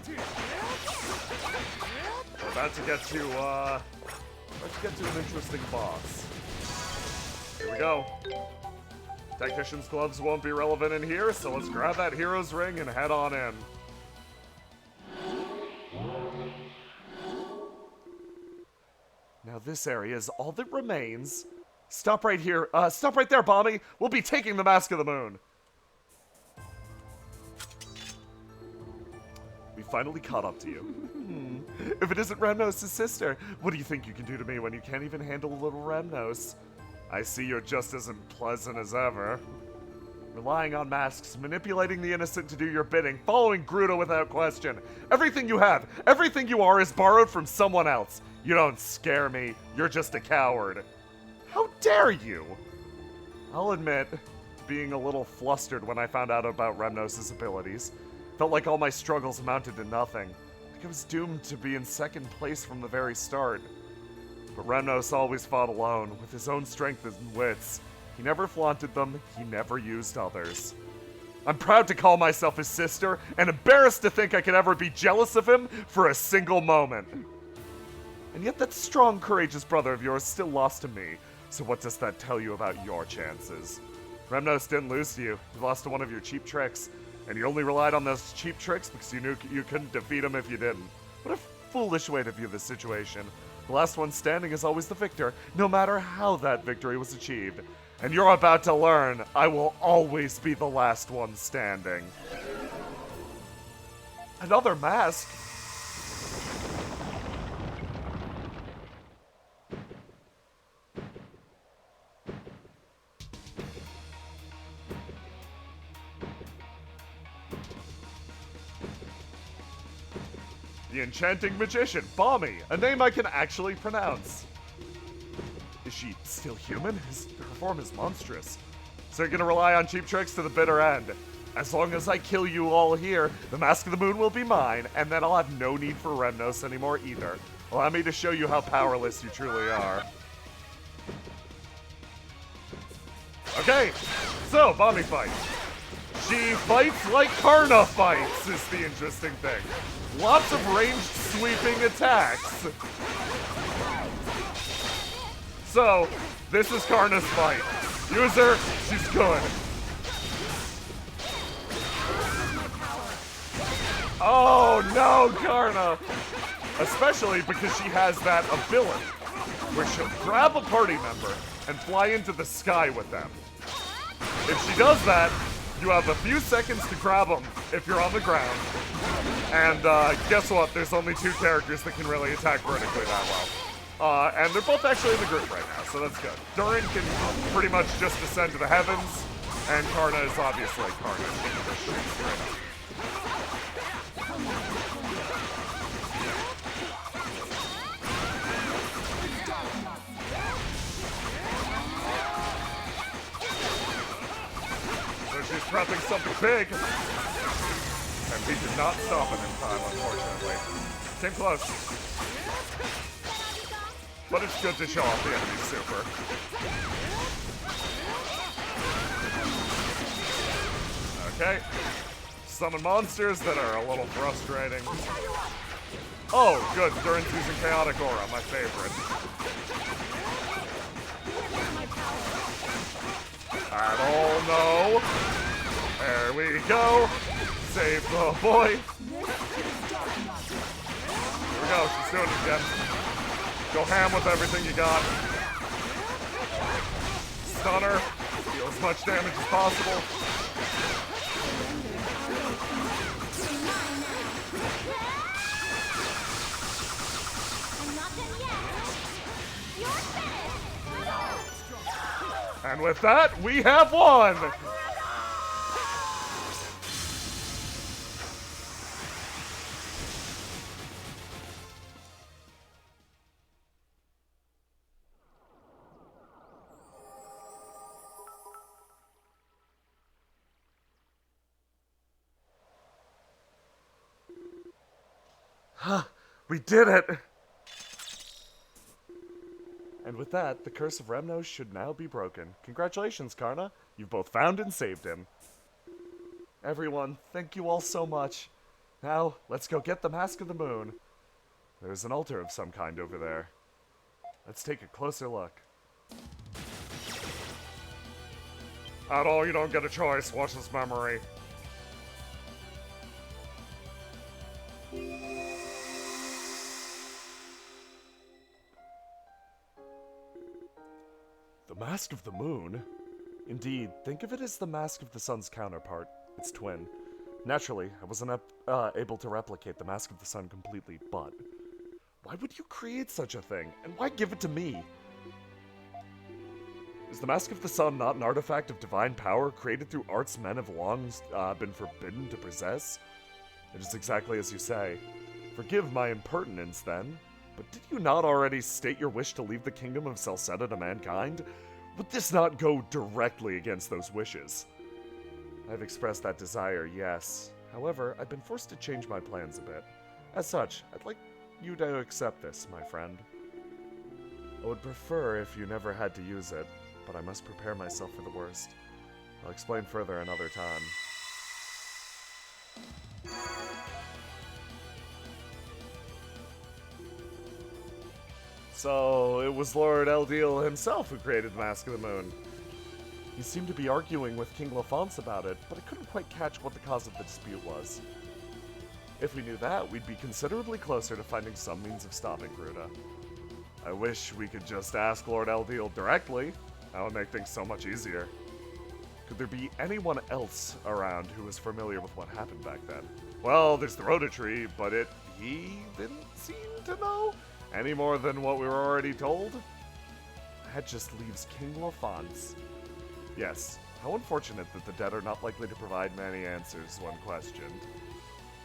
We're about to get to, let's get to an interesting boss. Here we go. Tactician's gloves won't be relevant in here, so let's grab that hero's ring and head on in. Now this area is all that remains. Stop right here. Stop right there, Bommy. We'll be taking the Mask of the Moon. We finally caught up to you. If it isn't Remnos' sister, what do you think you can do to me when you can't even handle a little Remnos? I see you're just as unpleasant as ever. Relying on masks, manipulating the innocent to do your bidding, following Gruda without question. Everything you have, everything you are is borrowed from someone else. You don't scare me, you're just a coward. How dare you? I'll admit, being a little flustered when I found out about Remnos' abilities. Felt like all my struggles amounted to nothing. Like I was doomed to be in second place from the very start. But Remnos always fought alone, with his own strength and wits. He never flaunted them, he never used others. I'm proud to call myself his sister, and embarrassed to think I could ever be jealous of him for a single moment. And yet that strong, courageous brother of yours still lost to me, so what does that tell you about your chances? Remnos didn't lose to you, he lost to one of your cheap tricks, and you only relied on those cheap tricks because you knew you couldn't defeat him if you didn't. What a foolish way to view this situation. The last one standing is always the victor, no matter how that victory was achieved. And you're about to learn, I will always be the last one standing. Another mask? The Enchanting Magician, Balmy, a name I can actually pronounce. Is she still human? Her form is monstrous. So you're gonna rely on cheap tricks to the bitter end. As long as I kill you all here, the Mask of the Moon will be mine, and then I'll have no need for Remnos anymore either. Allow me to show you how powerless you truly are. Okay, so Balmy fight. She fights like Karna fights, is the interesting thing. Lots of ranged sweeping attacks. So, this is Karna's fight. Use her, she's good. Oh no, Karna! Especially because she has that ability, where she'll grab a party member and fly into the sky with them. If she does that, you have a few seconds to grab them if you're on the ground. And guess what? There's only two characters that can really attack vertically that well. And they're both actually in the group right now, so that's good. Durin can pretty much just ascend to the heavens, and Karna is obviously Karna. So she's prepping something big, and he did not stop it in time, unfortunately. Came close. But it's good to show off the enemy super. Okay. Summon monsters that are a little frustrating. Oh, good. Durin's using Chaotic Aura, my favorite. I don't know. There we go. Save the boy. Here we go. She's doing it again. Go ham with everything you got. Stunner. Deal as much damage as possible. And with that, we have won! We did it! And with that, the curse of Remnos should now be broken. Congratulations, Karna. You've both found and saved him. Everyone, thank you all so much. Now, let's go get the Mask of the Moon. There's an altar of some kind over there. Let's take a closer look. At all, you don't get a choice. Watch this memory. The Mask of the Moon? Indeed, think of it as the Mask of the Sun's counterpart, its twin. Naturally, I wasn't able to replicate the Mask of the Sun completely, but why would you create such a thing, and why give it to me? Is the Mask of the Sun not an artifact of divine power created through arts men have long been forbidden to possess? It is exactly as you say. Forgive my impertinence, then. But did you not already state your wish to leave the kingdom of Celceta to mankind? Would this not go directly against those wishes? I've expressed that desire, yes. However, I've been forced to change my plans a bit. As such, I'd like you to accept this, my friend. I would prefer if you never had to use it, but I must prepare myself for the worst. I'll explain further another time. So, it was Lord Eldiel himself who created the Mask of the Moon. He seemed to be arguing with King Lafonce about it, but I couldn't quite catch what the cause of the dispute was. If we knew that, we'd be considerably closer to finding some means of stopping Gruta. I wish we could just ask Lord Eldiel directly. That would make things so much easier. Could there be anyone else around who was familiar with what happened back then? Well, there's the Rhoda Tree, but he didn't seem to know any more than what we were already told? That just leaves King Lafonce. Yes, how unfortunate that the dead are not likely to provide many answers when questioned.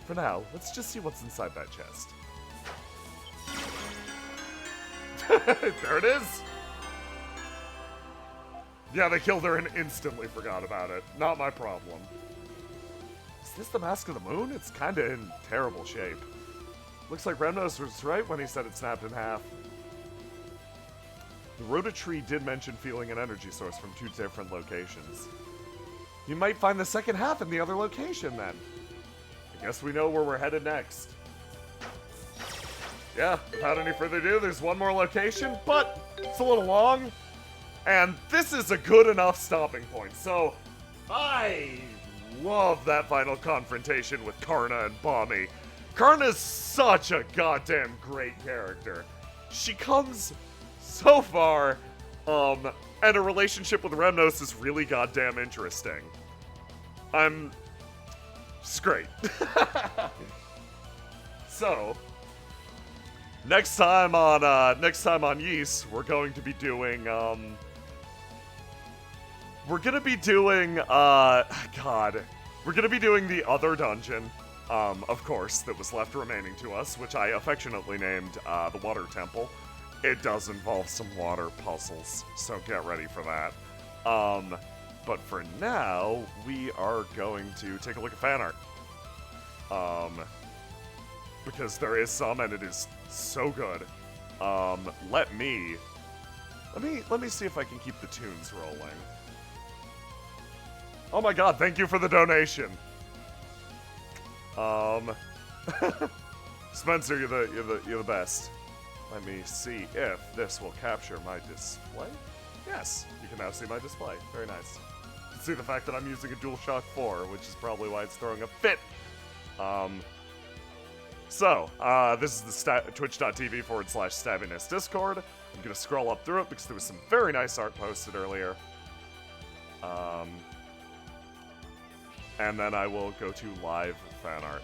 For now, let's just see what's inside that chest. There it is! Yeah, they killed her and instantly forgot about it. Not my problem. Is this the Mask of the Moon? It's kinda in terrible shape. Looks like Remnos was right when he said it snapped in half. The Rhoda Tree did mention feeling an energy source from 2 different locations. You might find the second half in the other location, then. I guess we know where we're headed next. Yeah, without any further ado, there's one more location, but it's a little long. And this is a good enough stopping point, so I love that final confrontation with Karna and Bommy. Karna's such a goddamn great character. She comes so far, and a relationship with Remnos is really goddamn interesting. It's great. So, next time on Ys, we're going to be doing, we're gonna be doing the other dungeon. Of course, that was left remaining to us, which I affectionately named the Water Temple. It does involve some water puzzles, so get ready for that. But for now, we are going to take a look at fan art. Because there is some, and it is so good. Let me see if I can keep the tunes rolling. Oh my god, thank you for the donation. Spencer, you're the best. Let me see if this will capture my display. Yes, you can now see my display. Very nice. You can see the fact that I'm using a DualShock 4, which is probably why it's throwing a fit. This is the twitch.tv/Stabbiness Discord. I'm gonna scroll up through it because there was some very nice art posted earlier. And then I will go to live fan art.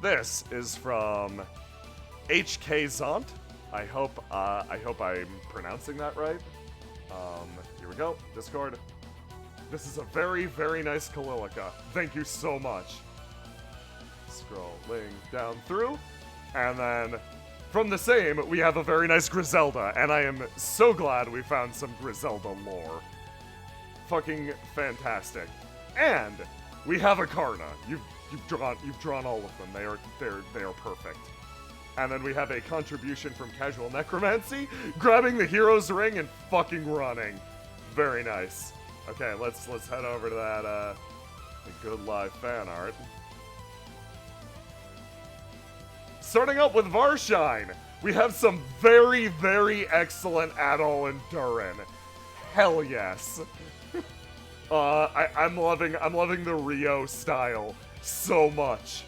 This is from HK Zont. I hope I'm pronouncing that right. Here we go. Discord. This is a very, very nice Kalilica. Thank you so much. Scrolling down through. And then from the same, we have a very nice Griselda. And I am so glad we found some Griselda lore. Fucking fantastic. And we have a Karna. You've drawn all of them. They are perfect. And then we have a contribution from Casual Necromancy, grabbing the hero's ring and fucking running. Very nice. Okay, let's head over to that the good live fan art. Starting up with Varshine, we have some very, very excellent Adol and Durin. Hell yes. I'm loving the Rio style so much.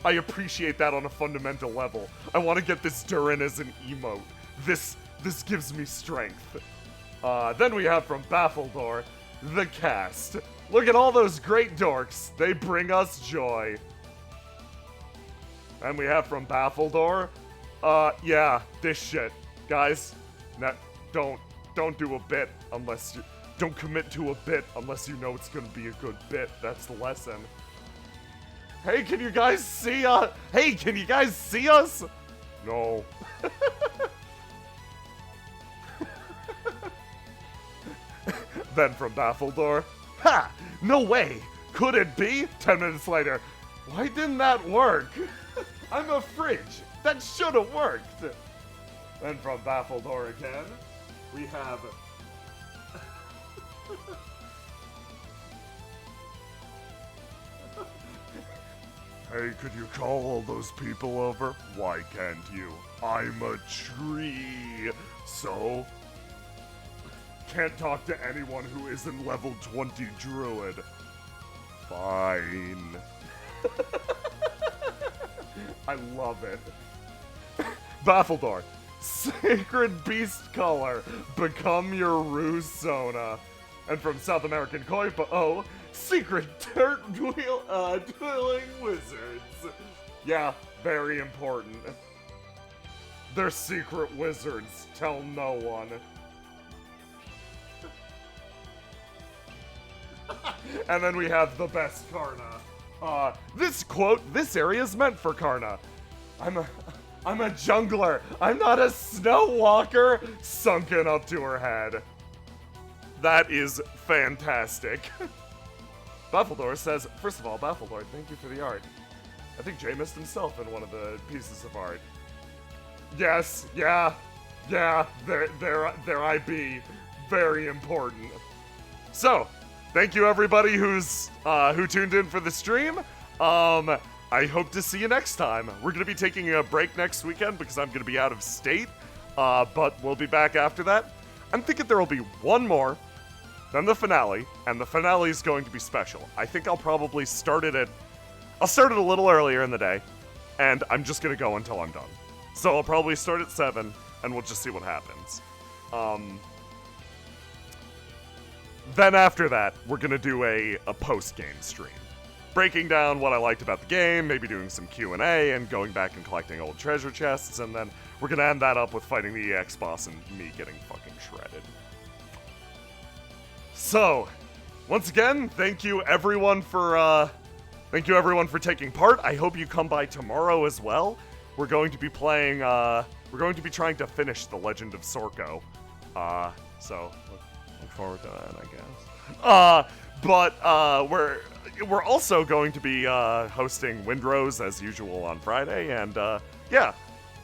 I appreciate that on a fundamental level. I want to get this Durin as an emote. This gives me strength. Then we have from Baffledore, the cast. Look at all those great dorks. They bring us joy. And we have from Baffledore, yeah, this shit. Guys, don't do a bit unless you, don't commit to a bit unless you know it's gonna be a good bit. That's the lesson. Hey, can you guys see us? Hey, can you guys see us? No. Then from Baffledore, ha! No way! Could it be? 10 minutes later, why didn't that work? I'm a fridge. That should have worked. Then from Baffledore again, we have... Hey, could you call all those people over? Why can't you? I'm a tree. So? Can't talk to anyone who isn't level 20 druid. Fine. I love it. Baffledore. Sacred Beast Color. Become your Rusona. And from South American Koipa, Secret Dirt Dwelling Wizards. Yeah, very important. They're secret wizards. Tell no one. And then we have the best Karna. This quote, this area is meant for Karna. I'm a jungler. I'm not a snow walker. Sunken up to her head. That is fantastic. Baffledore says, first of all, Baffledore, thank you for the art. I think Jay missed himself in one of the pieces of art. Yes, yeah, there I be. Very important. So, thank you everybody who tuned in for the stream. I hope to see you next time. We're gonna be taking a break next weekend because I'm gonna be out of state, but we'll be back after that. I'm thinking there will be one more, then the finale, and the finale is going to be special. I think I'll probably start it a little earlier in the day, and I'm just gonna go until I'm done. So I'll probably start at 7, and we'll just see what happens. Then after that, we're gonna do a post-game stream. Breaking down what I liked about the game, maybe doing some Q&A, and going back and collecting old treasure chests, and then we're gonna end that up with fighting the EX boss and me getting fucking shredded. So, once again, thank you everyone for taking part. I hope you come by tomorrow as well. We're going to be playing, we're going to be trying to finish The Legend of Sorko. So, look forward to that, I guess. But we're also going to be hosting Windrose as usual on Friday, and yeah,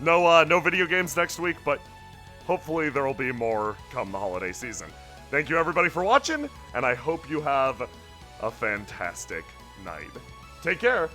no video games next week, but hopefully there will be more come the holiday season. Thank you everybody for watching, and I hope you have a fantastic night. Take care.